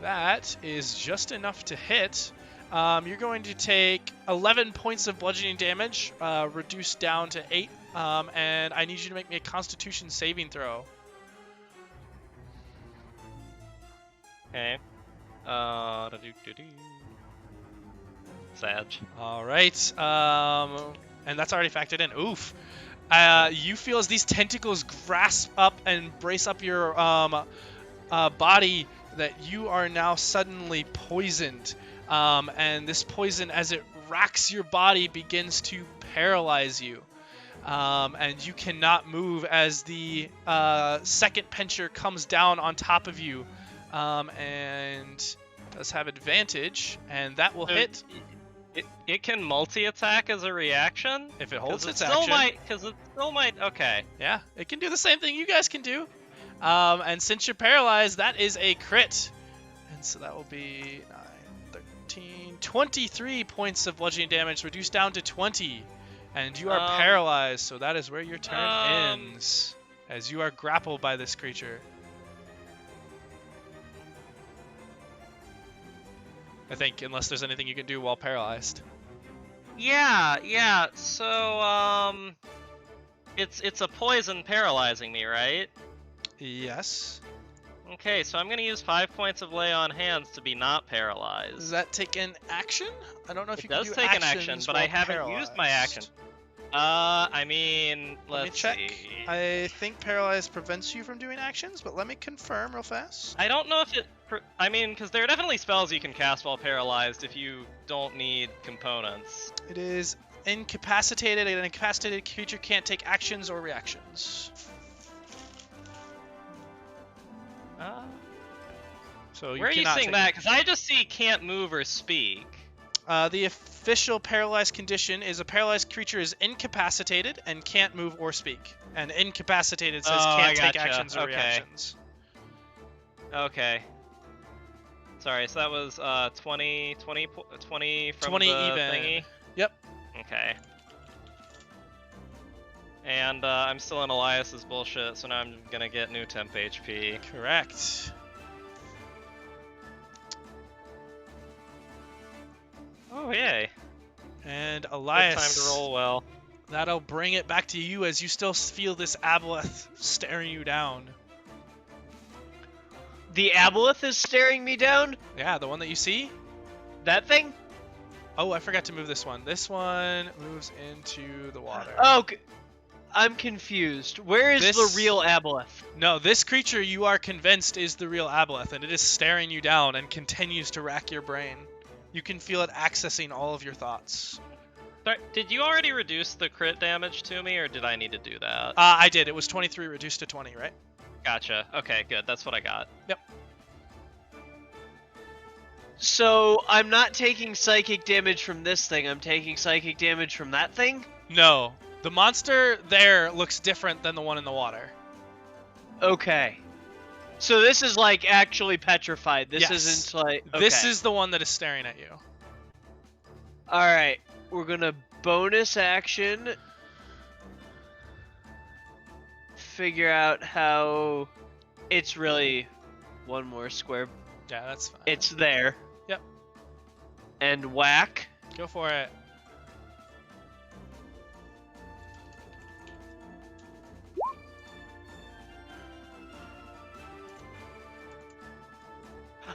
that is just enough to hit. You're going to take 11 points of bludgeoning damage, reduced down to 8, and I need you to make me a Constitution saving throw. Okay. Sag. All right. And that's already factored in. Oof. You feel as these tentacles grasp up and brace up your body that you are now suddenly poisoned. And this poison, as it racks your body, begins to paralyze you. And you cannot move as the second pincher comes down on top of you. And does have advantage, and that will hit. It can multi-attack as a reaction? If it holds its still action. Because it still might... Okay. Yeah, it can do the same thing you guys can do. And since you're paralyzed, that is a crit. And so that will be 9, 13, 23 points of bludgeoning damage, reduced down to 20. And you are paralyzed, so that is where your turn ends. As you are grappled by this creature. I think, unless there's anything you can do while paralyzed. Yeah. So, it's a poison paralyzing me, right? Yes. Okay, so I'm gonna use 5 points of lay on hands to be not paralyzed. Does that take an action? I don't know if It you can does do take an actions action, but while I haven't used my action. paralyzed. I mean, Let me let's check. see. I think paralyzed prevents you from doing actions, but let me confirm real fast. I don't know if it... I mean, because there are definitely spells you can cast while paralyzed if you don't need components. It is incapacitated. An incapacitated creature can't take actions or reactions. So Where are you cannot seeing take that? it. Because I just see can't move or speak. The official paralyzed condition is a paralyzed creature is incapacitated and can't move or speak. And incapacitated says can't take gotcha. actions or Okay. reactions. Okay. Sorry, so that was 20 from 20 the even. thingy? Yep. Okay. And I'm still in Elias's bullshit, so now I'm gonna get new temp HP. Correct. Oh, yay. And Good Elias, time to roll well. that'll bring it back to you as you still feel this aboleth staring you down. The aboleth is staring me down? Yeah, the one that you see? That thing? Oh, I forgot to move this one. This one moves into the water. Oh, I'm confused. Where is This- the real aboleth? No, this creature you are convinced is the real aboleth, and it is staring you down and continues to rack your brain. You can feel it accessing all of your thoughts. Sorry, did you already reduce the crit damage to me, or did I need to do that? I did. It was 23 reduced to 20, right? Gotcha. Okay, good. That's what I got. Yep. So, I'm not taking psychic damage from this thing, I'm taking psychic damage from that thing? No. The monster there looks different than the one in the water. Okay. So this is like actually petrified. This Yes. isn't like... Okay. This is the one that is staring at you. Alright, we're gonna bonus action. Figure out how... It's really one more square. Yeah, that's fine. It's there. Yep. And whack. Go for it.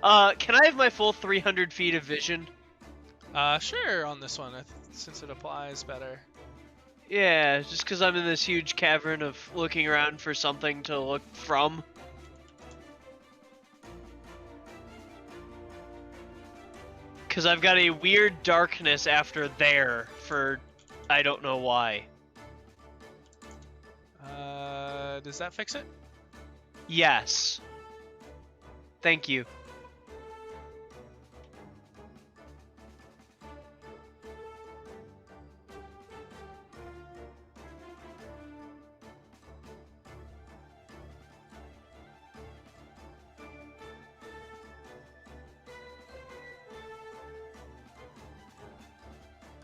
Can I have my full 300 feet of vision? Sure, on this one, since it applies better. Yeah, just because I'm in this huge cavern of looking around for something to look from. Because I've got a weird darkness after there for I don't know why. Does that fix it? Yes. Thank you.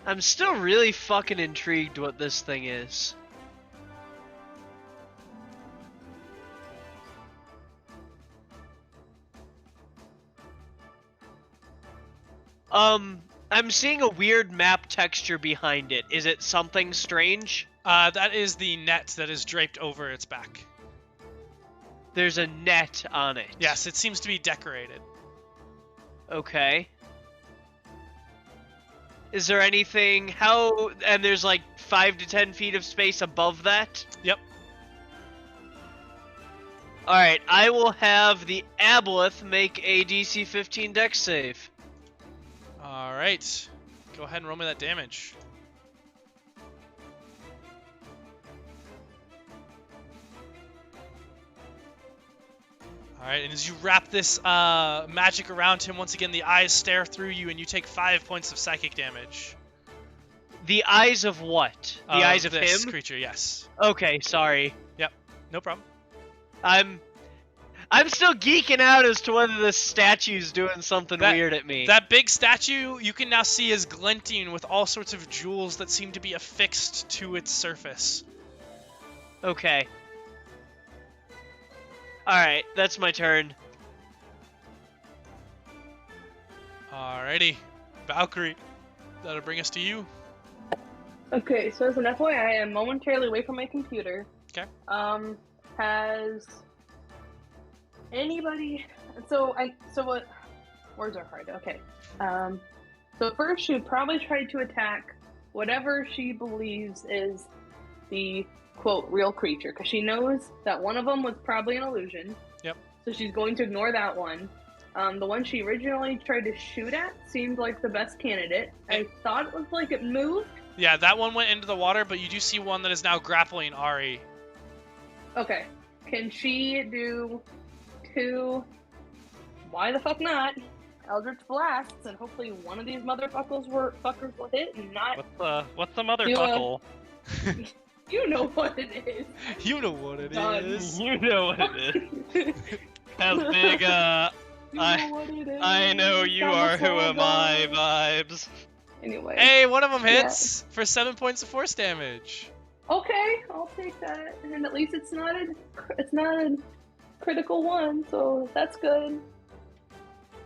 I'm still really fucking intrigued what this thing is. I'm seeing a weird map texture behind it. Is it something strange? That is the net that is draped over its back. There's a net on it. Yes, it seems to be decorated. Okay. Is there anything... And there's like 5 to 10 feet of space above that? Yep. Alright, I will have the Aboleth make a DC 15 dex save. Alright. Go ahead and roll me that damage. Alright, and as you wrap this magic around him, once again the eyes stare through you and you take 5 points of psychic damage. The eyes of what? The eyes of this him? creature, yes. Okay, sorry. Yep, no problem. I'm still geeking out as to whether this statue's doing something weird at me. That big statue you can now see is glinting with all sorts of jewels that seem to be affixed to its surface. Okay. Alright, that's my turn. Alrighty. Valcrie, that'll bring us to you. Okay, so as an FYI, I am momentarily away from my computer. Okay. Has anybody? So what? Words are hard. Okay. So first, she would probably try to attack whatever she believes is the quote real creature, because she knows that one of them was probably an illusion. Yep. So she's going to ignore that one. The one she originally tried to shoot at seemed like the best candidate. I thought it was like it moved. Yeah, that one went into the water, but you do see one that is now grappling Ari. Okay. Can she do 2? Why the fuck not? Eldritch Blasts, and hopefully one of these motherfuckers will hit and not. What's the motherfuckle? You know what it is. You know what it Done. is. You know what it is. Has big, You know what it is. I know you are who am I vibes. Anyway. Hey, one of them hits for 7 points of force damage. Okay, I'll take that, and at least it's not a critical one, so that's good.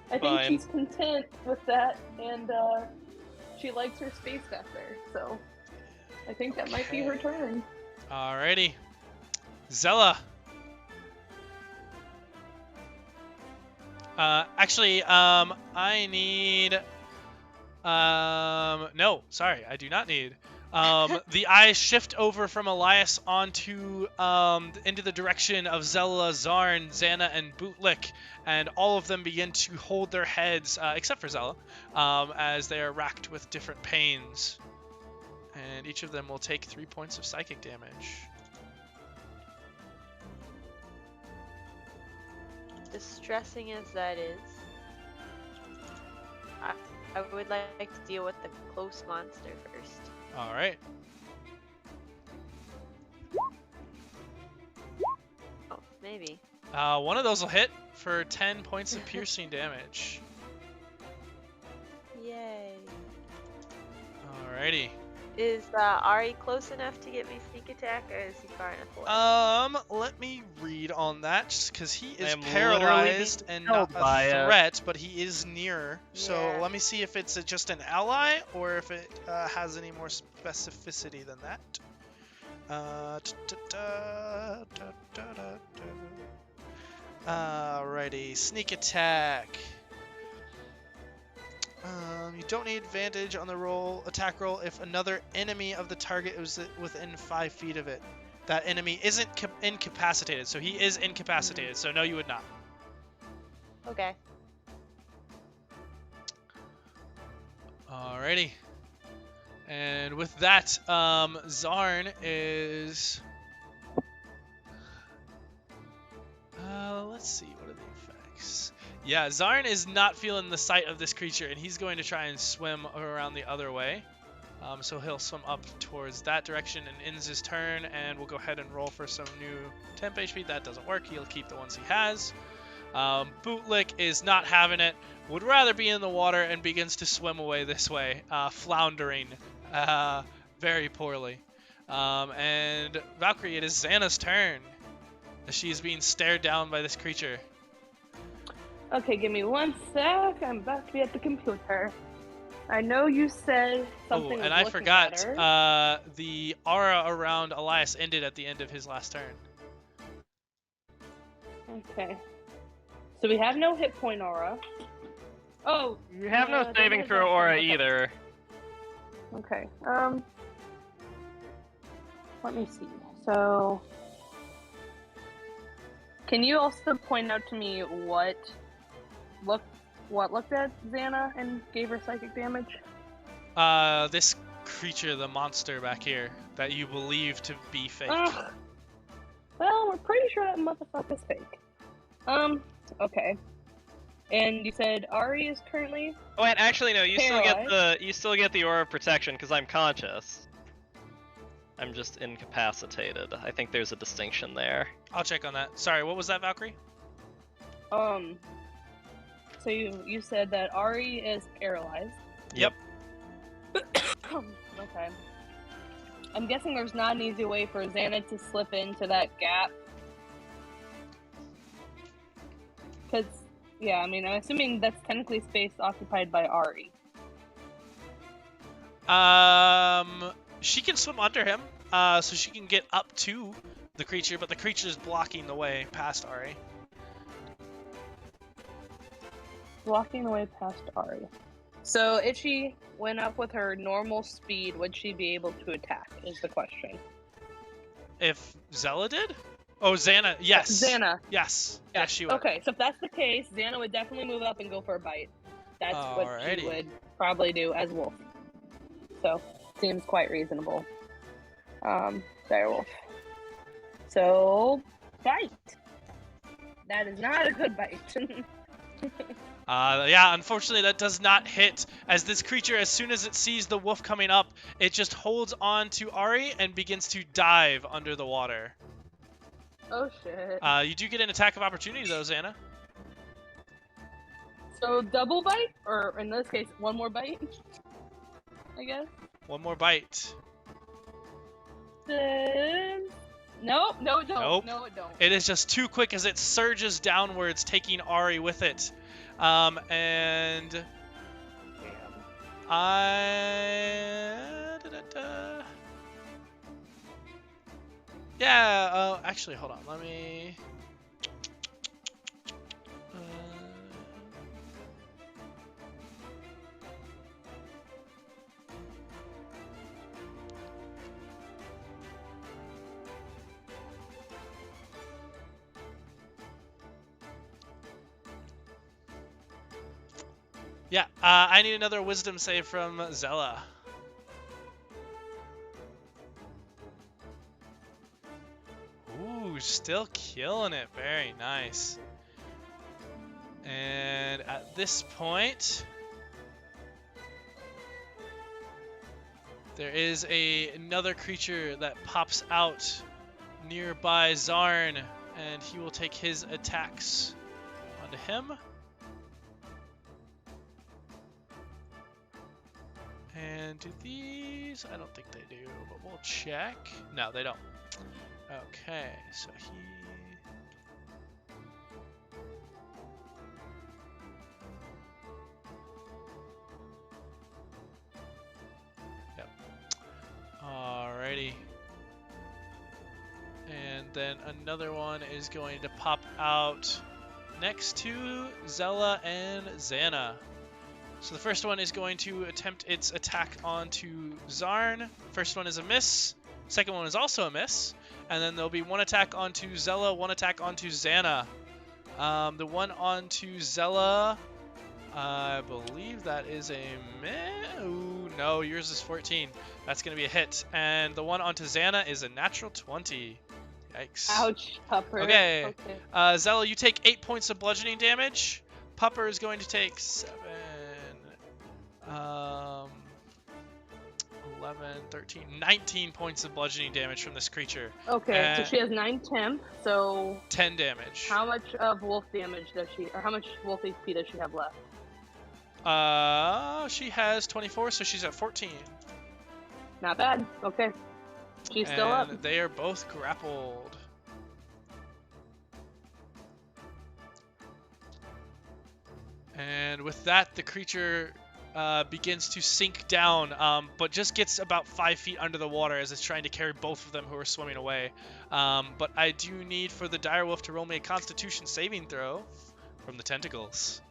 I think Fine. she's content with that, and she likes her space Scepter, so I think that might be her turn. Alrighty. Zella. Actually, I need... no, sorry, I do not need. The eyes shift over from Elias onto, into the direction of Zella, Zarn, Zannah, and Bootlick, and all of them begin to hold their heads, except for Zella, as they are racked with different pains. And each of them will take 3 points of psychic damage. Distressing as that is, I would like to deal with the close monster first. Alright. Oh, maybe. One of those will hit for 10 points of piercing damage. Yay. Alrighty. Is Ari close enough to get me sneak attack, or is he far enough away? Let me read on that, just because he is am paralyzed and not held by a a- threat, but he is near. So Yeah. let me see if it's just an ally, or if it has any more specificity than that. Alrighty, sneak attack. You don't need advantage on the attack roll if another enemy of the target is within 5 feet of it. That enemy isn't incapacitated, so he is incapacitated, so no, you would not. Okay. Alrighty. And with that, Zarn is... let's see, what are the effects? Yeah, Zarn is not feeling the sight of this creature, and he's going to try and swim around the other way. So he'll swim up towards that direction and ends his turn, and we'll go ahead and roll for some new temp HP. That doesn't work. He'll keep the ones he has. Bootlick is not having it, would rather be in the water, and begins to swim away this way, floundering Very poorly. And Valcrie, it is Zannah's turn. She is being stared down by this creature. Okay, give me 1 sec. I'm about to be at the computer. I know you said something. Oh, and was I looking forgot. at her. The aura around Elias ended at the end of his last turn. Okay. So we have no hit point aura. Oh. You have no there saving is throw no aura saving throw. either. Okay. Let me see. So, can you also point out to me what looked at Zannah and gave her psychic damage? This creature, the monster back here, that you believe to be fake. Ugh. Well, we're pretty sure that motherfucker's fake. Okay. And you said Ari is currently. Oh wait, actually no. You still get Paralyzed. the aura of protection because I'm conscious. I'm just incapacitated. I think there's a distinction there. I'll check on that. Sorry, what was that, Valcrie? So you said that Ari is paralyzed. Yep. Okay. I'm guessing there's not an easy way for Zannah to slip into that gap. Cause, yeah, I mean, I'm assuming that's technically space occupied by Ari. She can swim under him, so she can get up to the creature, but the creature is blocking the way past Ari. Blocking the way past Ari. So if she went up with her normal speed, would she be able to attack, is the question. If Zella did? Oh, Zannah, yes. Zannah. Yes. Yeah. Yes, she would. Okay, so if that's the case, Zannah would definitely move up and go for a bite. That's what Alrighty. she would probably do as wolf. So, seems quite reasonable. Direwolf. So, bite. That is not a good bite. Yeah, unfortunately that does not hit, as this creature, as soon as it sees the wolf coming up, it just holds on to Ari and begins to dive under the water. Oh shit. You do get an attack of opportunity though, Zannah. So, double bite? Or, in this case, one more bite? I guess? One more bite. Nope, no it don't. Nope. No it don't. It is just too quick as it surges downwards, taking Ari with it. And Damn. Yeah, actually, hold on. Let me... Yeah, I need another wisdom save from Zella. Ooh, still killing it. Very nice. And at this point, there is another creature that pops out nearby Zarn, and he will take his attacks onto him. And do these? I don't think they do, but we'll check. No, they don't. Okay, so he... Yep. Alrighty. And then another one is going to pop out next to Zella and Zannah. So the first one is going to attempt its attack onto Zarn. First one is a miss. Second one is also a miss. And then there'll be one attack onto Zella, one attack onto Zannah. The one onto Zella, I believe that is a miss. Ooh, no, yours is 14. That's going to be a hit. And the one onto Zannah is a natural 20. Yikes. Ouch, Pupper. Okay. Zella, you take 8 points of bludgeoning damage. Pupper is going to take 7. 11, 13, 19 points of bludgeoning damage from this creature. Okay, so she has 9 temp, so 10 damage. how much of wolf damage does she, or how much wolf HP does she have left? She has 24, so she's at 14. Not bad. Okay. She's still up. And they are both grappled. And with that, the creature begins to sink down, but just gets about 5 feet under the water as it's trying to carry both of them who are swimming away. But I do need for the direwolf to roll me a Constitution saving throw from the tentacles.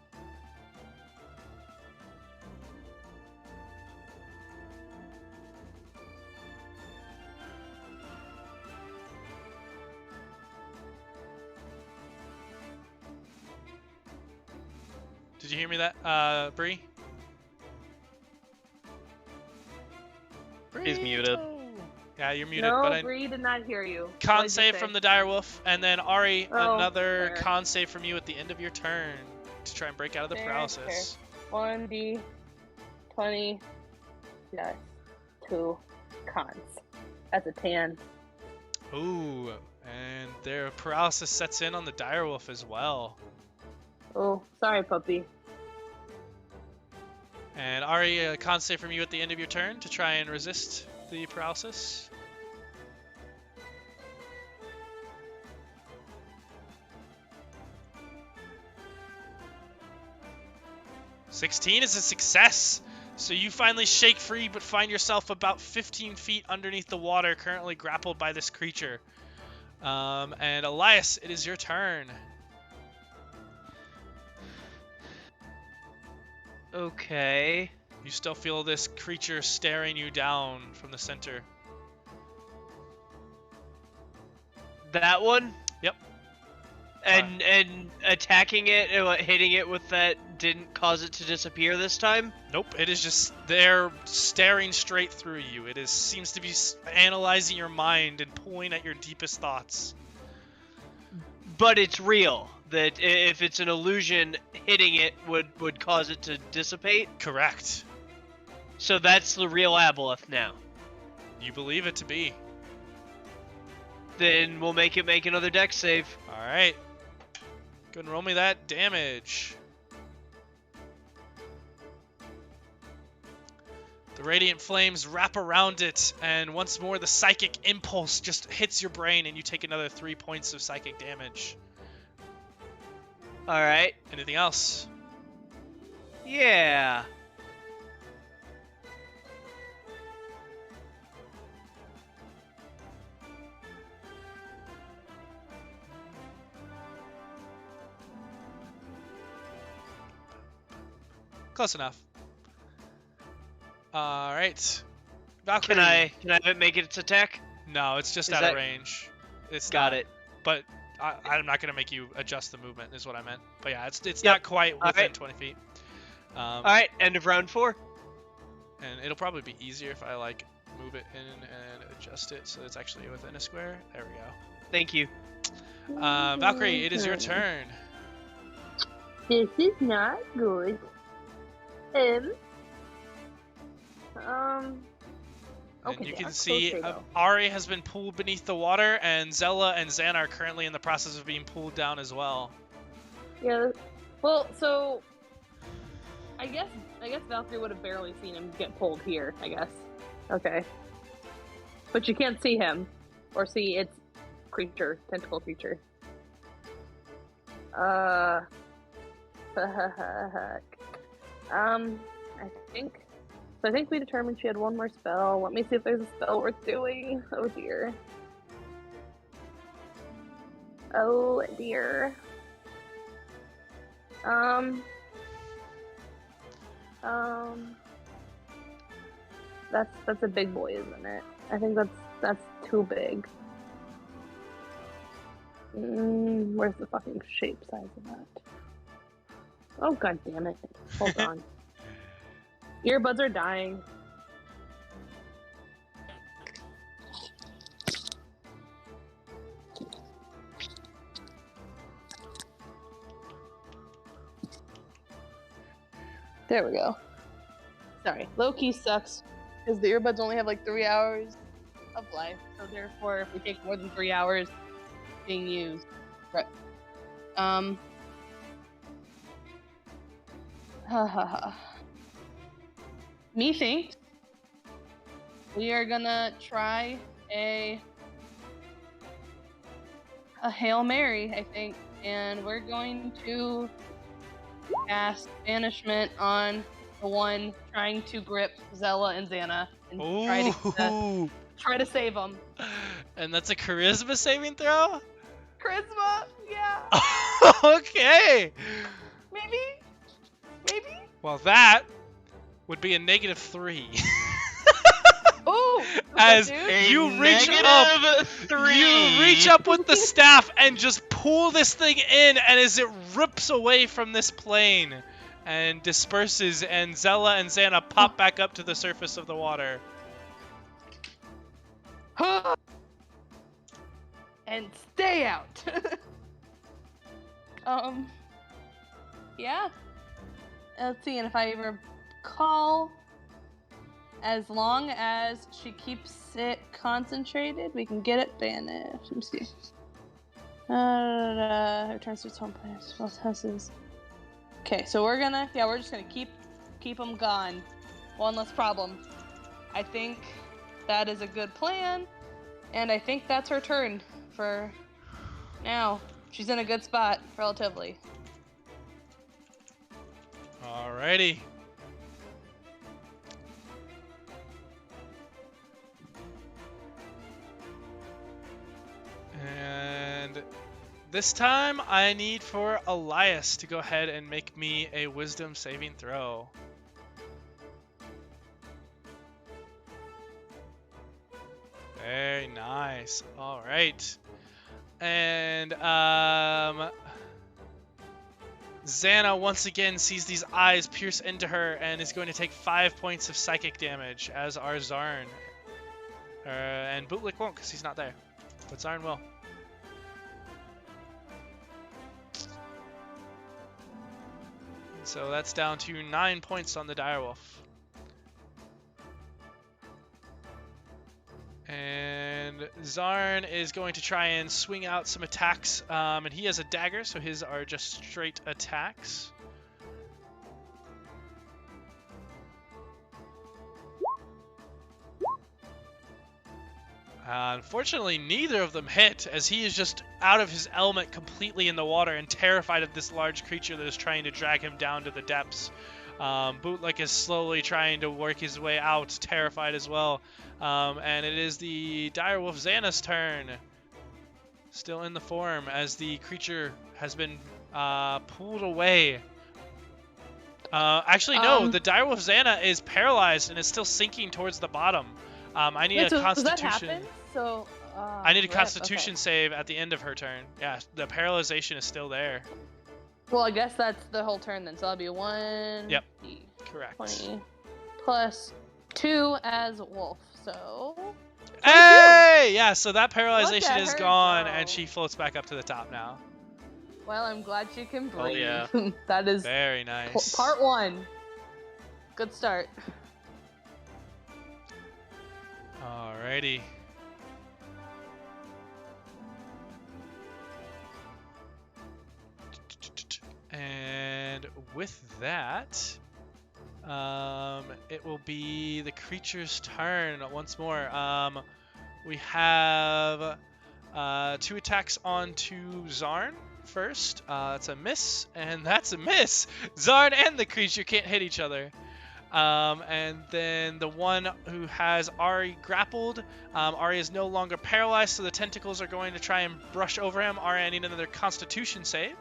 Did you hear me that, Bree? He's muted. Yeah, you're muted. No, but Bree did not hear you. Con What'd you save say? from the direwolf, and then Ari, Oh, another fair. con save from you at the end of your turn to try and break out of the Fair, paralysis. 1d 20 plus 2 cons. That's a 10. Ooh, and their paralysis sets in on the direwolf as well. Oh, sorry, puppy. And Ari, a con save from you at the end of your turn to try and resist the paralysis. (16) is a success. So you finally shake free, but find yourself about 15 feet underneath the water, currently grappled by this creature. And Elias, it is your turn. Okay. You still feel this creature staring you down from the center. That one? Yep. And attacking it and hitting it with that didn't cause it to disappear this time? Nope, it is just there staring straight through you. It seems to be analyzing your mind and pulling at your deepest thoughts. But it's real. That if it's an illusion, hitting it would cause it to dissipate? Correct. So that's the real Aboleth now. You believe it to be. Then we'll make it make another dex save. Alright. Go ahead and roll me that damage. The radiant flames wrap around it, and once more the psychic impulse just hits your brain, and you take another 3 points of psychic damage. Alright. Anything else? Yeah. Close enough. Alright. Valcrie. Can I have it make its attack? No, it's just Is out that- of range. It's Got not, it. But I'm not going to make you adjust the movement, is what I meant. But yeah, it's Yep. not quite within Alright. 20 feet. Alright, end of round 4. And it'll probably be easier if I like move it in and adjust it so it's actually within a square. There we go. Thank you. Valcrie, it is your turn. This is not good. And Okay, you can I'm see closer, though. Ari has been pulled beneath the water, and Zella and Zan are currently in the process of being pulled down as well. Yeah. Well, so I guess Valcrie would have barely seen him get pulled here. I guess. Okay. But you can't see him, or see its creature, tentacle creature. I think we determined she had one more spell. Let me see if there's a spell worth doing. Oh dear. Oh dear. That's a big boy, isn't it? I think that's too big. Where's the fucking shape size of that? Oh god damn it. Hold on. Earbuds are dying. There we go. Sorry. Low-key sucks because the earbuds only have like 3 hours of life. So therefore, if we take more than 3 hours being used. Right. Me thinks we are gonna try a Hail Mary, I think, and we're going to cast Banishment on the one trying to grip Zella and Zannah and Ooh. try to save them. And that's a charisma saving throw? Charisma, yeah, Okay. maybe. Well, that would be a -3. Ooh, As dude. you reach up, -3. you reach up with the staff and just pull this thing in, and as it rips away from this plane and disperses, and Zella and Zannah pop back up to the surface of the water. And stay out. Yeah. Let's see, and if I recall, as long as she keeps it concentrated, we can get it banished. Let me see. Returns to its home place. Both houses. Okay, so we're just gonna keep them gone. One less problem. I think that is a good plan, and I think that's her turn for now. She's in a good spot, relatively. Alrighty. And this time I need for Elias to go ahead and make me a wisdom saving throw. Very nice. All right. And Zannah once again sees these eyes pierce into her and is going to take 5 points of psychic damage, as are Zarn. And Bootlick won't because he's not there, but Zarn will. So that's down to 9 points on the direwolf. And Zarn is going to try and swing out some attacks, and he has a dagger, so his are just straight attacks. Unfortunately, neither of them hit, as he is just out of his element completely in the water and terrified of this large creature that is trying to drag him down to the depths. Bootlick is slowly trying to work his way out, terrified as well. And it is the direwolf Zannah's turn. Still in the form, as the creature has been pulled away. Actually, no, the direwolf Zannah is paralyzed and is still sinking towards the bottom. I need a Constitution. Does that happen? So, I need a Constitution save at the end of her turn. Yeah, the paralyzation is still there. Well, I guess that's the whole turn then. So that'll be 1. Yep. Correct. 20 plus 2 as wolf. So. 22. Hey! Yeah, so that paralyzation Look at is her gone, go. and she floats back up to the top now. Well, I'm glad she can breathe. yeah. That is Very nice. part 1. Good start. Alrighty. And with that, it will be the creature's turn once more. We have 2 attacks onto Zarn first. That's a miss, and that's a miss. Zarn and the creature can't hit each other. And then the one who has Ari grappled, Ari is no longer paralyzed, so the tentacles are going to try and brush over him. Ari, I need another Constitution save.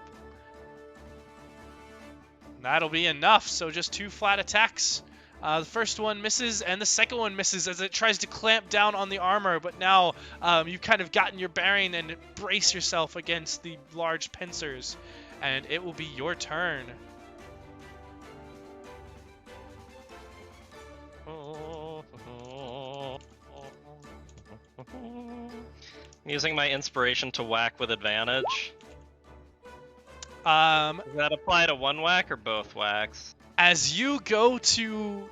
That'll be enough, so just 2 flat attacks. The first one misses, and the second one misses as it tries to clamp down on the armor, but now you've kind of gotten your bearing and brace yourself against the large pincers, and it will be your turn. Using my inspiration to whack with advantage. Does that apply to one whack or both whacks? As you go to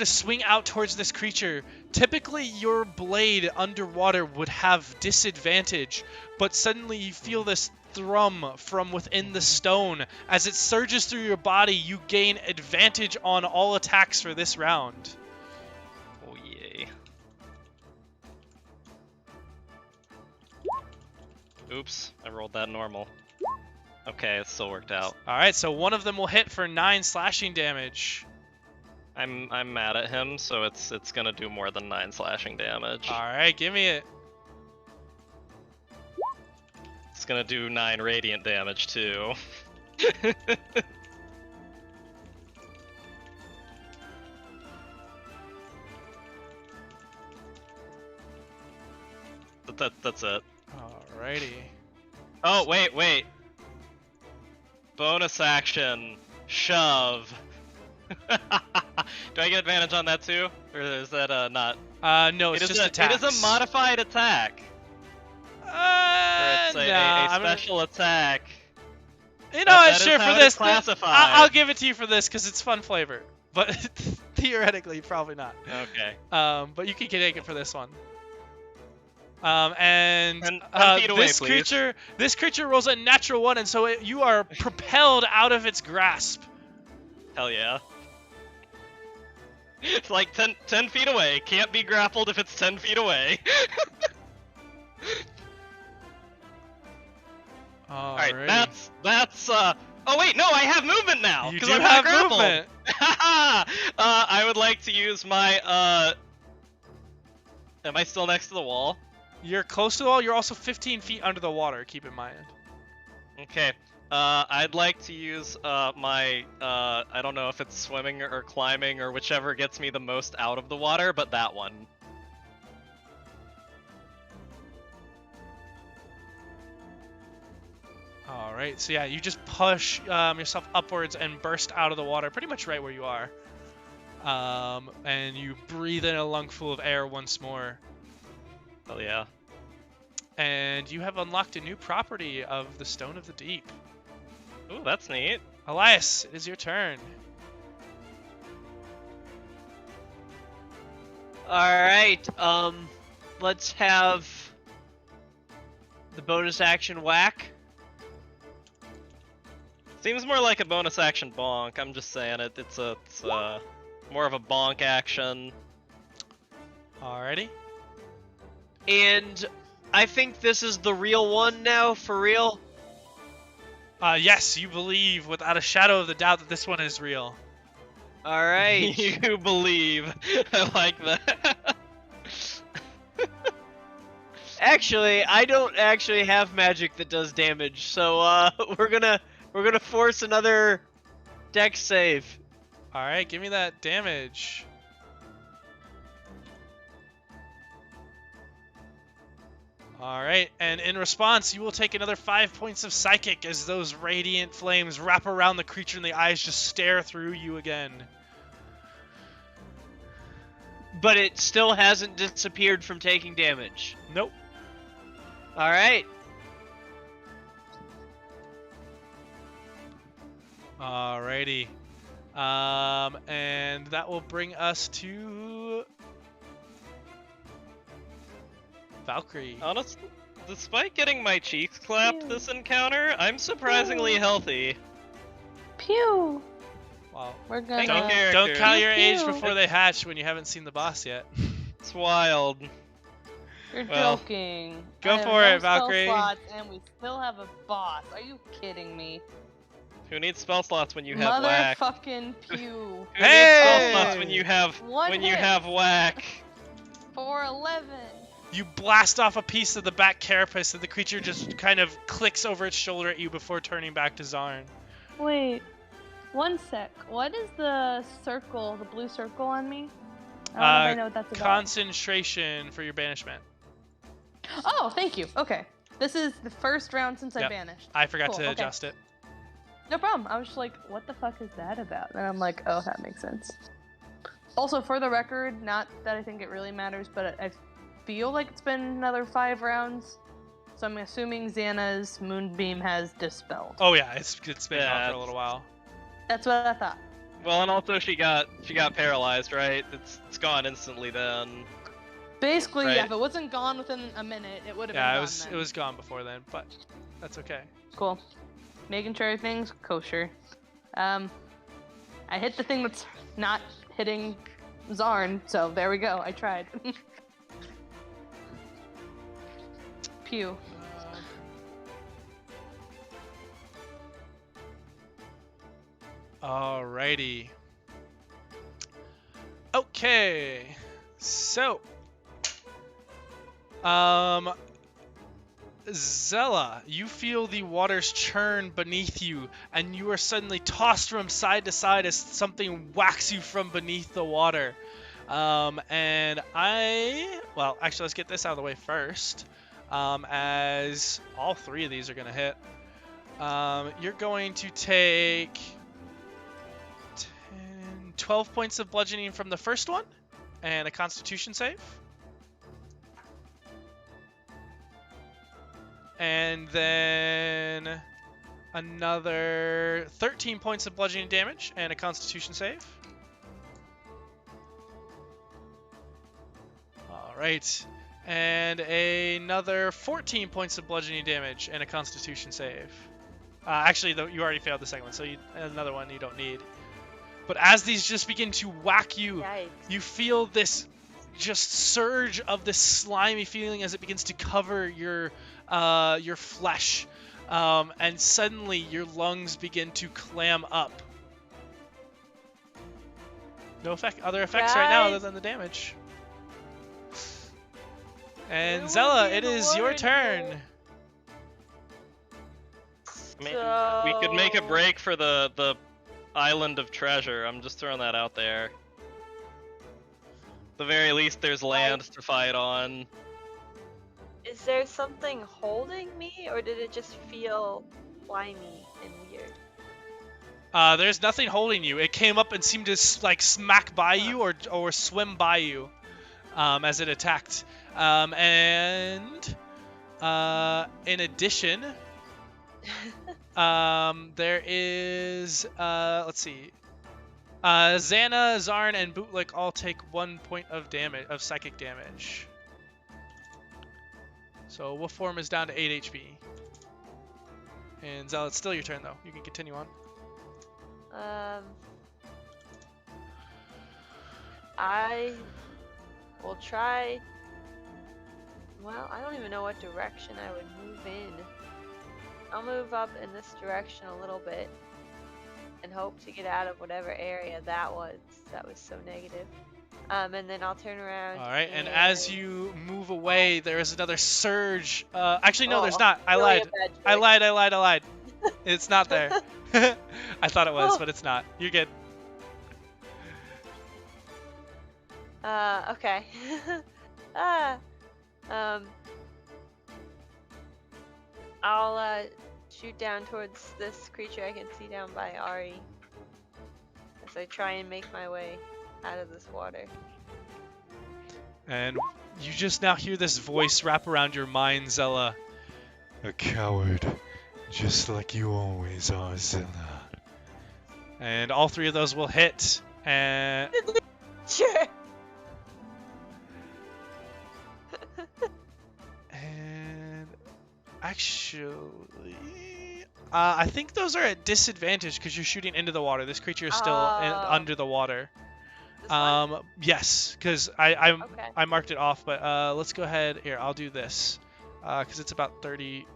swing out towards this creature, typically your blade underwater would have disadvantage, but suddenly you feel this thrum from within the stone. As it surges through your body, you gain advantage on all attacks for this round. Oh, yay. Oops, I rolled that normal. Okay, it still worked out. Alright, so one of them will hit for 9 slashing damage. I'm mad at him, so it's gonna do more than 9 slashing damage. Alright, give me it. It's gonna do 9 radiant damage too. That's it. Alrighty. Oh, wait. Bonus action. Shove. Do I get advantage on that too? Or is that not? No, it's just attacks. It is a modified attack. Or it's a special attack. You know what, sure, for this, classified. I'll give it to you for this because it's fun flavor. But theoretically, probably not. Okay. But you can take it for this one. And 10 feet away, this please. creature rolls a natural 1, and so you are propelled out of its grasp. Hell yeah. It's like 10 feet away. Can't be grappled if it's 10 feet away. Alright, that's oh wait, no, I have movement now! You do I'm have not movement! I would like to use my, am I still next to the wall? You're close to the wall, you're also 15 feet under the water, keep in mind. Okay. I'd like to use, my, I don't know if it's swimming or climbing or whichever gets me the most out of the water, but that one. Alright, so yeah, you just push yourself upwards and burst out of the water, pretty much right where you are. And you breathe in a lungful of air once more. Hell yeah. And you have unlocked a new property of the Stone of the Deep. Ooh, that's neat. Elias, it is your turn. Alright, let's have the bonus action whack. Seems more like a bonus action bonk. I'm just saying it. It's more of a bonk action. Alrighty. And I think this is the real one now, for real. Yes, you believe without a shadow of the doubt that this one is real. Alright. You believe. I like that. Actually, I don't actually have magic that does damage, so we're gonna force another dex save. Alright, give me that damage. Alright, and in response, you will take another 5 points of psychic as those radiant flames wrap around the creature and the eyes just stare through you again. But it still hasn't disappeared from taking damage. Nope. Alright. Alrighty. And that will bring us to Valcrie. Honestly, despite getting my cheeks clapped this encounter, I'm surprisingly healthy. Pew! Wow. We're gonna. Don't count your age Pew. before they hatch when you haven't seen the boss yet. It's wild. You're Well, joking. go I have for no it, spell Valcrie. slots, and we still have a boss. Are you kidding me? Who needs spell slots when you have whack? Motherfucking pew. Who Hey! needs spell slots when you have One when you hit. have whack? 411. You blast off a piece of the back carapace and the creature just kind of clicks over its shoulder at you before turning back to Zarn. Wait. One sec. What is the circle, the blue circle on me? I don't know if I know what that's about. Concentration for your banishment. Oh, thank you. Okay. This is the first round since I Yep. banished. I forgot Cool, to okay. adjust it. No problem. I was just like, what the fuck is that about? And I'm like, oh, that makes sense. Also, for the record, not that I think it really matters, but I feel like it's been another 5 rounds. So I'm assuming Xana's moonbeam has dispelled. Oh yeah, it's been Yeah, on for a little while. That's what I thought. Well, and also she got paralyzed, right? It's gone instantly then. Basically, Right. yeah, if it wasn't gone within a minute, it would have Yeah, been it gone was then. it was gone before then, but That's okay. Cool. Making sure everything's kosher. I hit the thing that's not hitting Zarn, so there we go. I tried. Pew. Alrighty. Okay. So, Zella, you feel the waters churn beneath you, and you are suddenly tossed from side to side as something whacks you from beneath the water. Well, actually, let's get this out of the way first, as all 3 of these are going to hit. You're going to take 12 points of bludgeoning from the first one, and a Constitution save. And then another 13 points of bludgeoning damage and a Constitution save. Alright. And another 14 points of bludgeoning damage and a Constitution save. Actually, though, you already failed the second one, so another one you don't need. But as these just begin to whack you, Yikes. you feel this just surge of this slimy feeling as it begins to cover your flesh, and suddenly your lungs begin to clam up. No other effects right now other than the damage. And Zella, it is your turn. I mean, we could make a break for the island of treasure. I'm just throwing that out there. At the very least, there's land to fight on. Is there something holding me, or did it just feel slimy and weird? There's nothing holding you. It came up and seemed to like smack by you or swim by you, as it attacked. In addition, there is let's see. Zannah, Zarn, and Bootlick all take 1 point of psychic damage. So Wolf form is down to 8 HP. And Zella, it's still your turn though. You can continue on. I will try. Well, I don't even know what direction I would move in. I'll move up in this direction a little bit and hope to get out of whatever area that was so negative. And then I'll turn around. All right, and as you move away, there is another surge. Actually, no, there's not. I really lied. It's not there. I thought it was, but it's not. You're good. Okay. I'll shoot down towards this creature I can see down by Ari as I try and make my way out of this water. And you just now hear this voice wrap around your mind, Zella. A coward, just like you always are, Zella. And all 3 of those will hit. And Sure. and actually, I think those are at disadvantage because you're shooting into the water. This creature is still under the water. This one? Yes, because I Okay. marked it off, but let's go ahead. Here, I'll do this because it's about 30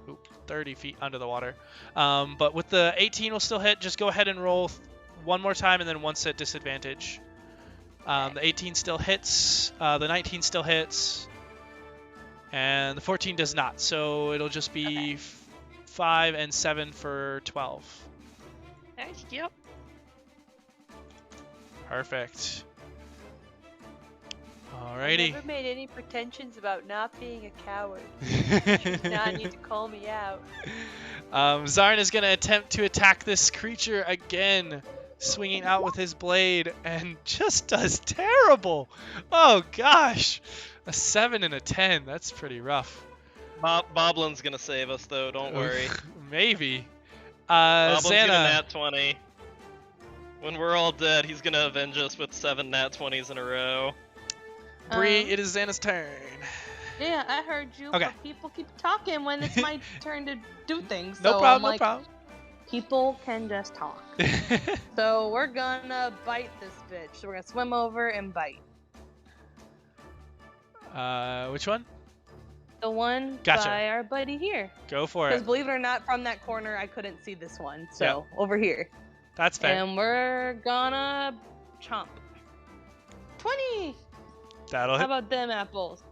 feet under the water. But with the 18 will still hit. Just go ahead and roll one more time and then once at disadvantage. The 18 still hits. The 19 still hits. And the 14 does not. So it'll just be 5 and 7 for 12. Nice, yep. Perfect. I Alrighty. never made any pretensions about not being a coward. You do not need to call me out. Zarn is going to attempt to attack this creature again, swinging out with his blade, and just does terrible. Oh gosh, a 7 and a 10. That's pretty rough. Boblin's gonna save us though, don't worry. Maybe. Boblin's gonna Zannah. nat 20. When we're all dead, he's gonna avenge us with 7 nat 20s in a row. Bree, it is Xana's turn. Yeah, I heard you. Okay. But people keep talking when it's my turn to do things. No so problem, I'm like, no problem. people can just talk. So we're gonna bite this bitch. So we're gonna swim over and bite. Which one? The one Gotcha. by our buddy here. Go for Because it. believe it or not, from that corner I couldn't see this one. So over here. That's fair. And we're gonna chomp. 20! That'll How hit. about them apples?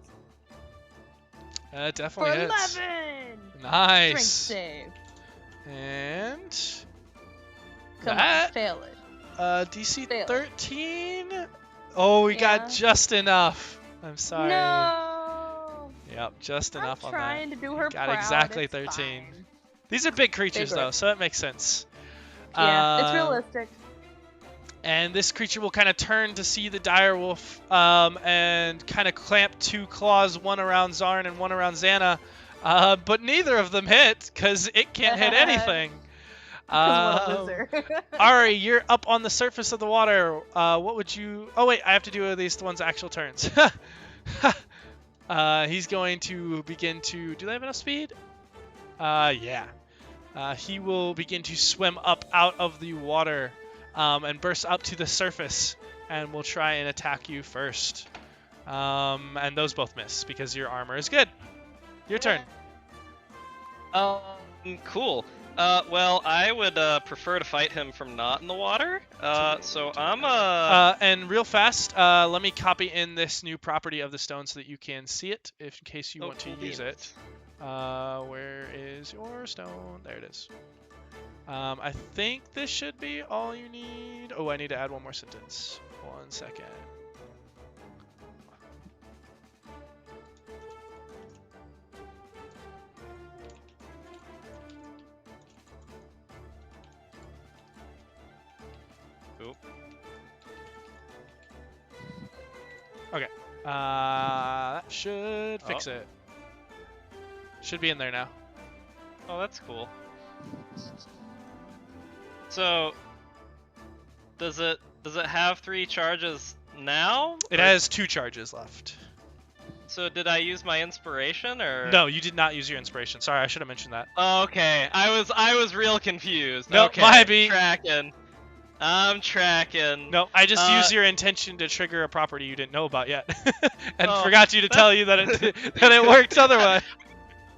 For Definitely hits. 11! Drink Nice. save. And Come that on, fail it. DC Fail. 13. Oh, we got Yeah. just enough. I'm sorry. No! Yep, just enough I'm on trying that. to do her Got proud. exactly It's 13. fine. These are big creatures Bigger. though, so that makes sense. Yeah, it's Um, realistic. And this creature will kind of turn to see the direwolf and kind of clamp two claws, one around Zarn and one around Zannah. But neither of them hit because it can't hit anything. 'Cause what a loser. Ari, you're up on the surface of the water. What would you... Oh, wait, I have to do at least one's actual turns. He's going to begin to... Do they have enough speed? Yeah. He will begin to swim up out of the water and burst up to the surface and will try and attack you first. And those both miss because your armor is good. Your turn. Cool. Well, I would prefer to fight him from not in the water. So I'm And real fast, let me copy in this new property of the stone so that you can see it, if in case you want to use it. Where is your stone? There it is. I think this should be all you need. Oh, I need to add one more sentence. 1 second. Oop. Okay. That should fix Oh. it. Should be in there now. Oh, that's cool. So, does it have 3 charges now? It Or- has 2 charges left. So did I use my inspiration or? No, you did not use your inspiration. Sorry, I should have mentioned that. Oh, okay, I was real confused. No, okay. my bee. I'm tracking. No, I just Uh, used your intention to trigger a property you didn't know about yet, and Oh, forgot you to tell you that it that it works otherwise.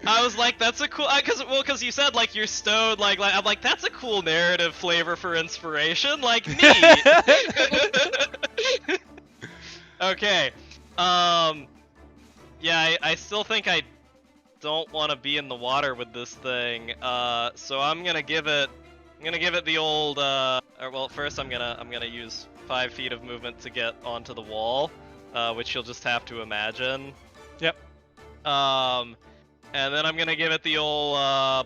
I was like, that's a cool, cause you said like you're stoned, like I'm like that's a cool narrative flavor for inspiration, like neat. Okay, yeah, I still think I don't want to be in the water with this thing, so I'm gonna give it the old, well, first I'm gonna use 5 feet of movement to get onto the wall, which you'll just have to imagine. Yep. And then I'm gonna give it the old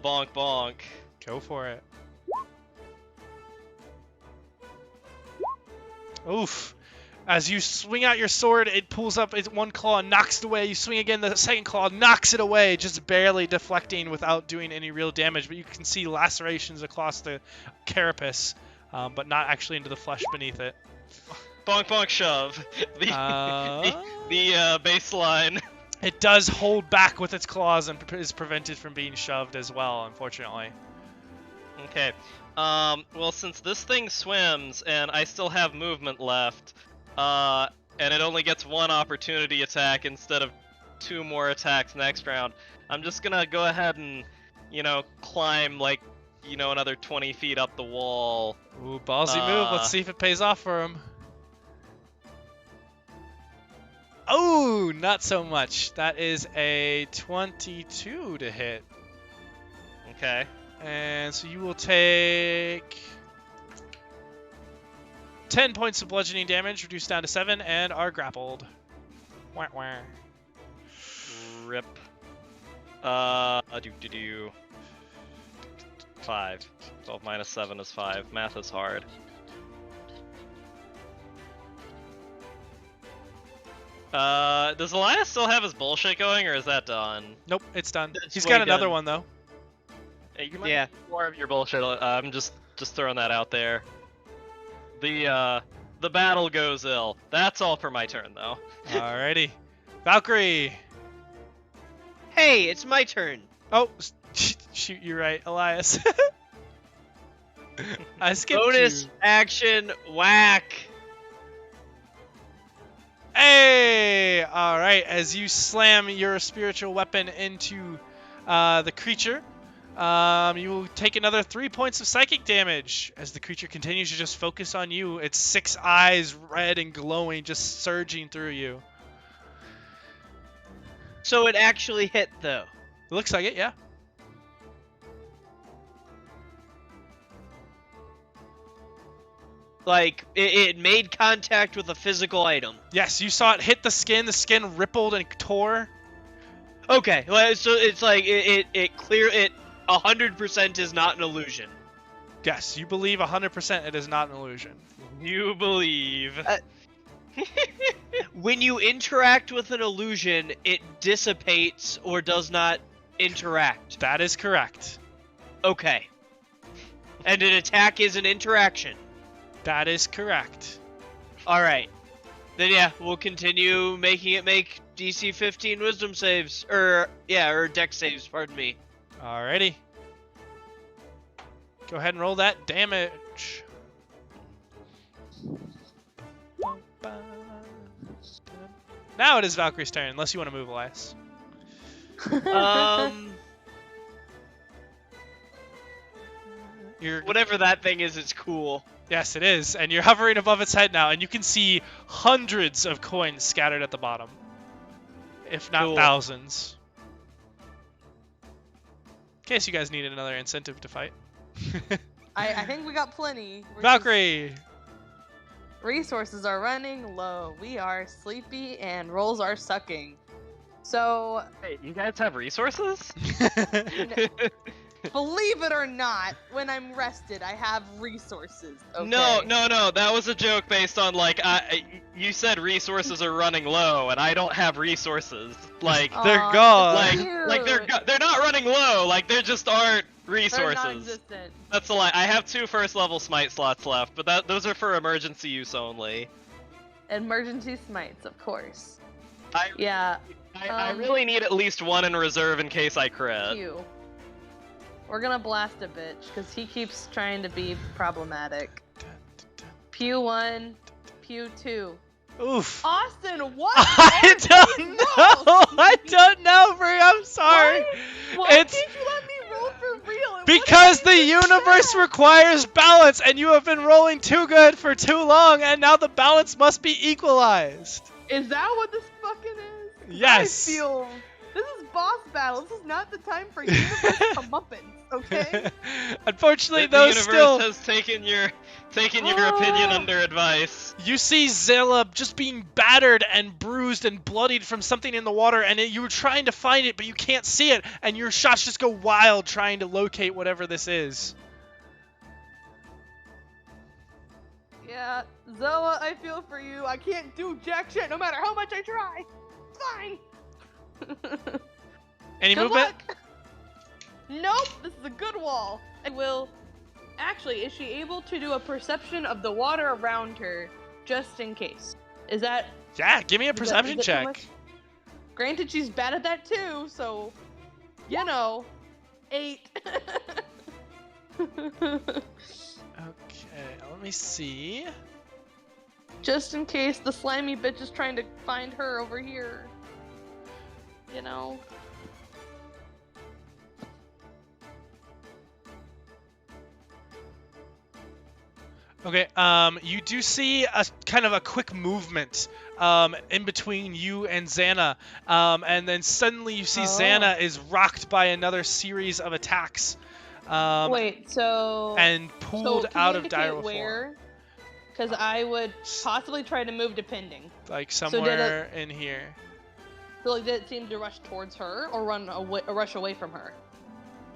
bonk bonk. Go for it. Oof. As you swing out your sword, it pulls up its one claw and knocks it away. You swing again, the second claw knocks it away, just barely deflecting without doing any real damage. But you can see lacerations across the carapace, but not actually into the flesh beneath it. Bonk bonk shove. The baseline. It does hold back with its claws and is prevented from being shoved as well, unfortunately. Okay. Well, since this thing swims and I still have movement left, and it only gets 1 opportunity attack instead of 2 more attacks next round, I'm just gonna go ahead and, climb like, another 20 feet up the wall. Ooh, ballsy move. Let's see if it pays off for him. Oh, not so much. That is a 22 to hit. Okay. And so you will take 10 points of bludgeoning damage, reduced down to 7, and are grappled. Wah, wah. Rip. Do 5. 12 minus 7 is 5. Math is hard. Does Elias still have his bullshit going, or is that done? Nope, it's done. It's He's way got another done. one, though. Hey, you might Yeah. do more of your bullshit. I'm just throwing that out there. The battle goes ill. That's all for my turn, though. Alrighty. Valcrie. Hey, it's my turn. Oh, shoot, you're right, Elias. I skipped Bonus you. action whack. Hey! Alright, as you slam your spiritual weapon into the creature, you will take another 3 points of psychic damage as the creature continues to just focus on you. Its 6 eyes, red and glowing, just surging through you. So it actually hit, though. It looks like it, yeah. Like, it made contact with a physical item. Yes, you saw it hit the skin rippled and tore. Okay, well, so it's like, it 100% is not an illusion. Yes, you believe 100% it is not an illusion. You believe. When you interact with an illusion, it dissipates or does not interact. That is correct. Okay. And an attack is an interaction. That is correct. Alright. Then yeah, we'll continue making it make DC 15 wisdom saves. Or dex saves, pardon me. Alrighty. Go ahead and roll that damage. Now it is Valcrie's turn, unless you want to move, Elias. Whatever that thing is, it's cool. Yes, it is, and you're hovering above its head now, and you can see hundreds of coins scattered at the bottom, if not Cool. thousands. In case you guys needed another incentive to fight. I think we got plenty. Valcrie! Resources are running low. We are sleepy and rolls are sucking. So, Hey, you guys have resources? believe it or not, when I'm rested, I have resources. Okay? No, that was a joke based on, like, you said resources are running low, and I don't have resources. Like, They're Aw, gone. like they're not running low, like, there just aren't They're resources. non-existent. That's a lie. I have 2 first level smite slots left, but those are for emergency use only. Emergency smites, of course. I Yeah, I really need at least 1 in reserve in case I crit. Pew. We're gonna blast a bitch, because he keeps trying to be problematic. Pew 1, Pew 2. Oof. Austin, what? I don't know. I don't know, Brie. I'm sorry. Why It's can't you let me roll for real? It because wouldn't the be universe fair. requires balance, and you have been rolling too good for too long, and now the balance must be equalized. Is that what this fucking is? Yes. I feel this is boss battle. This is not the time for universe comeuppance, okay? Unfortunately, The those universe still. has taken your opinion under advice. You see Zella just being battered and bruised and bloodied from something in the water, and you were trying to find it, but you can't see it, and your shots just go wild trying to locate whatever this is. Yeah, Zella, I feel for you. I can't do jack shit no matter how much I try. Fine. Any Good movement? luck. Nope, this is a good wall. I will. Actually, is she able to do a perception of the water around her, just in case? Is that? Yeah, give me a perception is that too check. much? Granted, she's bad at that too, so you know, 8. Okay, let me see. Just in case the slimy bitch is trying to find her over here. You know. Okay, you do see a kind of a quick movement in between you and Zannah, and then suddenly you see Zannah is rocked by another series of attacks. Wait, so and pulled can out you of indicate dire form. where? Because I would possibly try to move depending. Like did somewhere in here. So like, did it seem to rush towards her or run away, or rush away from her?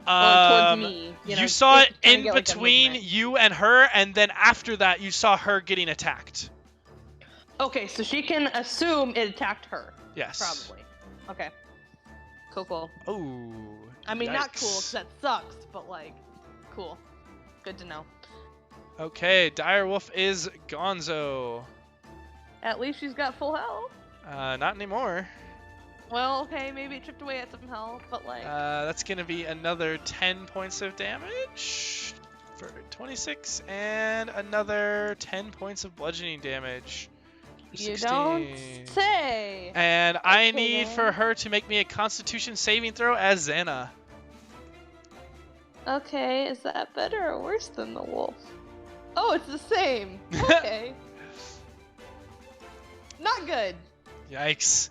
Or towards me? You saw it trying to in get, like, a between movement. you and her, and then after that, you saw her getting attacked. Okay, so she can assume it attacked her. Yes. Probably. Okay. Cool. Oh. I mean, not cool, yikes. because that sucks, but like, cool. Good to know. Okay, Direwolf is Gonzo. At least she's got full health. Not anymore. Well, okay, maybe it chipped away at some health, but like. That's gonna be another 10 points of damage for 26, and another 10 points of bludgeoning damage. For You 16. don't say. And I Okay, need then. for her to make me a Constitution saving throw as Zannah. Okay, is that better or worse than the wolf? Oh, it's the same. Okay. Not good. Yikes.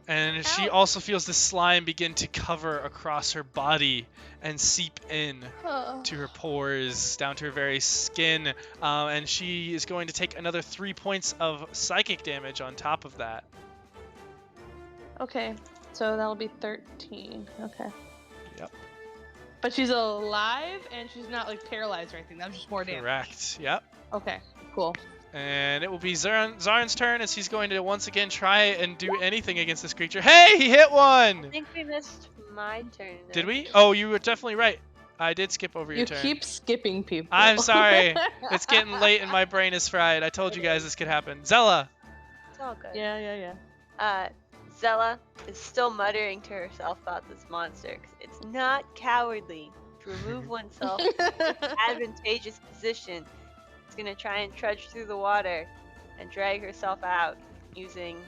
And she Ow. also feels the slime begin to cover across her body and seep in to her pores, down to her very skin. And she is going to take another 3 points of psychic damage on top of that. Okay, so that'll be 13. Okay. Yep. But she's alive and she's not like paralyzed or anything. That was just more damage. Correct. Yep. Okay, cool. And it will be Zarn's turn as he's going to once again try and do anything against this creature. Hey, he hit I one! think we missed my turn. Did we? Oh, you were definitely right. I did skip over your You turn. keep skipping people. I'm sorry. It's getting late and my brain is fried. I told you guys this could happen. Zella! It's all good. Yeah. Zella is still muttering to herself about this monster. 'Cause it's not cowardly to remove oneself from an advantageous position. It's gonna try and trudge through the water and drag herself out using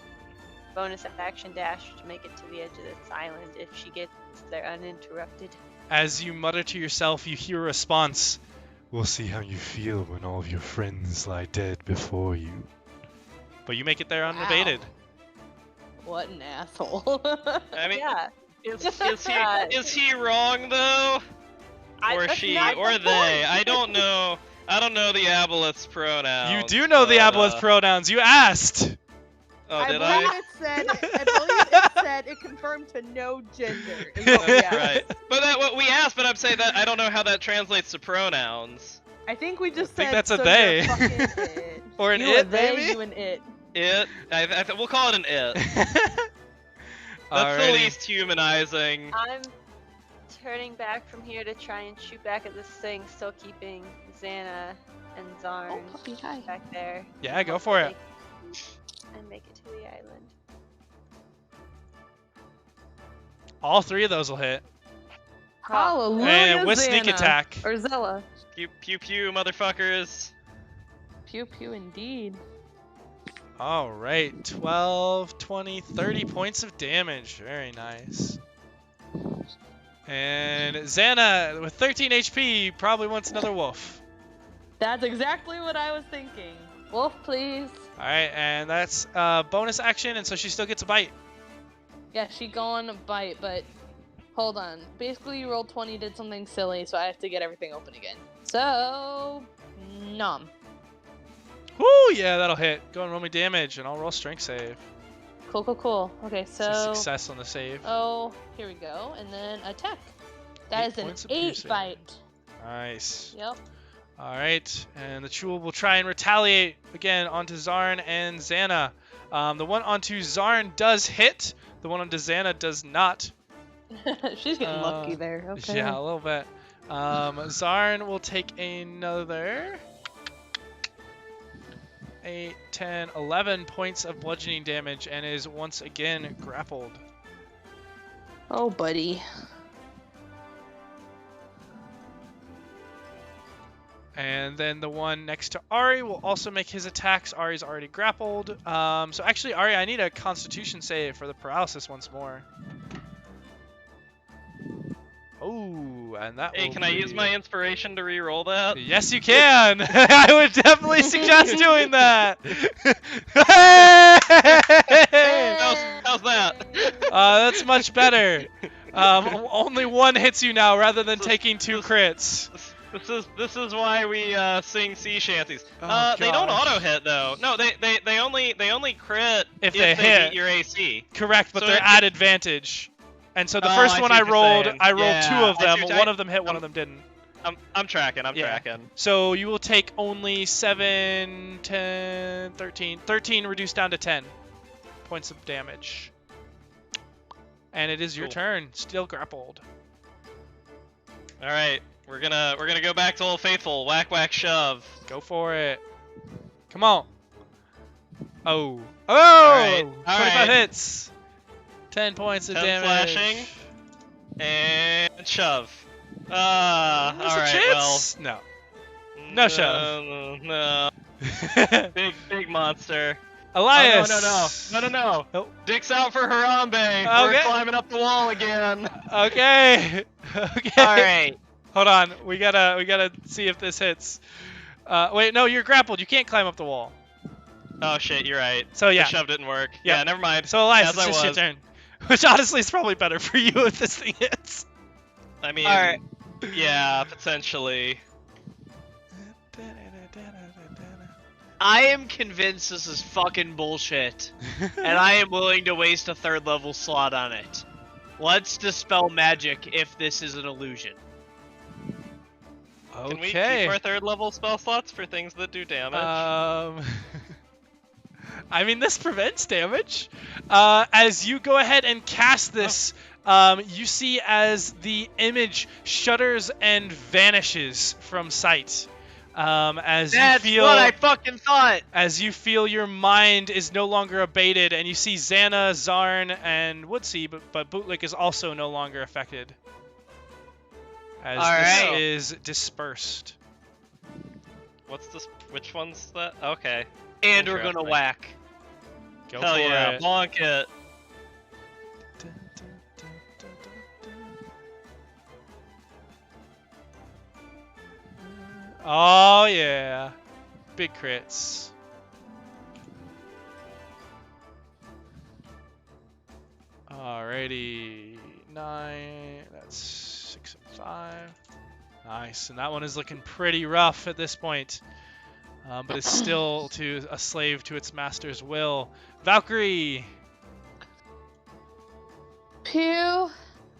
bonus action dash to make it to the edge of this island if she gets there uninterrupted. As you mutter to yourself, you hear a response. We'll see how you feel when all of your friends lie dead before you. But you make it there unabated. What an asshole. I mean, Yeah. is he wrong though? Or that's she, not or the they? point. I don't know. I don't know the aboleth's pronouns. You do know the but, aboleth pronouns. You asked! Oh, did believe I? it said. I believe it said it confirmed to no gender. Is what we asked. Right. But that what we asked, but I'm saying that I don't know how that translates to pronouns. I think we just I think said. that's a so they. you're fucking it. Or an You a it, they, maybe? You an it. It. We'll call it an it. That's the Alrighty. least humanizing. I'm turning back from here to try and shoot back at this thing, still keeping Zannah and Zarn Oh, puppy, hi. back there. Yeah, go for it. And make it to the island. All 3 of those will hit. Hallelujah. And with sneak Zannah. attack. Or Zella. Pew pew pew, motherfuckers. Pew pew indeed. All right, 12, 20, 30 points of damage. Very nice. And Zannah, with 13 HP, probably wants another wolf. That's exactly what I was thinking. Wolf, please. All right, and that's bonus action, and so she still gets a bite. Yeah, she going to bite, but hold on. Basically, you rolled 20, did something silly, so I have to get everything open again. So, nom. Woo, yeah, that'll hit. Go and roll me damage, and I'll roll strength save. Cool. Okay, It's a so. success on the save. Oh, here we go. And then attack. That 8 is an points of 8 piercing. bite. Nice. Yep. All right, and the Chul will try and retaliate again onto Zarn and Zannah. The one onto Zarn does hit. The one onto Zannah does not. She's getting lucky there. Okay. Yeah, a little bit. Zarn will take another 8, 10, 11 points of bludgeoning damage and is once again grappled. Oh, buddy. And then the one next to Ari will also make his attacks. Ari's already grappled. So actually, Ari, I need a Constitution save for the paralysis once more. Oh, and that Hey, will can I use be- my inspiration to re-roll that? Yes, you can. I would definitely suggest doing that. Hey! How's that? That's much better. Only one hits you now, rather than taking 2 crits. This is why we sing sea shanties. Oh, They don't gosh. auto hit though. No, they only crit If they beat hit. your AC. Correct, but So they're it- at advantage. And so the Oh, first I one see I what you're rolled, saying. I rolled Yeah, 2 of I see them. what One I- of them hit, one of them didn't. I'm tracking. I'm Yeah. tracking. So you will take only 7, 10, 13. 13 reduced down to 10 points of damage. And it is your Cool. turn. Still grappled. All right, we're gonna go back to Old Faithful. Whack whack shove. Go for it. Come on. Oh. Oh! All right, all 25 right. hits. 10 points of 10 damage. slashing. And shove. Was All it right, chance? No. No shove. No. Big monster. Elias. Oh, no. Oh. Dick's out for Harambe. Okay. We're climbing up the wall again. Okay. Okay. All right. Hold on. We gotta see if this hits. Wait, no, you're grappled. You can't climb up the wall. Oh shit, you're right. So yeah. The shove didn't work. Yeah. Yeah, never mind. So Elias, As it's I just your was. turn. Which honestly is probably better for you if this thing hits. I mean, All right. yeah, potentially. I am convinced this is fucking bullshit, and I am willing to waste a 3rd level slot on it. Let's dispel magic if this is an illusion. Okay. Can we keep our 3rd level spell slots for things that do damage? I mean, this prevents damage. As you go ahead and cast this, you see as the image shudders and vanishes from sight. As That's you feel, what I fucking thought! as you feel your mind is no longer abated, and you see Zannah, Zarn, and Woodsy, but Bootlick is also no longer affected. As Alright. this is dispersed. What's this? Which one's that? Okay. And we're gonna Interesting. whack. Go Hell for yeah, it. bonk it. Oh yeah, big crits. Alrighty, 9. That's 6 and 5. Nice, and that one is looking pretty rough at this point, but it's still a slave to its master's will. Valcrie. Pew.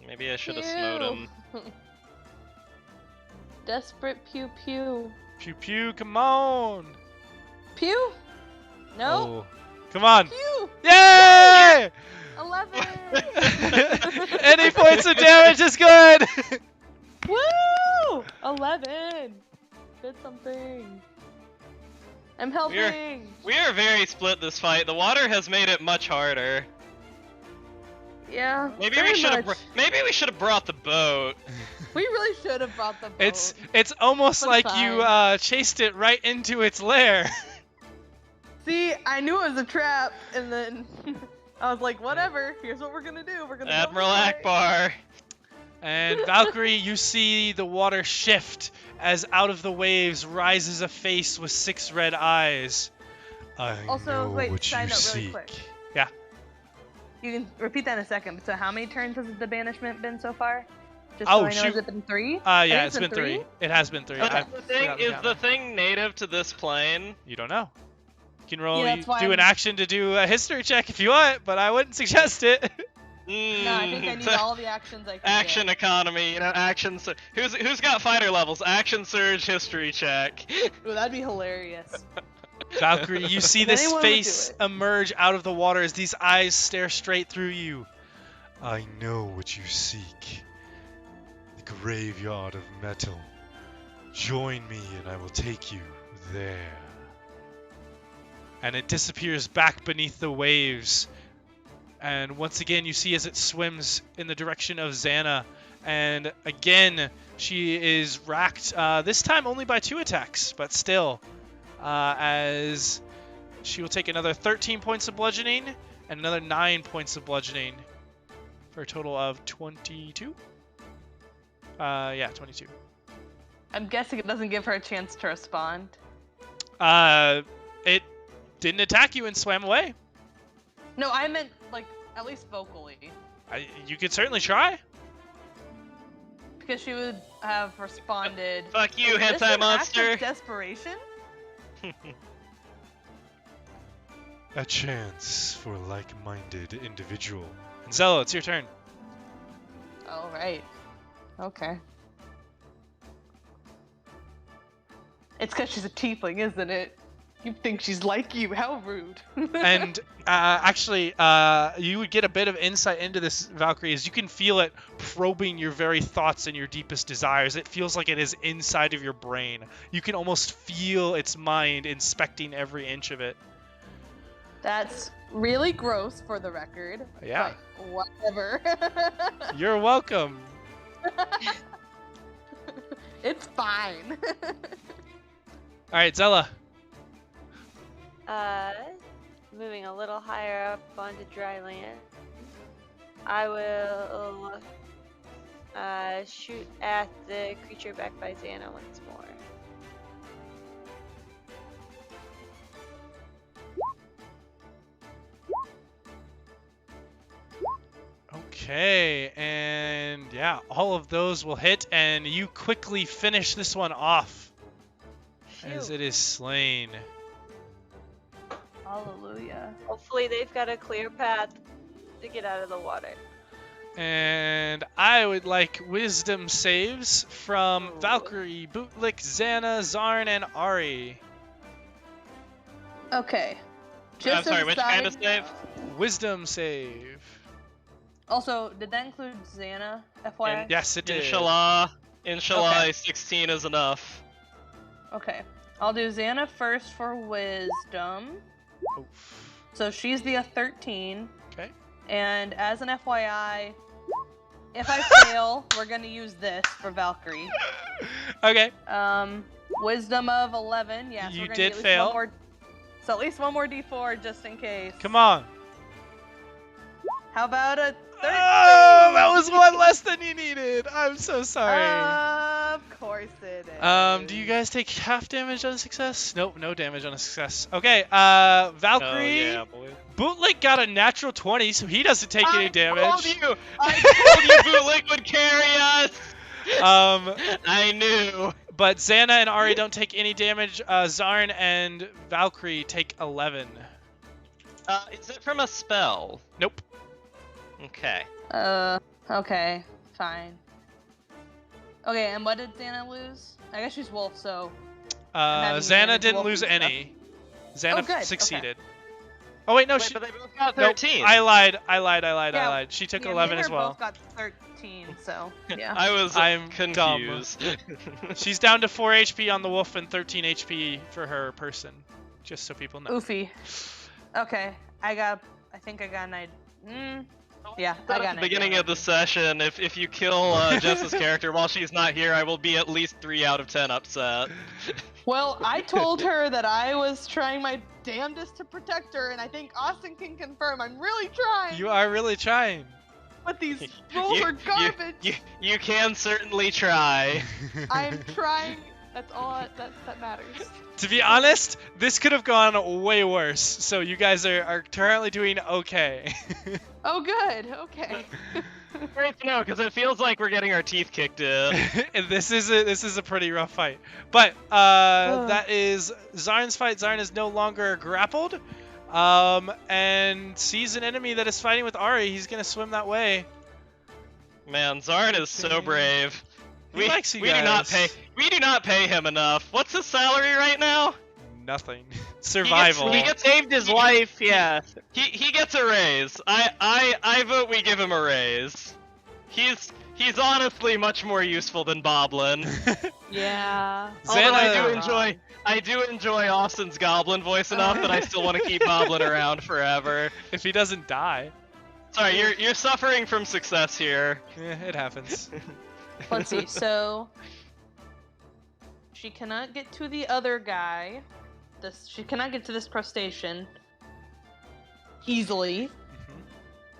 Maybe I should have smote him. Desperate pew pew. Pew pew, come on. Pew? No. Oh. Come on. Pew! Yay! 11! Any points of damage is good. Woo! 11! Did something. I'm helping! We are very split this fight. The water has made it much harder. Yeah. Maybe very we should have. much. Maybe we should have brought the boat. We really should have brought the boat. It's almost But like fine. you chased it right into its lair. See, I knew it was a trap, and then I was like, whatever, here's what we're gonna do. We're gonna go Admiral this way." Akbar. And Valkyrie, you see the water shift as out of the waves rises a face with 6 red eyes. I Also, know wait, what side you note really seek. quick. Yeah. You can repeat that in a second. So how many turns has the banishment been so far? Just Oh, so I know, shoot. has it been 3? Yeah, I think it's been 3. It has been 3. The I've thing forgotten is count the now. thing native to this plane. You don't know. You can roll. Yeah, You that's why do an I'm- action to do a history check if you want, but I wouldn't suggest it. No, I think I need all the actions I can Action get. economy, action. Who's got fighter levels? Action surge, history check. Ooh, that'd be hilarious. Valkyrie, you see If this anyone would do face it. emerge out of the water as these eyes stare straight through you. I know what you seek. The graveyard of metal. Join me and I will take you there. And it disappears back beneath the waves. And once again, you see as it swims in the direction of Zannah. And again, she is racked, this time only by 2 attacks, but still. As she will take another 13 points of bludgeoning and another 9 points of bludgeoning for a total of 22. Yeah, 22. I'm guessing it doesn't give her a chance to respond. It didn't attack you and swam away. No, I meant, like, at least vocally. You could certainly try. Because she would have responded. Fuck you, "Is this hentai an act of monster. desperation? A chance for a like-minded individual. And Zella, it's your turn. All right. Okay. It's because she's a tiefling, isn't it? You think she's like you? How rude. And actually, you would get a bit of insight into this, Valkyrie, as you can feel it probing your very thoughts and your deepest desires. It feels like it is inside of your brain. You can almost feel its mind inspecting every inch of it. That's really gross for the record. Yeah. But whatever. You're welcome. It's fine. All right, Zella. Moving a little higher up onto dry land. I will shoot at the creature backed by Zannah once more. Okay, and yeah, all of those will hit, and you quickly finish this one off as Phew. it is slain. Hallelujah. Hopefully they've got a clear path to get out of the water. And I would like wisdom saves from Ooh. Valcrie, Bootlick, Zannah, Zarn, and Ari. Okay. I'm sorry, as a which kind of side save? note- Wisdom save. Also, did that include Zannah, FYI? Yes, it did. Inshallah. Inshallah, Okay. 16 is enough. Okay. I'll do Zannah first for wisdom. Oof. So she's the 13. Okay. And as an FYI, if I fail, we're gonna use this for Valcrie. Okay. Wisdom of 11. Yes, You we're gonna did get at least fail. One more, so at least one more D4 just in case. Come on. How about a 13? Oh, that was one less than you needed. I'm so sorry. Of course it is. Do you guys take half damage on a success? Nope, no damage on a success. Okay, Valcrie. Oh, yeah, boy. Bootlick got a natural 20, so he doesn't take any I damage. told you! I told you Bootlick would carry us! I knew. But Zannah and Ari don't take any damage. Zarn and Valcrie take 11. Is it from a spell? Nope. Okay. Okay, fine. Okay, and what did Zannah lose? I guess she's wolf, so... having Zannah advantage didn't wolf lose and stuff. any. Zannah Oh, good, succeeded. Oh wait, no, Wait, she. but they both got Nope, 13. I lied. Yeah, She took Yeah, 11 me and as her well. both got 13, so yeah. I'm confused. She's down to 4 HP on the wolf and 13 HP for her person. Just so people know. Oofy. Okay, I think I got an idea. Yeah, I got At an the beginning idea. of the session, if you kill Jess's character while she's not here, I will be at least 3 out of 10 upset. Well, I told her that I was trying my damnedest to protect her, and I think Austin can confirm I'm really trying. You are really trying. But these rolls are garbage. You can certainly try. I'm trying. That's all that matters. To be honest, this could have gone way worse. So you guys are currently doing okay. Oh, good. Okay. Great to know, because it feels like we're getting our teeth kicked in. And this is a pretty rough fight. But that is Zarn's fight. Zarn is no longer grappled. And sees an enemy that is fighting with Ari. He's gonna swim that way. Man, Zarn is so brave. He likes you we do not guys. we do not pay him enough. What's his salary right now? Nothing. Survival. He gets saved his life. Yeah. He gets a raise. I vote we give him a raise. He's honestly much more useful than Boblin. Yeah. Although Zannah- I do enjoy Austin's goblin voice enough that I still want to keep Boblin around forever. If he doesn't die. Sorry, you're suffering from success here. Yeah, it happens. Let's see. So she cannot get to the other guy. She cannot get to this crustacean easily.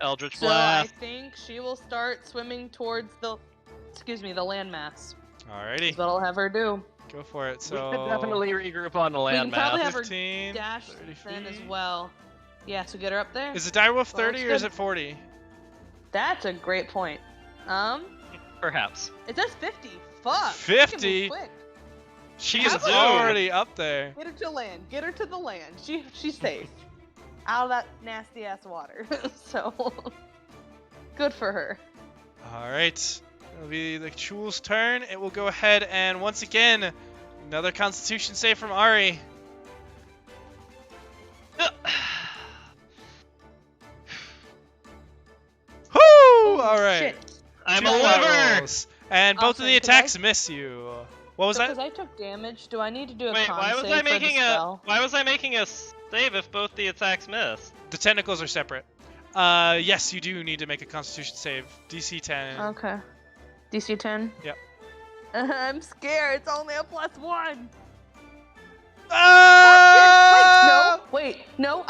Eldritch So Blast. I think she will start swimming towards the landmass. Alrighty, That's what I'll have her do. go for it. We So could definitely regroup on the We can probably landmass. have her 15, dash 30 then as feet. well. Yeah, so get her up there. Is it direwolf Well, 30 or it's is good. it 40? That's a great point. Perhaps. It says 50. Fuck. 50? She can move quick. She's Have her- already up there. Get her to land. Get her to the land. She's safe. Out of that nasty ass water. So good for her. Alright. It'll be the Chul's turn. It will go ahead and once again, another Constitution save from Ari. Whoo! Alright. Shit. I'm Two a flat liver! rolls. And both of Awesome, the 'cause I- attacks miss you. What was Because that? I took damage, do I need to do a Wait, con why was save I for the making spell? why was I making a save if both the attacks miss. The tentacles are separate. Yes, you do need to make a Constitution save. DC 10. Okay. DC 10? Yep. I'm scared. It's only a +1. Ah! Wait, no.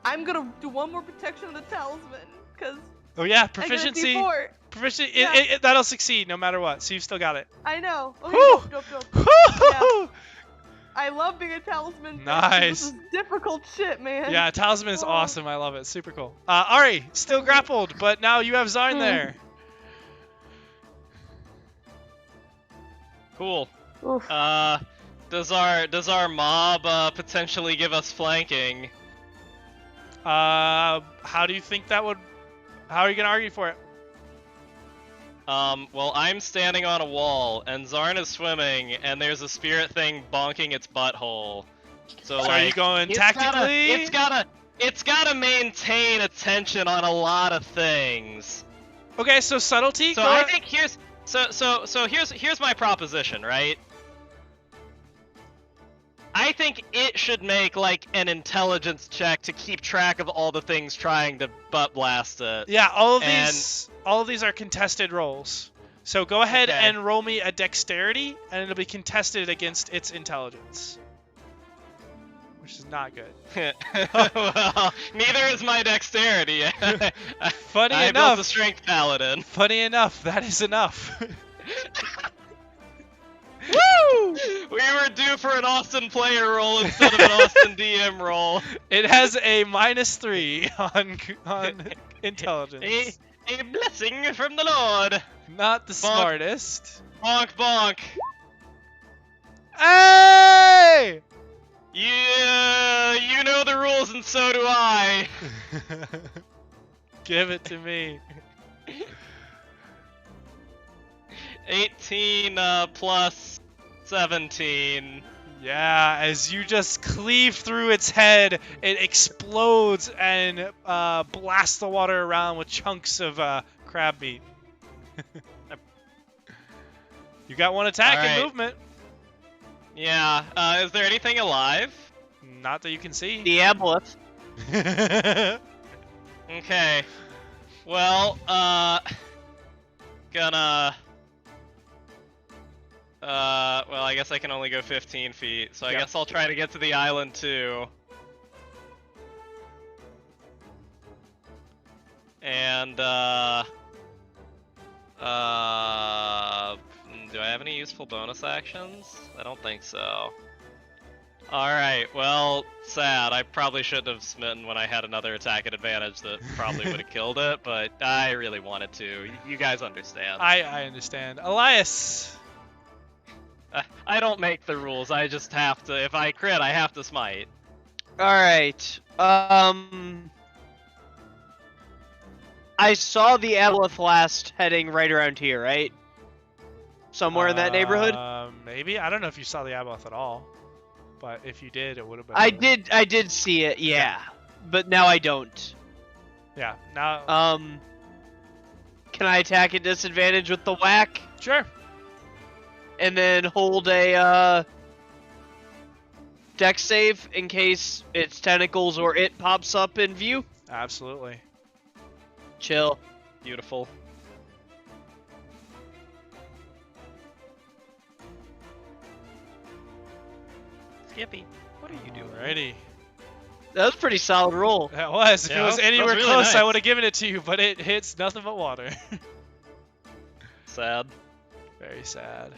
I'm gonna do one more protection of the talisman, because Oh yeah, I proficiency. got a D4. Proficiency. Yeah. That'll succeed no matter what. So you've still got it. I know. Okay, Whew! dope. Woo! I love being a talisman. Nice. This is difficult shit, man. Yeah, talisman is Oh. awesome. I love it. Super cool. Ari, still grappled, but now you have Zarn there. Cool. Oof. Does our mob potentially give us flanking? How do you think that would? How are you gonna argue for it? Well, I'm standing on a wall, and Zarn is swimming, and there's a spirit thing bonking its butthole. So Are like, you going it's tactically? It's gotta maintain attention on a lot of things. Okay, so subtlety. So go I ahead. think here's my proposition, right? I think it should make like an intelligence check to keep track of all the things trying to butt blast it. Yeah, all of these are contested rolls. So go ahead Okay. and roll me a dexterity, and it'll be contested against its intelligence, which is not good. Well, neither is my dexterity. Funny I enough. built a strength paladin. Funny enough, that is enough. Woo! We were due for an Austin player roll instead of an Austin DM roll. It has a -3 on intelligence. A blessing from the Lord. Not the Bonk. smartest. Bonk bonk. Hey! Yeah, you know the rules and so do I. Give it to me. 18 plus 17. Yeah, as you just cleave through its head, it explodes and blasts the water around with chunks of crab meat. You got one attack All and right. movement. Yeah, is there anything alive? Not that you can see. The aboleth. Okay. Well, gonna... well, I guess I can only go 15 feet, so I Yep. guess I'll try to get to the island too. And, do I have any useful bonus actions? I don't think so. Alright, well, sad. I probably shouldn't have smitten when I had another attack at advantage that probably would have killed it, but I really wanted to. You guys understand. I understand. Elias! I don't make the rules, I just have to. If I crit, I have to smite. Alright. I saw the aboleth last heading right around here, right? Somewhere in that neighborhood? Maybe. I don't know if you saw the aboleth at all. But if you did, it would have been. I did see it, yeah. But now I don't. Yeah, now. Can I attack at disadvantage with the whack? Sure. And then hold a, dex save in case its tentacles or it pops up in view? Absolutely. Chill. Beautiful. Skippy, what are you doing? Alrighty. That was a pretty solid roll. That was. If Yeah, it was that was anywhere really close, I nice. would have given it to you, but it hits nothing but water. Sad. Very sad.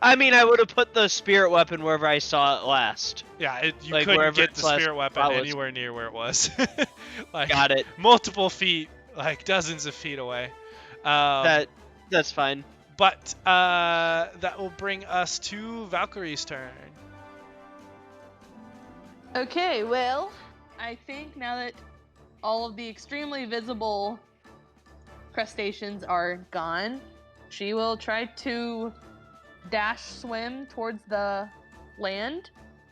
I mean, I would have put the spirit weapon wherever I saw it last. Yeah, you Like, couldn't wherever get it's the last spirit weapon follows. anywhere near where it was. Like, Got it. multiple feet, like dozens of feet away. That's fine. But that will bring us to Valkyrie's turn. Okay, well, I think now that all of the extremely visible crustaceans are gone, she will try to dash swim towards the land,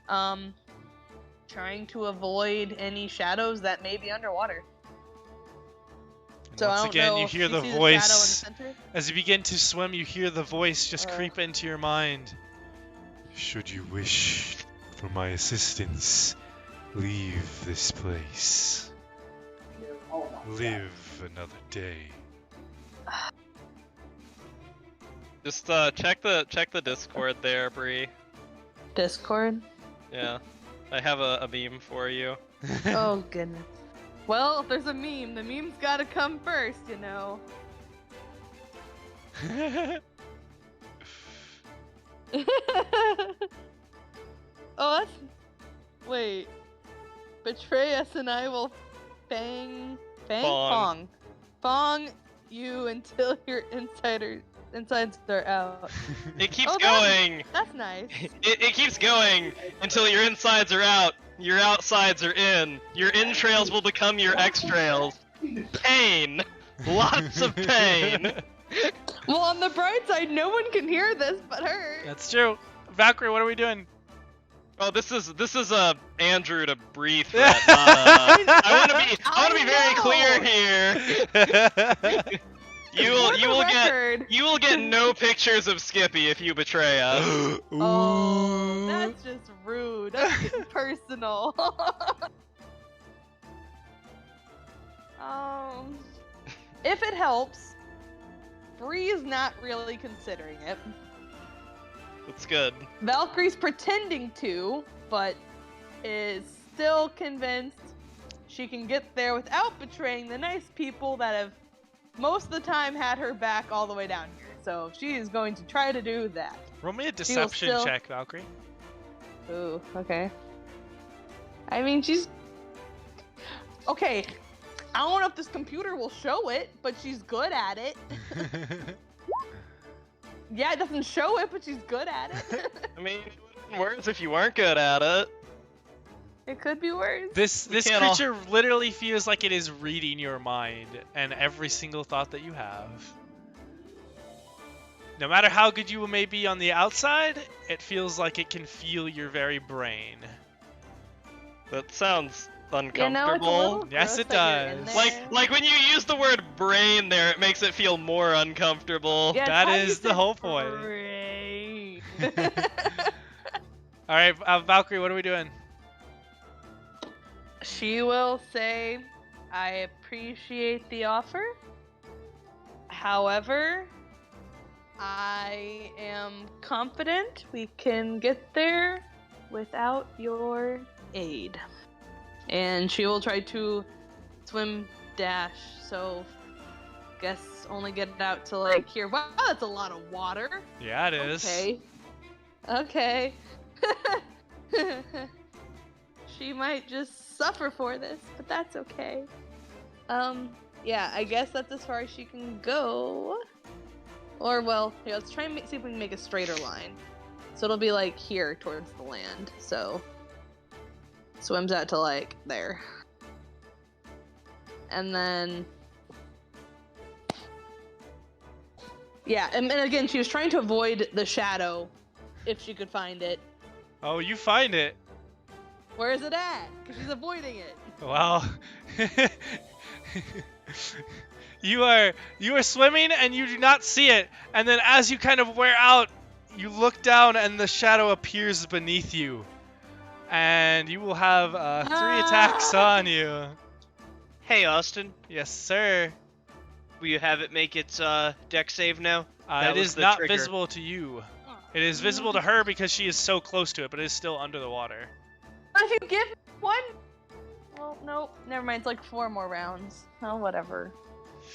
trying to avoid any shadows that may be underwater. And So I once don't again, know you if hear the see voice. shadow in the center. As you begin to swim, you hear the voice just creep into your mind. Should you wish for my assistance, leave this place. Oh my God. Live another day. Just check the Discord there, Bree. Discord? Yeah, I have a meme for you. Oh, goodness. Well, if there's a meme, the meme's gotta come first, you know. Oh, that's... Wait. Betray us and I will Fong you until your insides are out. It keeps Oh, going. That's nice. It keeps going until your insides are out, your outsides are in. Your entrails will become your extrails. Pain. Lots of pain. Well, on the bright side, no one can hear this but her. That's true. Valcrie, what are we doing? Oh, this is Andrew to breathe threat. I want to be very clear here. You will get no pictures of Skippy if you betray us. Oh, that's just rude. That's getting personal. If it helps, Bree's not really considering it. That's good. Valcrie's pretending to, but is still convinced she can get there without betraying the nice people that have most of the time had her back all the way down here. So she is going to try to do that. Roll me a deception still- check, Valcrie. Ooh, okay. I mean, she's... Okay, I don't know if this computer will show it, but she's good at it. Yeah, it doesn't show it, but she's good at it. I mean, it would've been worse if you weren't good at it. It could be worse. This can't all- creature literally feels like it is reading your mind and every single thought that you have. No matter how good you may be on the outside, it feels like it can feel your very brain. That sounds You uncomfortable. know, it's a little Yes, gross it that you're in does. there. Like when you use the word brain there, it makes it feel more uncomfortable. Yeah, it's that how you is the say whole point. brain. All right, Valcrie, what are we doing? She will say, I appreciate the offer. However, I am confident we can get there without your aid. And she will try to swim dash, so guess only get it out to like here. Wow, that's a lot of water. Yeah, it is. Okay. She might just suffer for this, but that's okay. Yeah, I guess that's as far as she can go. Or, well, here, let's try and see if we can make a straighter line. So it'll be like here towards the land, so swims out to like there. And then, yeah, and again, she was trying to avoid the shadow if she could find it. Oh, you find it. Where is it at? Because she's avoiding it. Well, you are swimming and you do not see it, and then as you kind of wear out, you look down and the shadow appears beneath you, and you will have 3 attacks on you. Hey, Austin, Yes, sir. will you have it make its deck save now? That It was is the not trigger. visible to you. It is visible to her because she is so close to it, but it is still under the water. If you give one... Well, nope. Never mind. It's like 4 more rounds. Oh, whatever.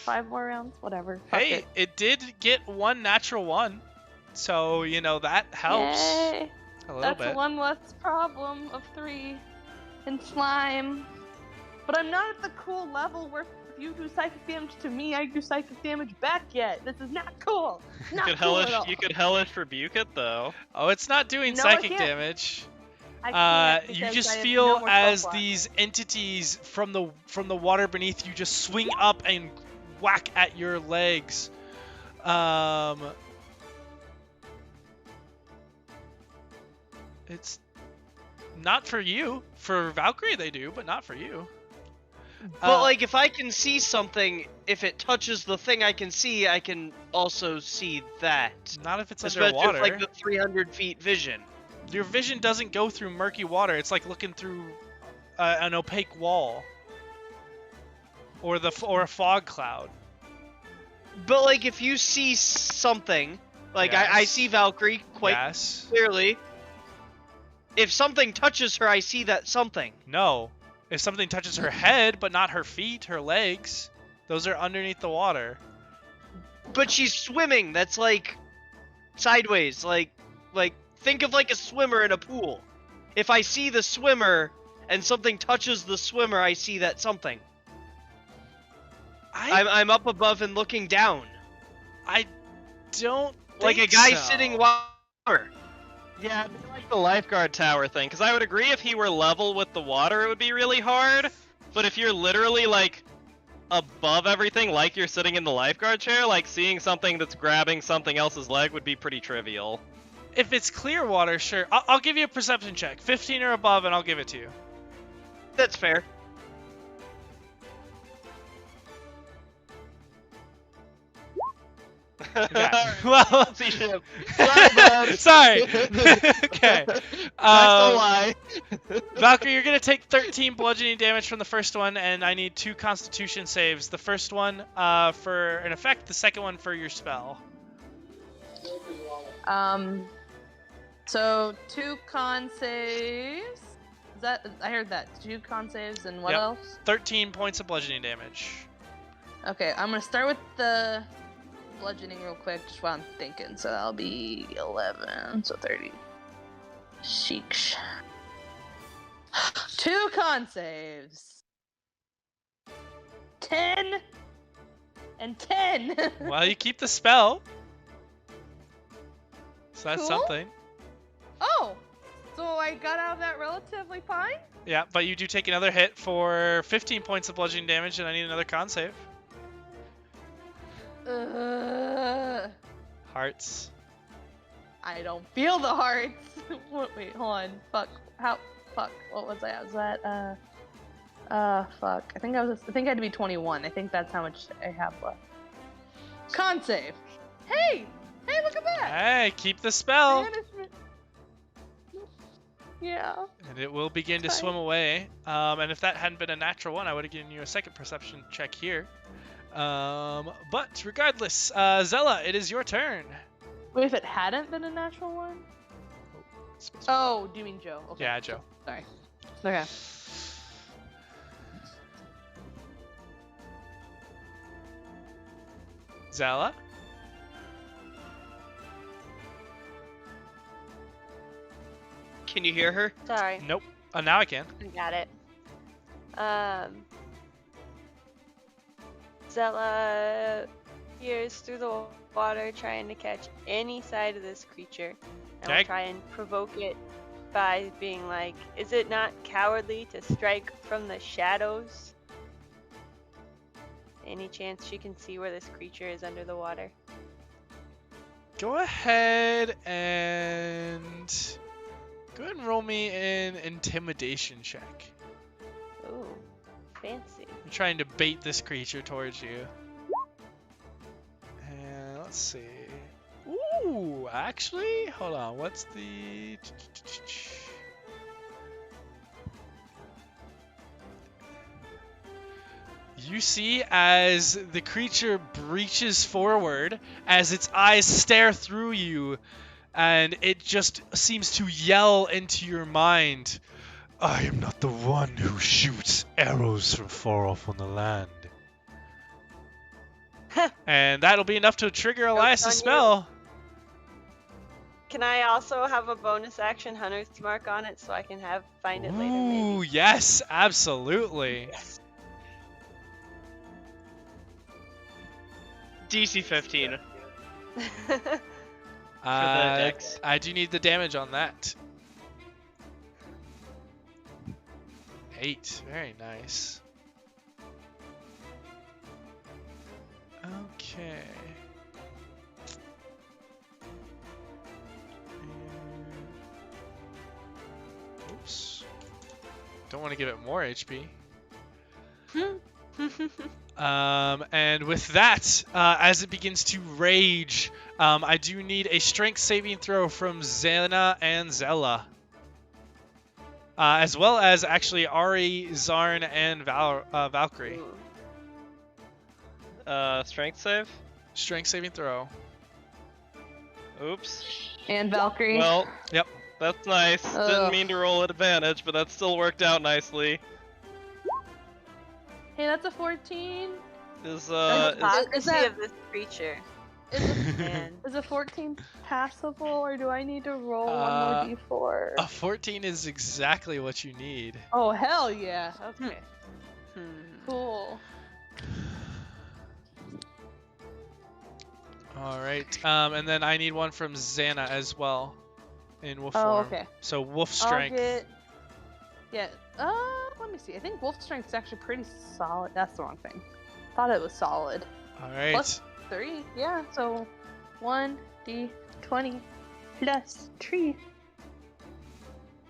5 more rounds? Whatever. Fuck Hey, it did get 1 natural 1, so, you know, that helps Yay. a little That's bit. one less problem of 3 in slime. But I'm not at the cool level where if you do psychic damage to me, I do psychic damage back yet. This is not cool. Not cool at all. You could hellish rebuke it though. Oh, it's not doing No, I psychic can't. damage. I can't You because just I have feel no more as spell slots. these entities from the water beneath you just swing up and whack at your legs. It's not for you. For Valcrie they do, but not for you. But like, if I can see something, if it touches the thing I can see, I can also see that. Not if it's Especially underwater. with like the 300 feet vision. Your vision doesn't go through murky water. It's like looking through an opaque wall. Or a fog cloud. But like, if you see something, like I Yes. see Valcrie quite Yes. clearly. If something touches her, I see that something. No. If something touches her head, but not her feet, her legs, those are underneath the water. But she's swimming. That's like sideways. Like think of like a swimmer in a pool. If I see the swimmer and something touches the swimmer, I see that something. I'm up above and looking down. I don't Like a think guy so. sitting water. Yeah, it'd be like the lifeguard tower thing, because I would agree if he were level with the water, it would be really hard. But if you're literally, like, above everything, like you're sitting in the lifeguard chair, like, seeing something that's grabbing something else's leg would be pretty trivial. If it's clear water, sure. I'll give you a perception check. 15 or above, and I'll give it to you. That's fair. Okay. Well, See ship. sorry. Okay. Lie. Valcrie, you're gonna take 13 bludgeoning damage from the first one, and I need 2 Constitution saves. The first one for an effect, the second one for your spell. So 2 con saves. Is that I heard that 2 con saves and what Yep. else? 13 points of bludgeoning damage. Okay, I'm gonna start with the bludgeoning real quick, just while I'm thinking. So that'll be 11, so 30. Sheesh. 2 con saves. 10 and 10. Well, you keep the spell. So that's Cool. something. Oh, so I got out of that relatively fine. Yeah, but you do take another hit for 15 points of bludgeoning damage, and I need another con save. Hearts. I don't feel the hearts. Wait, hold on. Fuck. How? Fuck. What was that? Was that fuck. I think I had to be 21. I think that's how much I have left. Con save. Hey, look at that. Hey, keep the spell. Management. Yeah. And it will begin to Fine. swim away. And if that hadn't been a natural one, I would have given you a second perception check here. But regardless, Zella, it is your turn. Wait, if it hadn't been a natural one? Oh, do you mean Joe? Okay. Yeah, Joe. Sorry. Okay. Zella? Can you hear her? Sorry, Nope. Now I can. I got it. Zella peers through the water, trying to catch any side of this creature. And Okay. we'll try and provoke it by being like, is it not cowardly to strike from the shadows? Any chance she can see where this creature is under the water? Go ahead and roll me an intimidation check. Ooh, fancy. I'm trying to bait this creature towards you. And let's see. Ooh, actually, hold on. What's the... You see as the creature breaches forward, as its eyes stare through you, and it just seems to yell into your mind, I am not the one who shoots arrows from far off on the land. and that'll be enough to trigger Elias' on you. spell. Can I also have a bonus action Hunter's Mark on it so I can find it later? Ooh, Maybe. yes, absolutely. Yes. DC 15. dex. I do need the damage on that. 8. Very nice. Okay. Oops. Don't want to give it more HP. And with that, as it begins to rage, I do need a strength saving throw from Zena and Zella. As well as actually Ari, Zarn, and Valcrie. Strength save? Strength saving throw. Oops. And Valcrie. Well, Yep. that's nice. Didn't mean to roll at advantage, but that still worked out nicely. Hey, that's a 14. Is Hypocrisy that- of this creature. Is is a 14 passable, or do I need to roll one more d4? A 14 is exactly what you need. Oh, hell yeah. Okay. Hmm. Cool. All right. And then I need one from Zana as well, in wolf Oh, form. okay. So wolf I'll strength. get... Yeah. Let me see. I think wolf strength is actually pretty solid. That's the wrong thing. Thought it was solid. All right. Plus 3. Yeah. So 1d20 plus 3.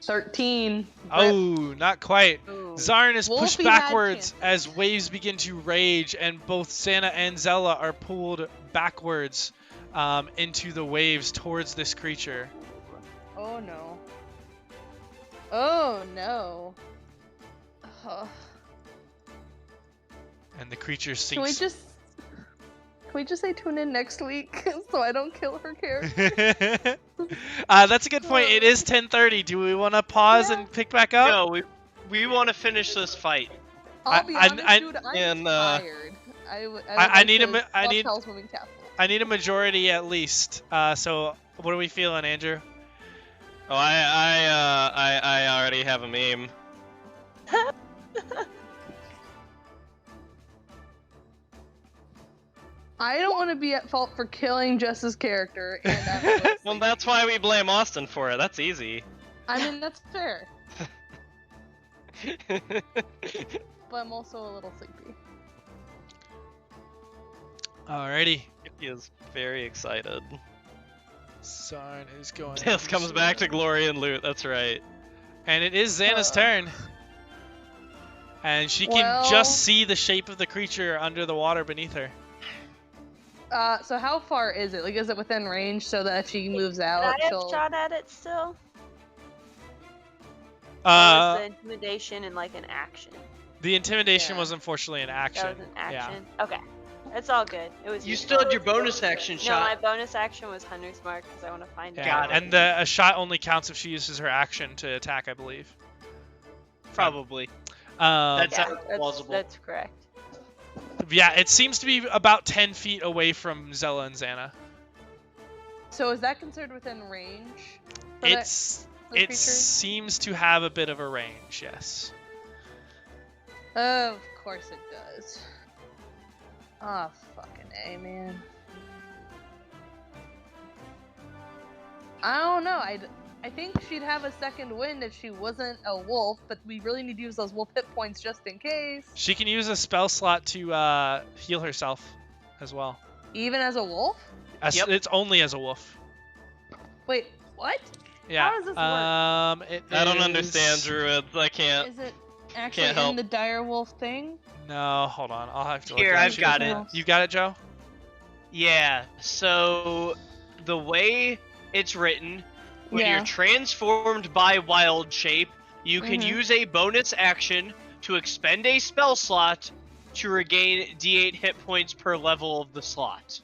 13. Oh, not quite. Ooh. Zarn is pushed Wolfie had backwards chances. as waves begin to rage, and both Zana and Zella are pulled backwards into the waves towards this creature. Oh no. Oh no. Ugh. And the creature Can we sinks. just say tune in next week so I don't kill her character? That's a good point. It is 10:30. Do we want to pause Yeah. and pick back up? No, we want to finish this fight. I'll be I- honest, dude. I'm and, tired. I I need a I need- Hell's Moving Castle. I need a majority at least. So what are we feeling, Andrew? Oh, I already have a meme. I don't want to be at fault for killing Jess's character, and Well, that's why we blame Austin for it. That's easy. I mean that's fair, but I'm also a little sleepy. Alrighty. He is very excited. Zarn is going. This comes back to glory and loot. That's right. And it is Xana's turn. And she can Well- just see the shape of the creature under the water beneath her. So how far is it? Like, is it within range so that if she moves Can out, I have she'll... shot at it still? Or was the intimidation in like an action? The intimidation Yeah. was unfortunately an action. That was an action. Okay, it's all good. It was. You useful. still had your bonus action No, my shot. bonus action was Hunter's Mark because I want to find Yeah. out. Got it. And a shot only counts if she uses her action to attack, I believe. Probably. Yeah, sounds plausible. that's correct. Yeah, it seems to be about 10 feet away from Zella and Xana. So is that considered within range? for that- It's for the it creature? seems to have a bit of a range, yes. Of course it does. Ah, fucking A, man. I don't know. I think she'd have a second wind if she wasn't a wolf, but we really need to use those wolf hit points just in case. She can use a spell slot to heal herself as well. Even as a wolf? Yep. It's only as a wolf. Wait, what? Yeah. does this work? I don't understand is- druids. I can't. Is it actually Can't help. in the dire wolf thing? No, hold on. I'll have to look Here, it up. I've got it. You got it, Joe? Yeah, so the way it's written, when Yeah. you're transformed by wild shape, you can Mhm. use a bonus action to expend a spell slot to regain D8 hit points per level of the slot.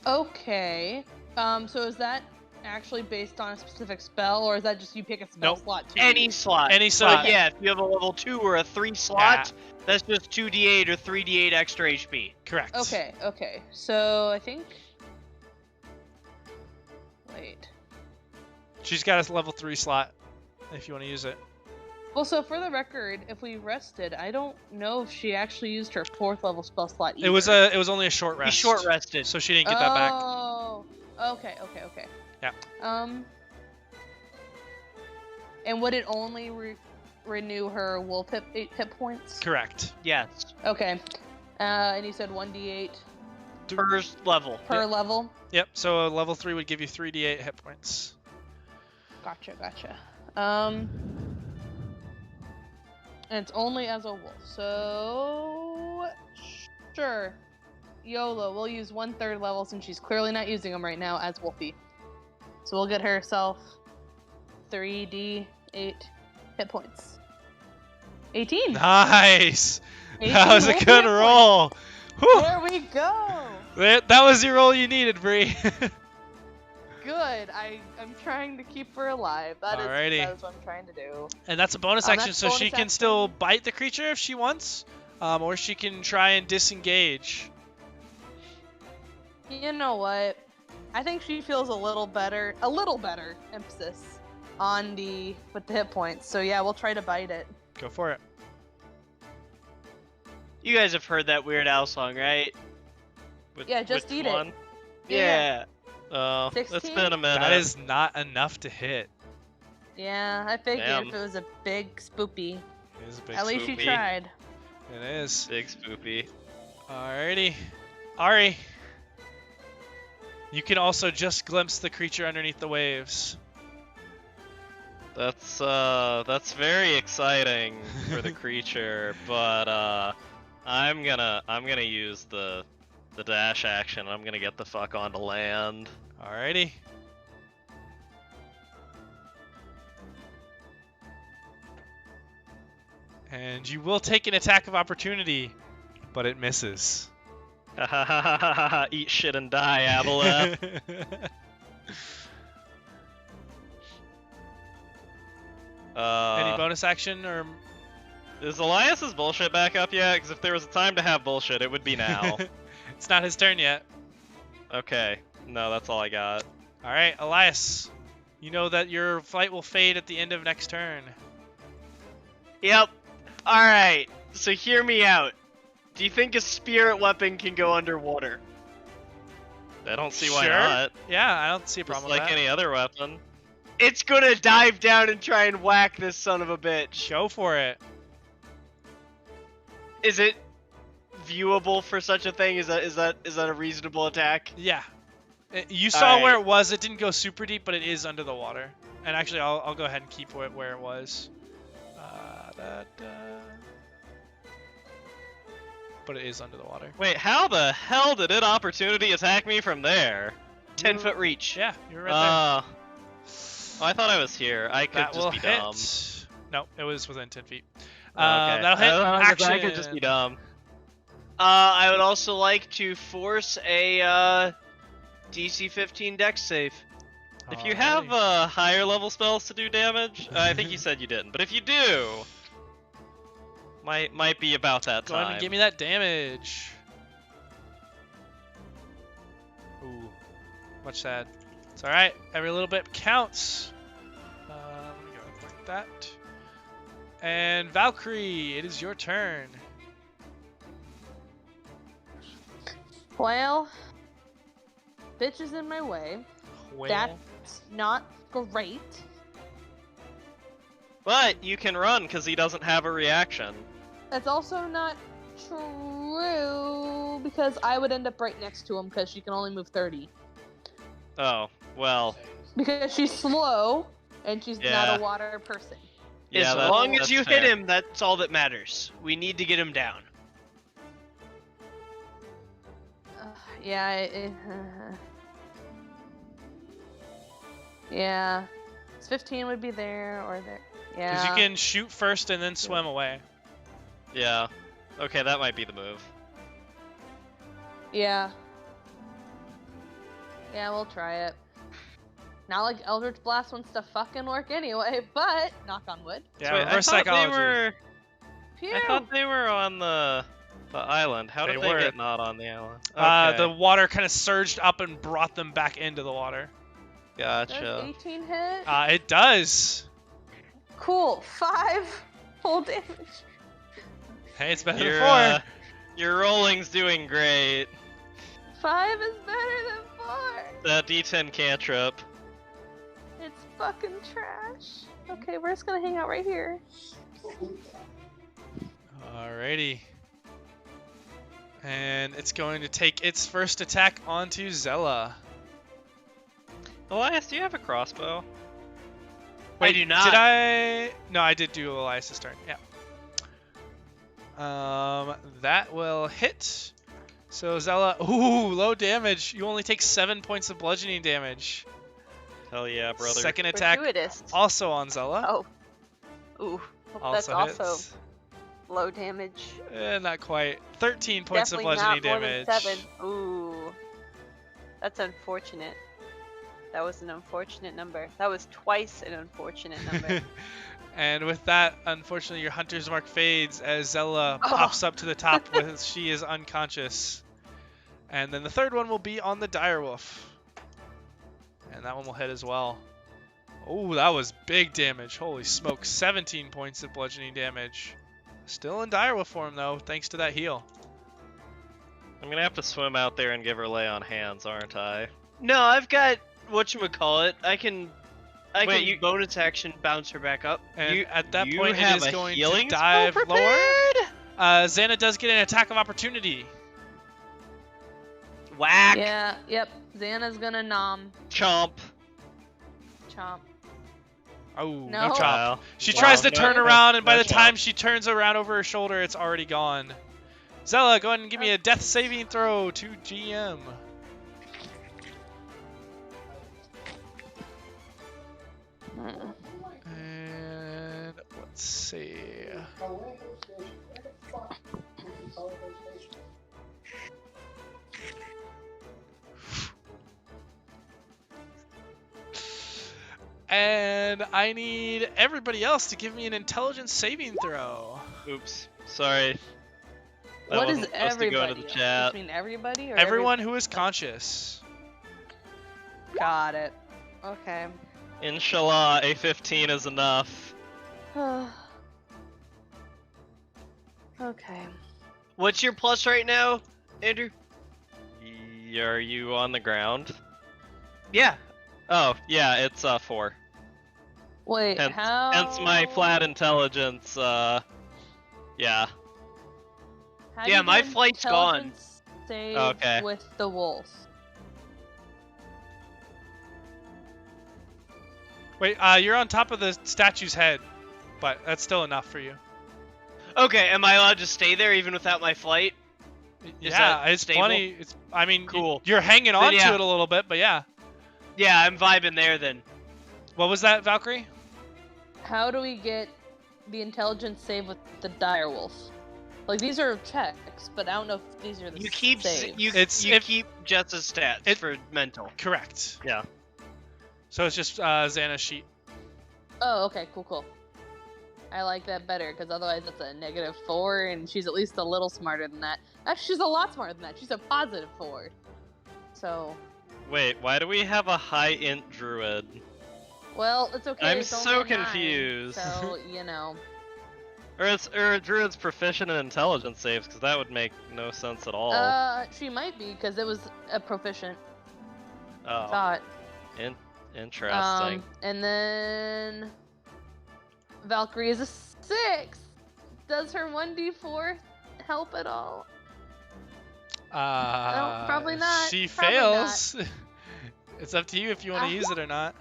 Okay. So is that actually based on a specific spell, or is that just you pick a spell Nope. slot? To Any use? slot. Any So slot. yeah, if you have a level 2 or a 3 slot, that's just 2d8 or 3d8 extra HP. Correct. Okay, okay. So I think. Wait. She's got a level 3 slot if you want to use it. Well, so for the record, if we rested, I don't know if she actually used her 4th level spell slot either. It was only a short Be rest. short rested. So she didn't get that back. Oh. Okay, okay, okay. Yeah. And would it only renew her wolf hit points? Correct. Yes. Okay. And you said 1d8 Per level. per level? Yep. So a level 3 would give you 3d8 hit points. Gotcha, gotcha. And it's only as a wolf. So, sure. YOLO, we'll use 1/3 level since she's clearly not using them right now as Wolfie. So we'll get herself 3d8 hit points. 18. Nice. 18 That was a Wolfie good hit roll. Whew. There we go. That was your roll you needed, Bree. Good. I'm trying to keep her alive. That is what I'm trying to do. And that's a bonus action, that's so bonus she can action. still bite the creature if she wants, or she can try and disengage. You know what? I think she feels a little better, emphasis on with the hit points. So yeah, we'll try to bite it. Go for it. You guys have heard that Weird Al song, right? Yeah, just which eat it. one? Yeah. Oh, 16? it's been a minute. That is not enough to hit. Yeah, I figured Damn. if it was a big spoopy. It is a big At least you spoopy. tried. It is. Big spoopy. Alrighty. Ari. You can also just glimpse the creature underneath the waves. That's very exciting for the creature, but I'm gonna use the dash action. I'm gonna get the fuck onto land. Alrighty. And you will take an attack of opportunity, but it misses. Eat shit and die, Avaleth. Any bonus action or? Is Elias's bullshit back up yet? Because if there was a time to have bullshit, it would be now. It's not his turn yet. Okay. No, that's all I got. All right, Elias. You know that your flight will fade at the end of next turn. Yep. Alright, so hear me out. Do you think a spirit weapon can go underwater? I don't see why Sure. not. Yeah, I don't see a Just problem like with that. any other weapon. It's gonna dive down and try and whack this son of a bitch. Go for it. Is it viewable for such a thing? Is that a reasonable attack? Yeah. You saw Alright. where it was. It didn't go super deep, but it is under the water. And actually, I'll go ahead and keep it where it was. But it is under the water. Wait, how the hell did it opportunity attack me from there? 10-foot reach. Yeah, you're right there. Oh, I thought I was here. I could That just will be hit. dumb. No, it was within 10 feet. Okay. That'll hit. Action. I could just be dumb. I would also like to force a DC 15 Dex save. If you have higher level spells to do damage, I think you said you didn't, but if you do, might be about that Go time. ahead and give me that damage. Ooh, much sad. It's all right. Every little bit counts. Let me go like that. And Valcrie, it is your turn. Well, bitch is in my way. Whale. That's not great. But you can run because he doesn't have a reaction. That's also not true because I would end up right next to him because she can only move 30. Oh, well. Because she's slow and she's Yeah. not a water person. Yeah, as that- long as that's you fair. hit him, that's all that matters. We need to get him down. Yeah. Yeah. 15 would be there or there. Yeah. Because you can shoot first and then swim away. Yeah. Okay, that might be the move. Yeah. Yeah, we'll try it. Not like Eldritch Blast wants to fucking work anyway, but knock on wood. Yeah, Wait, reverse I thought psychology. they were. Phew. I thought they were on the island. How They did they were. get not on the island? Okay. The water kind of surged up and brought them back into the water. Does Gotcha. 18 hit? It does. Cool. 5 full damage. Hey, it's better Your, than 4. your rolling's doing great. 5 is better than 4. That D10 cantrip. It's fucking trash. Okay, we're just gonna hang out right here. Alrighty. And it's going to take its first attack onto Zella. Elias, do you have a crossbow? I do not. Did I? No, I did do Elias's turn. Yeah. That will hit. So Zella, ooh, low damage. You only take 7 points of bludgeoning damage. Hell yeah, brother. Second attack, Gratuitous. also on Zella. Oh. Ooh. Hope that's hits. also low damage. Not quite. 13 points Definitely of bludgeoning not more damage. than 7. Ooh. That's unfortunate. That was an unfortunate number. That was twice an unfortunate number. And with that, unfortunately, your hunter's mark fades as Zella Oh. pops up to the top with she is unconscious. And then the third one will be on the direwolf. And that one will hit as well. Oh, that was big damage. Holy smoke. 17 points of bludgeoning damage. Still in direwolf form, though, thanks to that heal. I'm gonna have to swim out there and give her lay on hands, aren't I? No, I've got whatchamacallit. I can Wait, you- bonus action bounce her back up. And at that you point, it have is a going to healing spell dive lower. prepared? Zannah does get an attack of opportunity. Whack. Yeah, yep. Xana's gonna nom. Chomp. Chomp. Oh, no No. chop. Wow. She Wow, tries to no- turn no- around, and by no the time chomp. she turns around over her shoulder, it's already gone. Zella, go ahead and give me a death saving throw to GM. And let's see. And I need everybody else to give me an intelligence saving throw. Oops. Sorry. That What is wasn't supposed to go everybody? into the Does chat. this mean everybody or Everyone who is conscious. Got it. Okay. Inshallah, a 15 is enough. Okay. What's your plus right now, Andrew? Are you on the ground? Yeah. Oh, yeah, it's 4. Wait, Hence, how? hence my flat intelligence, yeah. How do Yeah, you my do flight's gone. intelligence Save Okay. with the wolves. Wait, you're on top of the statue's head, but that's still enough for you. Okay, am I allowed to stay there even without my flight? Is Yeah, that it's stable? funny. It's, I mean, Cool. you're hanging on yeah. to it a little bit, but yeah. Yeah, I'm vibing there then. What was that, Valcrie? How do we get the intelligence save with the direwolf? Like, these are checks, but I don't know if these are the You keep saves. you If- keep Jess's stats for mental. Correct. Yeah. So it's just Xana's sheet. Oh, okay, cool. I like that better, because otherwise it's a -4, and she's at least a little smarter than that. Actually, she's a lot smarter than that. She's a +4. So, Wait, why do we have a high int druid? well, it's okay. I'm it's only so a 9, confused. So, you know. Or druid's proficient in intelligence saves, because that would make no sense at all. She might be, because it was a proficient Oh, thought. interesting. And then Valcrie is a 6. Does her 1d4 help at all? Probably not. She Probably fails. It's up to you if you want to Uh, use it or not.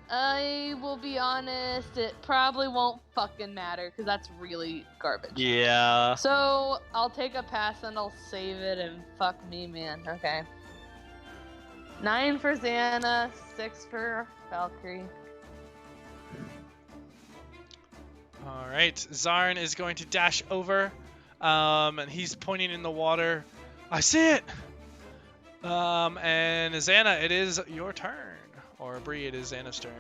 I will be honest, it probably won't fucking matter, because that's really garbage. Yeah. So, I'll take a pass and I'll save it, and fuck me, man. Okay. 9 for Zannah, 6 for Valcrie. All right, Zarn is going to dash over, and he's pointing in the water. I see it. And Zannah, it is your turn, or Bree, it is Xana's turn.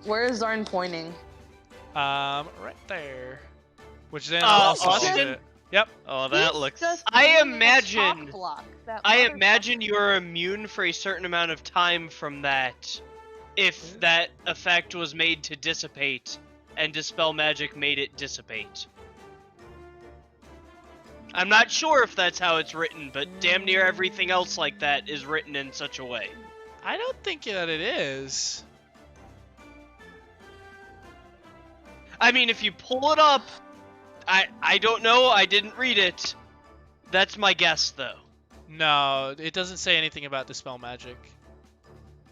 Where is Zarn pointing? Right there. Which Zannah Oh, also awesome. sees it. Yep. Oh, that He's looks... just I using a imagine- top block. That I motherfucker- imagine you're immune for a certain amount of time from that, if that effect was made to dissipate, and Dispel Magic made it dissipate. I'm not sure if that's how it's written, but damn near everything else like that is written in such a way. I don't think that it is. I mean, if you pull it up, I don't know, I didn't read it. That's my guess, though. No, it doesn't say anything about dispel magic.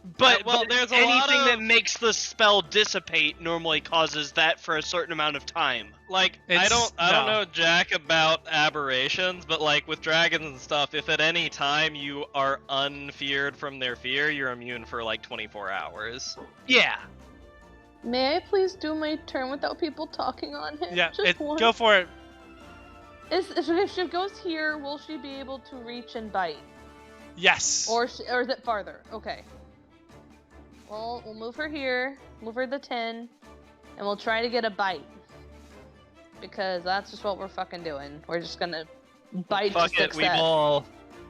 But, well, but there's a anything lot that of- makes the spell dissipate normally causes that for a certain amount of time. Like, I It's- don't no. know jack about aberrations, but like with dragons and stuff, if at any time you are unfeared from their fear, you're immune for like 24 hours. Yeah. May I please do my turn without people talking on him? Yeah, Just one. go for it. If she goes here, will she be able to reach and bite? Yes. Or is it farther? Okay. Well, we'll move her here, move her to 10, and we'll try to get a bite. Because that's just what we're fucking doing. We're just gonna bite Fuck to it, we success. ball.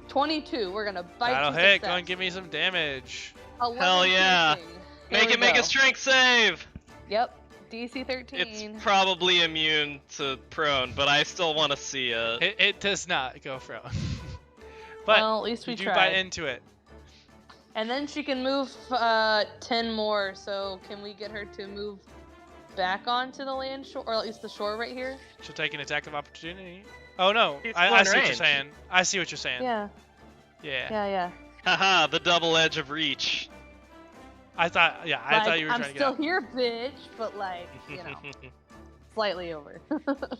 22, we're gonna bite That'll to hit. success. Go and give me some damage. 11 Hell yeah. piercing. Here Make we it make go. a strength save. Yep. DC 13. It's probably immune to prone, but I still want to see it. It does not go for but well, at least we you do tried. bite into it. And then she can move 10 more, so can we get her to move back onto the land shore, or at least the shore right here? She'll take an attack of opportunity. Oh no, It's I one see what you're range. saying. I see what you're saying. Yeah, Yeah. yeah. Haha, the double edge of reach. I thought you were I'm trying to get still out. here, bitch, but like, you know, slightly over.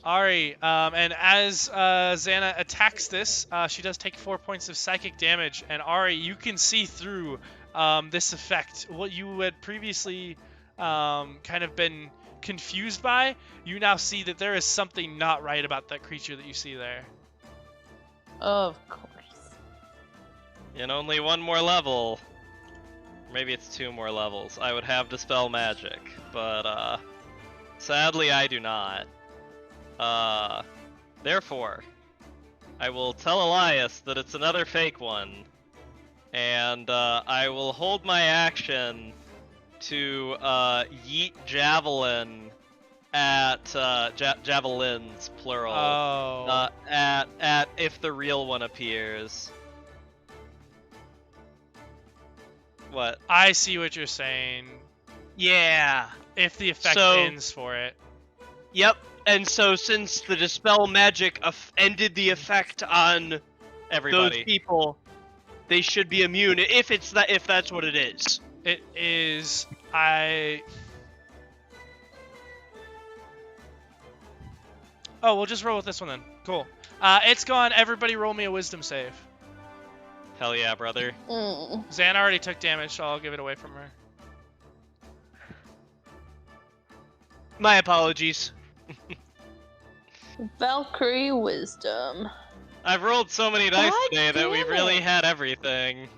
Ari, and as Zannah attacks this, she does take 4 points of psychic damage, and Ari, you can see through this effect. What you had previously kind of been confused by, you now see that there is something not right about that creature that you see there. Of course. In only one more level. Maybe it's 2 more levels. I would have Dispel Magic, but sadly I do not. Therefore, I will tell Elias that it's another fake one, and I will hold my action to yeet Javelin at Javelins, plural. Oh. At if the real one appears. What? I see what you're saying. Yeah. If the effect So- ends for it. Yep. And so since the dispel magic ended the effect on Everybody. those people, they should be immune if that's what it is. It is. Oh, we'll just roll with this one then. Cool. It's gone. Everybody roll me a wisdom save. Hell yeah, brother. Zan already took damage, so I'll give it away from her. My apologies. Valcrie wisdom. I've rolled so many dice God today that we've damn really it. had everything.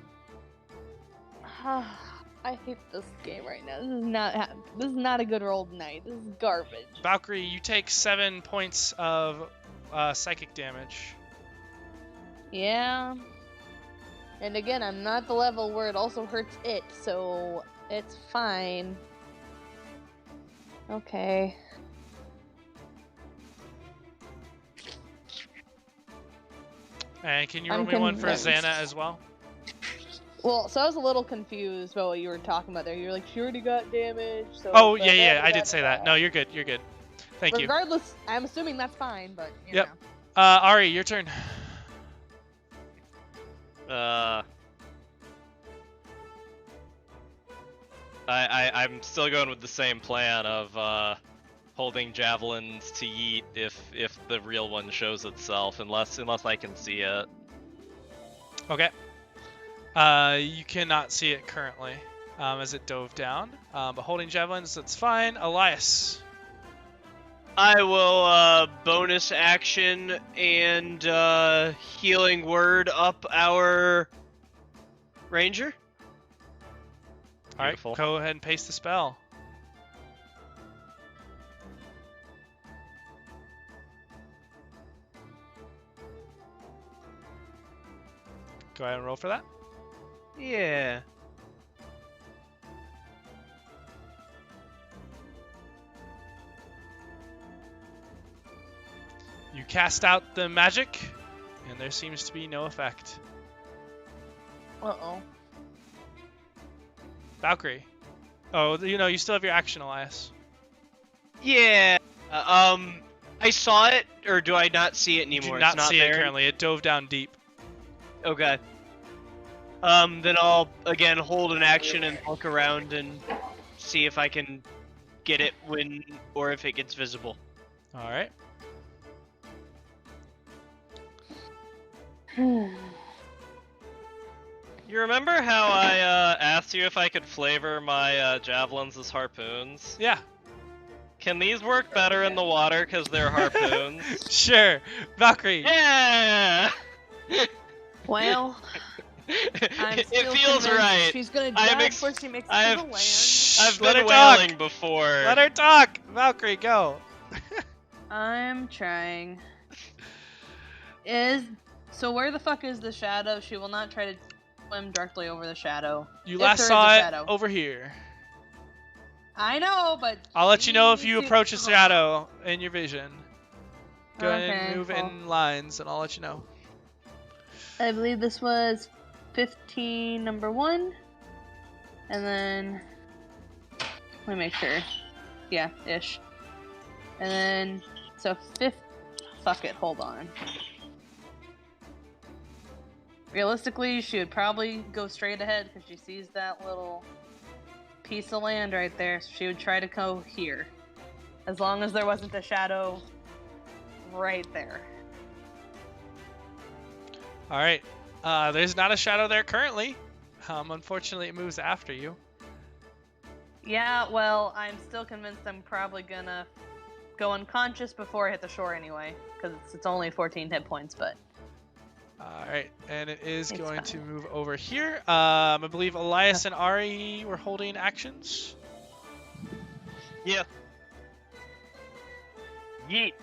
I hate this game right now. This is not a good roll tonight. This is garbage. Valcrie, you take 7 points of psychic damage. Yeah. And again, I'm not the level where it also hurts it, so it's fine. Okay. And can you I'm roll me one for convinced. Zannah as well? Well, so I was a little confused about what you were talking about there. You were like, she already got damage, so... Oh, yeah, I did say that. No, you're good, you're good. Thank you. Regardless, I'm assuming that's fine, but, you Yep. know. Ari, your turn. I'm still going with the same plan of holding javelins to yeet if the real one shows itself, unless I can see it. Okay. You cannot see it currently, as it dove down. But holding javelins, that's fine. Elias. I will bonus action and healing word up our ranger. All right, Beautiful. go ahead and paste the spell. Go ahead and roll for that. Yeah. You cast out the magic, and there seems to be no effect. Uh-oh. Valcrie. Oh, you still have your action, Elias. Yeah. I saw it, or do I not see it You anymore? do not it's not see there? it currently. It dove down deep. Okay. Then I'll again hold an action and look around and see if I can get it or if it gets visible. All right. You remember how I asked you if I could flavor my javelins as harpoons? Yeah. Can these work better in the water because they're harpoons? Sure. Valcrie. Yeah! Well, I'm it still feels convinced right. She's gonna I'm die ex- before she makes it I've- to the land. Shh, I've let been her talk. wailing before. Let her talk. Valcrie, go. I'm trying. So where the fuck is the shadow? She will not try to swim directly over the shadow. You If last there is saw a it shadow. over here. I know, but I'll let you know if you she- approach a shadow in your vision. Go ahead Okay, and move well. in lines, and I'll let you know. I believe this was 15, number 1. And then... Let me make sure. Yeah, ish. And then... So, 5th... Fuck it, hold on. Realistically, she would probably go straight ahead because she sees that little piece of land right there. So she would try to go here. As long as there wasn't a shadow right there. All right. There's not a shadow there currently. Unfortunately, it moves after you. Yeah, well, I'm still convinced I'm probably gonna go unconscious before I hit the shore anyway, because it's only 14 hit points, but... All right, and it is It's going fine. to move over here. I believe Elias and Ari were holding actions. Yeah. Yeet.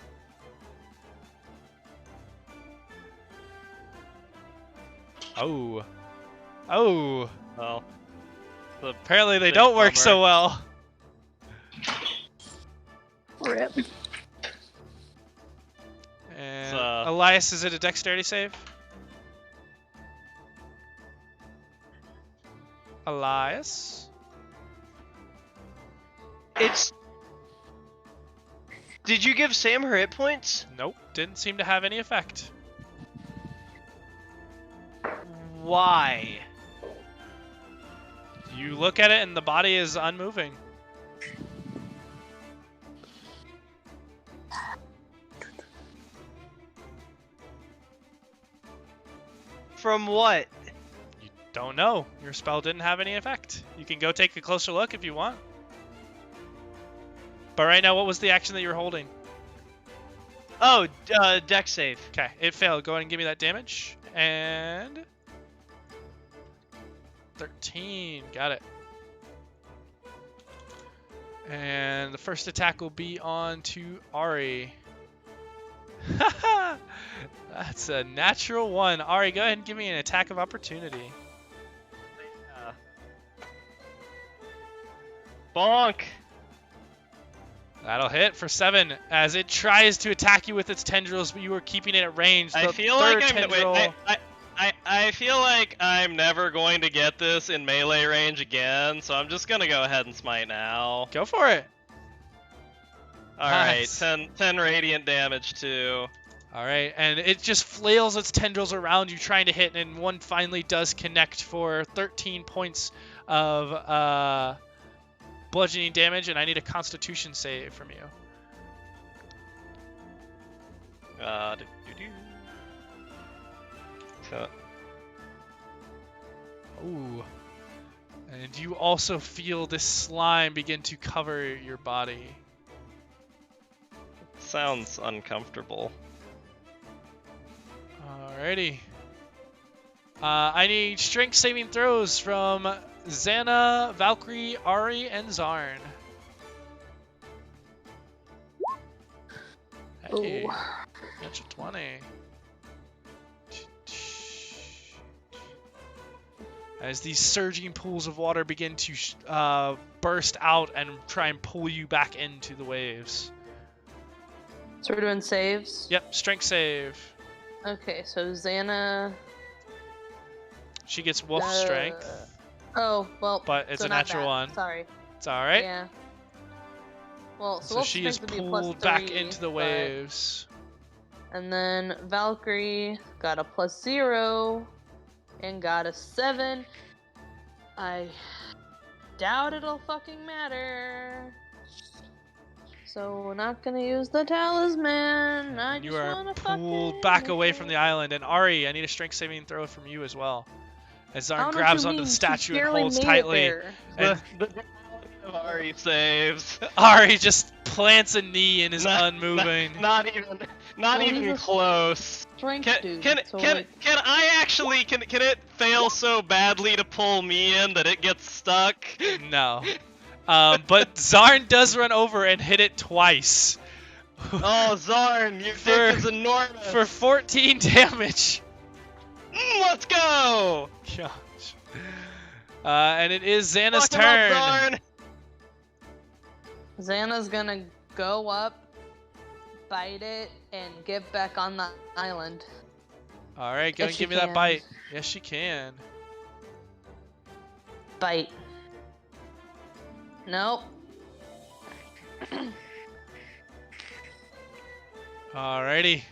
Oh. Oh. Well, Apparently they Big don't work bummer. so well. Rip. And It's, Elias, is it a dexterity save? Elias? It's... Did you give Sam her hit points? Nope, didn't seem to have any effect. Why? You look at it and the body is unmoving. From what? You don't know. Your spell didn't have any effect. You can go take a closer look if you want. But right now, what was the action that you were holding? Oh, deck save. Okay, it failed. Go ahead and give me that damage. And... 13. Got it. And the first attack will be on to Ari. That's a natural 1. Ari, go ahead and give me an attack of opportunity. Bonk. That'll hit for 7 as it tries to attack you with its tendrils, but you are keeping it at range. I The feel third like I'm. tendril... Wait, I feel like I'm never going to get this in melee range again, so I'm just gonna go ahead and smite now. Go for it. Alright, Nice. 10 radiant damage too. All right, and it just flails its tendrils around you trying to hit, and one finally does connect for 13 points of bludgeoning damage, and I need a Constitution save from you. So, Ooh. And you also feel this slime begin to cover your body. sounds uncomfortable. Alrighty. I need strength saving throws from Zana, Valcrie, Ari, and Zarn. Hey, natural 20. As these surging pools of water begin to burst out and try and pull you back into the waves. So we're doing saves? Yep, strength save. Okay, so Xana... She gets wolf strength. Oh, well, But it's so a not natural that. one. Sorry. It's alright. Yeah. Well, So so wolf she is strength would be plus pulled back 3, into the but- waves. And then Valkyrie got a +0. and got a 7. I doubt it'll fucking matter. So we're not gonna use the talisman. I You just are wanna pulled fucking back away make from it. the island. And Ari, I need a strength saving throw from you as well. As I Zarn don't know what grabs you onto the mean, she statue and barely holds made it tightly. there. And The of Ari saves. Ari just plants a knee and is Not- unmoving. Not even Well, even he's a close. Strength Can dude. can so can, like, can I actually can it fail so badly to pull me in that it gets stuck? No. But Zarn does run over and hit it twice. Oh, Zarn, your For- dick is enormous. For 14 damage. Let's go. Gosh. And it is Xana's Fuck him up, turn. Zarn. Xana's gonna go up, bite it, and get back on the island. All right, go If and she give me that can. bite. Yes, she can. Bite. Nope. Alrighty.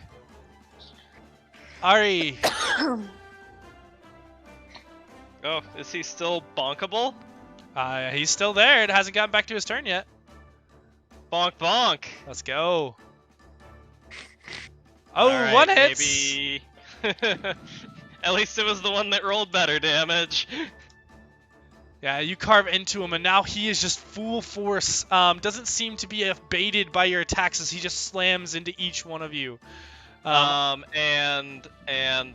Ari. Oh, is he still bonkable? He's still there. It hasn't gotten back to his turn yet. Bonk bonk. Let's go. Oh, Alright, one hits. Maybe. At least it was the one that rolled better damage. Yeah, you carve into him, and now he is just full force. Doesn't seem to be baited by your attacks as he just slams into each one of you. And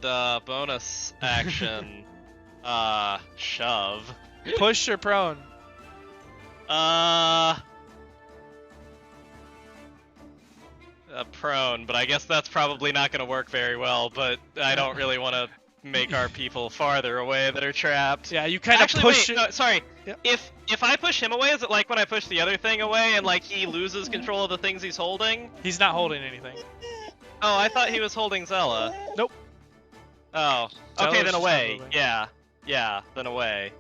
bonus action. Shove. Push or prone? Prone, but I guess that's probably not going to work very well, but I don't really want to make our people farther away that are trapped. Yeah, you kind of Actually, push wait, it. no, sorry. Yep. If I push him away, is it like when I push the other thing away and like he loses control of the things he's holding? He's not holding anything. Oh, I thought he was holding Zella. Nope. Oh, Zella's okay, then just away. not moving. Yeah, then away.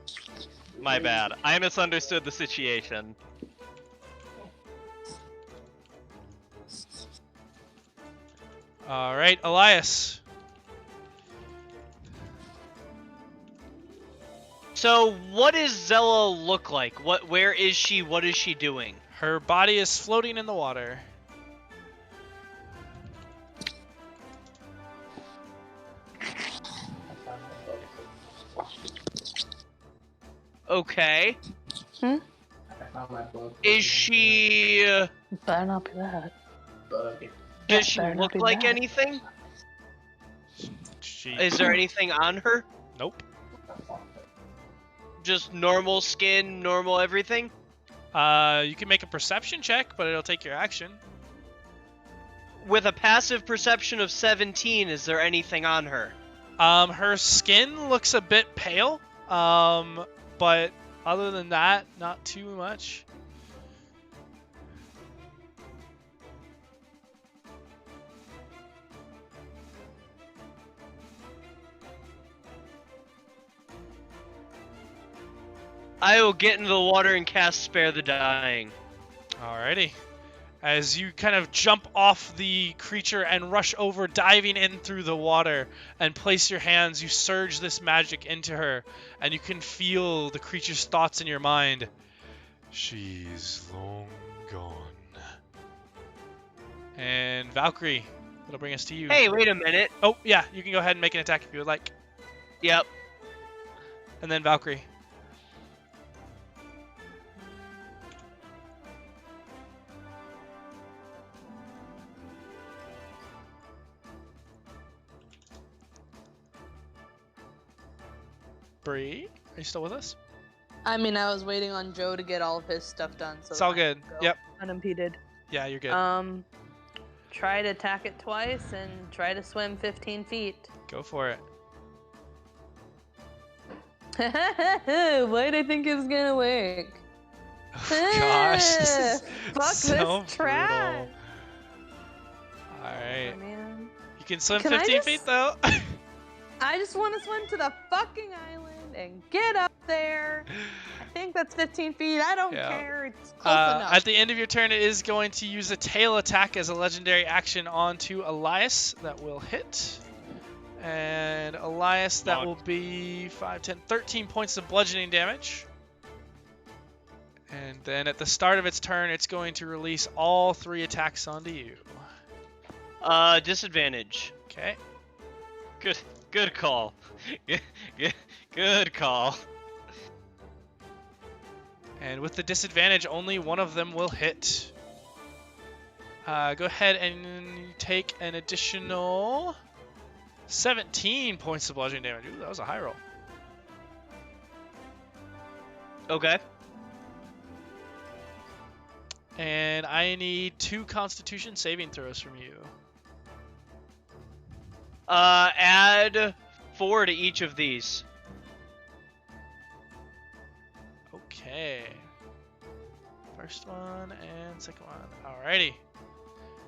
My bad. I misunderstood the situation. All right, Elias. So, what does Zella look like? Where is she? What is she doing? Her body is floating in the water. Okay. I found my book. Is she? Better not be that. Bug. Does she better not look be like that. anything? She. Is there anything on her? Nope. Just normal skin, normal everything? You can make a perception check, but it'll take your action. With a passive perception of 17, is there anything on her? Her skin looks a bit pale. But other than that, not too much. I will get into the water and cast Spare the Dying. Alrighty. As you kind of jump off the creature and rush over, diving in through the water, and place your hands, you surge this magic into her, and you can feel the creature's thoughts in your mind. She's long gone. And Valcrie, that'll bring us to you. Hey, wait a minute. Oh, yeah, you can go ahead and make an attack if you would like. Yep. And then Valcrie. Bree, are you still with us? I mean, I was waiting on Joe to get all of his stuff done, so It's all I good. can go Yep. unimpeded. Yeah, you're good. Try to attack it twice and try to swim 15 feet. Go for it. Why did I think it was gonna work? Oh, gosh, this is Fuck so this trash. brutal. Alright. Oh, man. You can swim Can I 15 just- feet, though. I just want to swim to the fucking island and get up there. I think that's 15 feet. I don't Yeah. care. It's close enough. At the end of your turn, it is going to use a tail attack as a legendary action onto Elias. That will hit. And Elias, that Knocked. will be 5, 10, 13 points of bludgeoning damage. And then at the start of its turn, it's going to release all 3 attacks onto you. Disadvantage. Okay. Good call. Good call. And with the disadvantage, only one of them will hit. Go ahead and take an additional 17 points of bludgeoning damage. Ooh, that was a high roll. Okay. And I need 2 Constitution saving throws from you. Add 4 to each of these. Okay. First one and second one. Alrighty.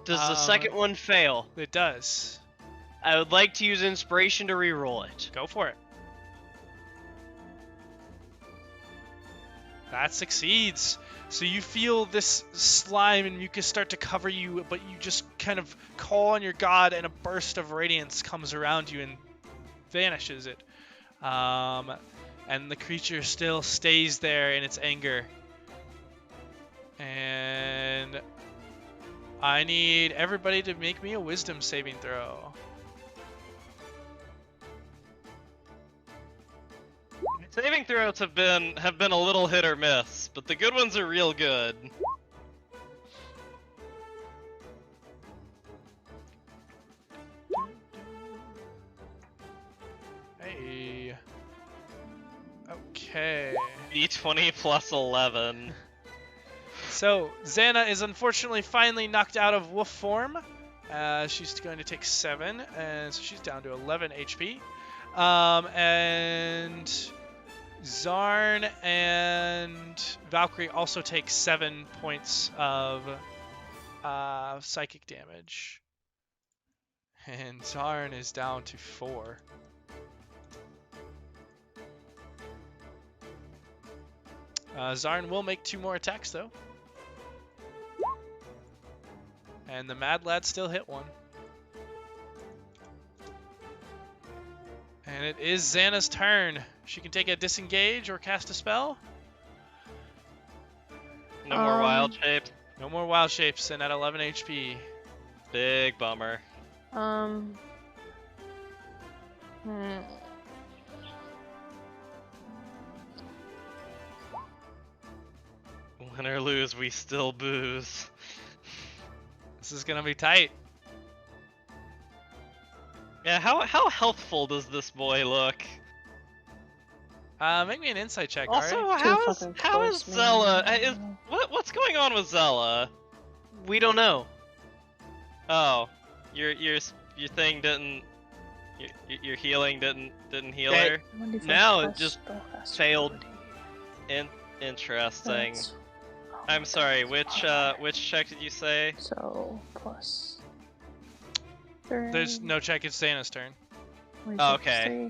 Does the second one fail? It does. I would like to use inspiration to reroll it. Go for it. That succeeds. So you feel this slime and mucus start to cover you, but you just kind of call on your god, and a burst of radiance comes around you and vanishes it. And the creature still stays there in its anger. And I need everybody to make me a wisdom saving throw. Saving throws have been a little hit or miss, but the good ones are real good. Hey. Okay. D20 plus 11. So, Zannah is unfortunately finally knocked out of wolf form. She's going to take 7, and so she's down to 11 HP. And Zarn and Valcrie also take 7 points of psychic damage. And Zarn is down to 4. Zarn will make 2 more attacks, though. And the Mad Lad still hit 1. And it is Zannah's turn. She can take a disengage or cast a spell. No more wild shapes. No more wild shapes, and at 11 HP. Big bummer. Win or lose, we still booze. This is gonna be tight. Yeah, how healthful does this boy look? Make me an insight check, Also, alright? how is Zella? What's going on with Zella? We don't know. Oh, your thing didn't. Your healing didn't heal her. Now it just failed. Interesting. I'm sorry. Which check did you say? So plus. There's no check. It's Zannah's turn. Oh, okay.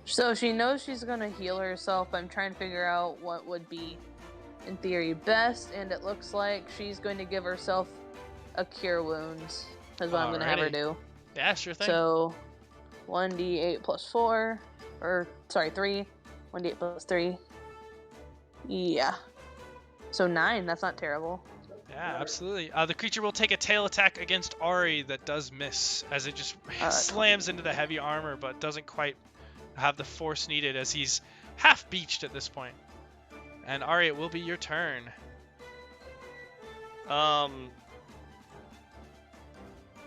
So she knows she's gonna heal herself. I'm trying to figure out what would be, in theory, best, and it looks like she's going to give herself a cure wounds. That's what I'm gonna have her Alrighty. do. Yeah, sure thing. So, 1d8 plus 4, or sorry, 3. 1d8 plus 3. Yeah. So 9. That's not terrible. Yeah, absolutely. The creature will take a tail attack against Ari that does miss, as it just slams into the heavy armor, but doesn't quite have the force needed, as he's half beached at this point. And Ari, it will be your turn.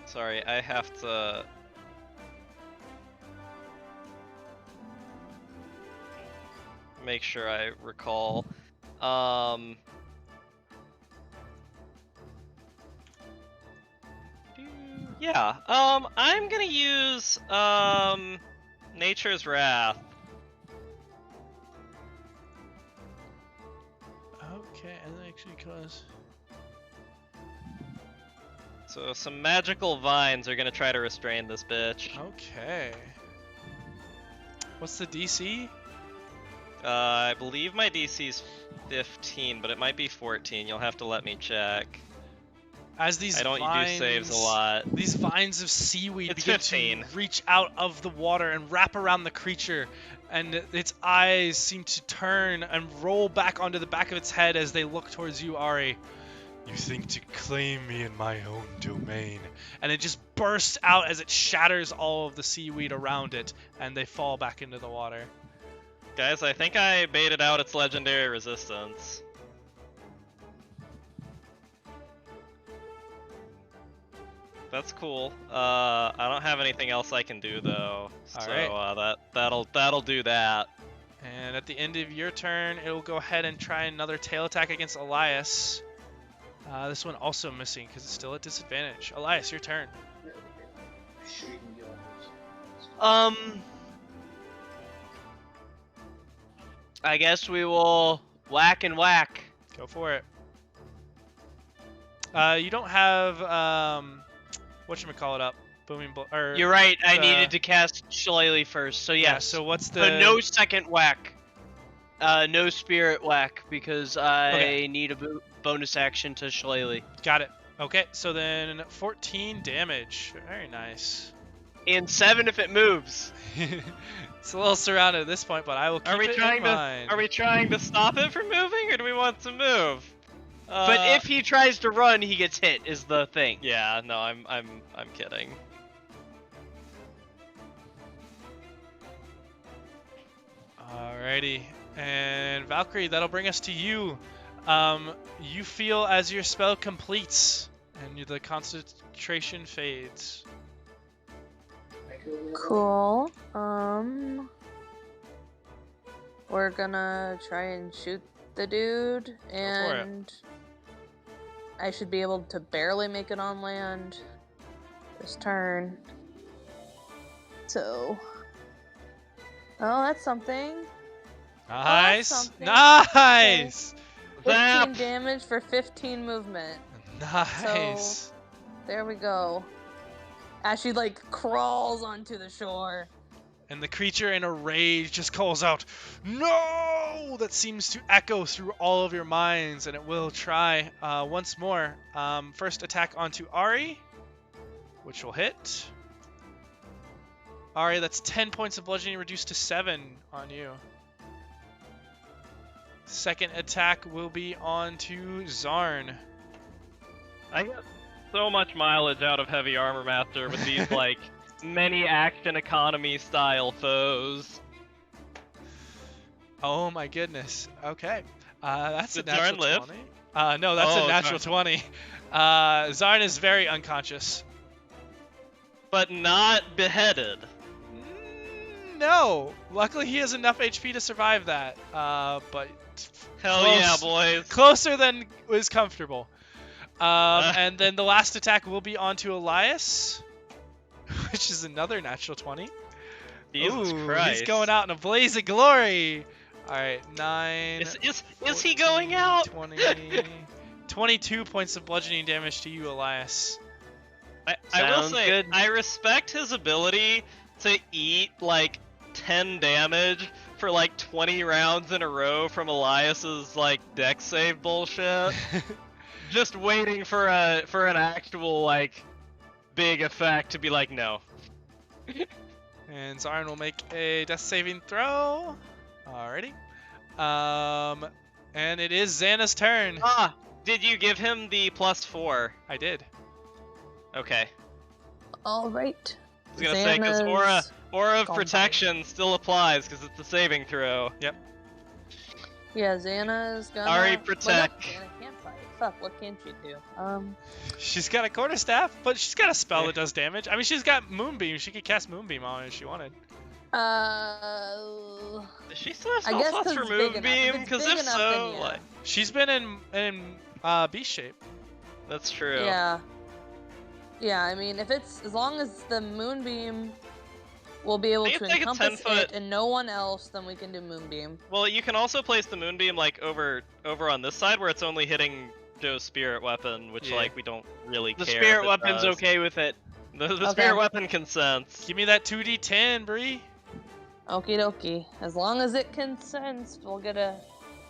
Sorry, I have to. Make sure I recall. Yeah. I'm gonna use Nature's Wrath. Okay, and that actually cause. So some magical vines are gonna try to restrain this bitch. Okay. What's the DC? I believe my DC's 15, but it might be 14. You'll have to let me check. As these I don't vines, do saves a lot. These vines of seaweed It's begin 15. to reach out of the water and wrap around the creature, and its eyes seem to turn and roll back onto the back of its head as they look towards you, Ari. You think to claim me in my own domain? And it just bursts out as it shatters all of the seaweed around it, and they fall back into the water. Guys, I think I baited out its legendary resistance. That's cool. I don't have anything else I can do though, so that'll do that. And at the end of your turn, it will go ahead and try another tail attack against Elias. This one also missing because it's still at disadvantage. Elias, your turn. I guess we will whack and whack. Go for it. You don't have whatchamacallit up. Booming or You're right, I needed to cast Shillelagh first, so yes. Yeah, so what's the But no second whack. No spirit whack, because I need a bonus action to Shillelagh. Got it. Okay, so then 14 damage. Very nice. And 7 if it moves. It's a little surrounded at this point, but I will keep it in mind. Are we trying to stop it from moving, or do we want to move? But if he tries to run, he gets hit. Is the thing. Yeah, no, I'm kidding. Alrighty, and Valcrie, that'll bring us to you. You feel as your spell completes, and the concentration fades. Cool. We're gonna try and shoot the dude, and I should be able to barely make it on land this turn. So, oh, that's something. Nice, Oh, that's something. nice. 15 damage for 15 movement. Nice. So, there we go. As she crawls onto the shore. And the creature in a rage just calls out, "No!" That seems to echo through all of your minds, and it will try once more. First attack onto Ari, which will hit. Ari, that's 10 points of bludgeoning reduced to 7 on you. Second attack will be on to Zarn. I got so much mileage out of Heavy Armor Master with these many action economy style foes. Oh my goodness. Okay. That's Did a natural Zarn live? 20. No, that's a Oh, natural 20. Zarn is very unconscious. But not beheaded. No. Luckily, he has enough HP to survive that. But Hell yeah, boys. Closer than was comfortable. And then the last attack will be onto Elias, which is another natural 20. Jesus Ooh, Christ. he's going out in a blaze of glory. All right, 9. Is he going out? 20, 22 points of bludgeoning damage to you, Elias. I will Sounds say, good. I respect his ability to eat 10 damage for 20 rounds in a row from Elias's dex save bullshit. Just waiting for an actual big effect to be no. And Zarn will make a death saving throw. Alrighty. And it is Xana's turn. Ah, did you give him the +4? I did. Okay. All right. I was gonna say, because Aura of gone Protection still applies because it's a saving throw. Yep. Yeah, Xana's gonna. Ari, Well, no, protect. Xana can't fight. Fuck, what can she do? She's got a quarterstaff, but she's got a spell that does damage. I mean, she's got Moonbeam. She could cast Moonbeam on it if she wanted. Does she still have I spell guess slots 'cause for it's big enough. If Moonbeam? it's Because big if enough, so, then yeah. She's been in beast shape. that's true. Yeah. Yeah, I mean, as long as the Moonbeam will be able I think to it's a encompass 10-foot it and no one else, then we can do Moonbeam. Well, you can also place the Moonbeam over on this side where it's only hitting Joe's spirit weapon, which we don't really The care. spirit if it weapon's does. okay with it. The Okay. spirit weapon consents. Give me that 2d10, Bree. Okie dokie. As long as it consents, we'll get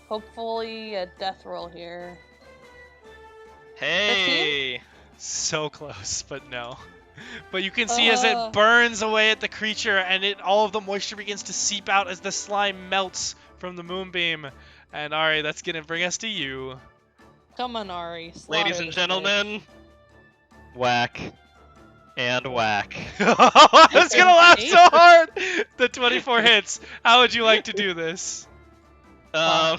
hopefully a death roll here. Hey, So close, but no. But you can see as it Uh. burns away at the creature, and all of the moisture begins to seep out as the slime melts from the moonbeam. And Ari, that's gonna bring us to you. Come on, Ari. slaughter Ladies and this gentlemen, whack and whack. I was gonna laugh so hard. The 24 hits. How would you like to do this? Uh,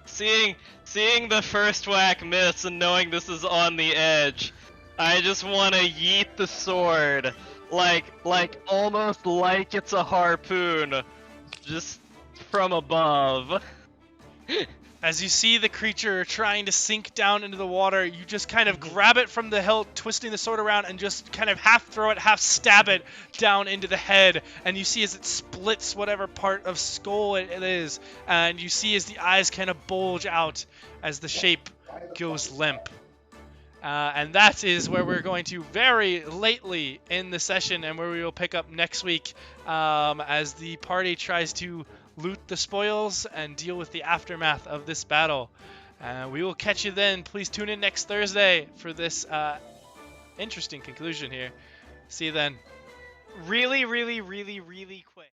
seeing the first whack miss and knowing this is on the edge, I just want to yeet the sword, like almost like it's a harpoon, just from above. As you see the creature trying to sink down into the water, you just kind of grab it from the hilt, twisting the sword around, and just kind of half throw it, half stab it down into the head. And you see as it splits whatever part of skull it is, and you see as the eyes kind of bulge out as the shape goes limp. And that is where we're going to very lately in the session, and where we will pick up next week as the party tries to loot the spoils and deal with the aftermath of this battle. We will catch you then. Please tune in next Thursday for this interesting conclusion here. See you then. Really quick.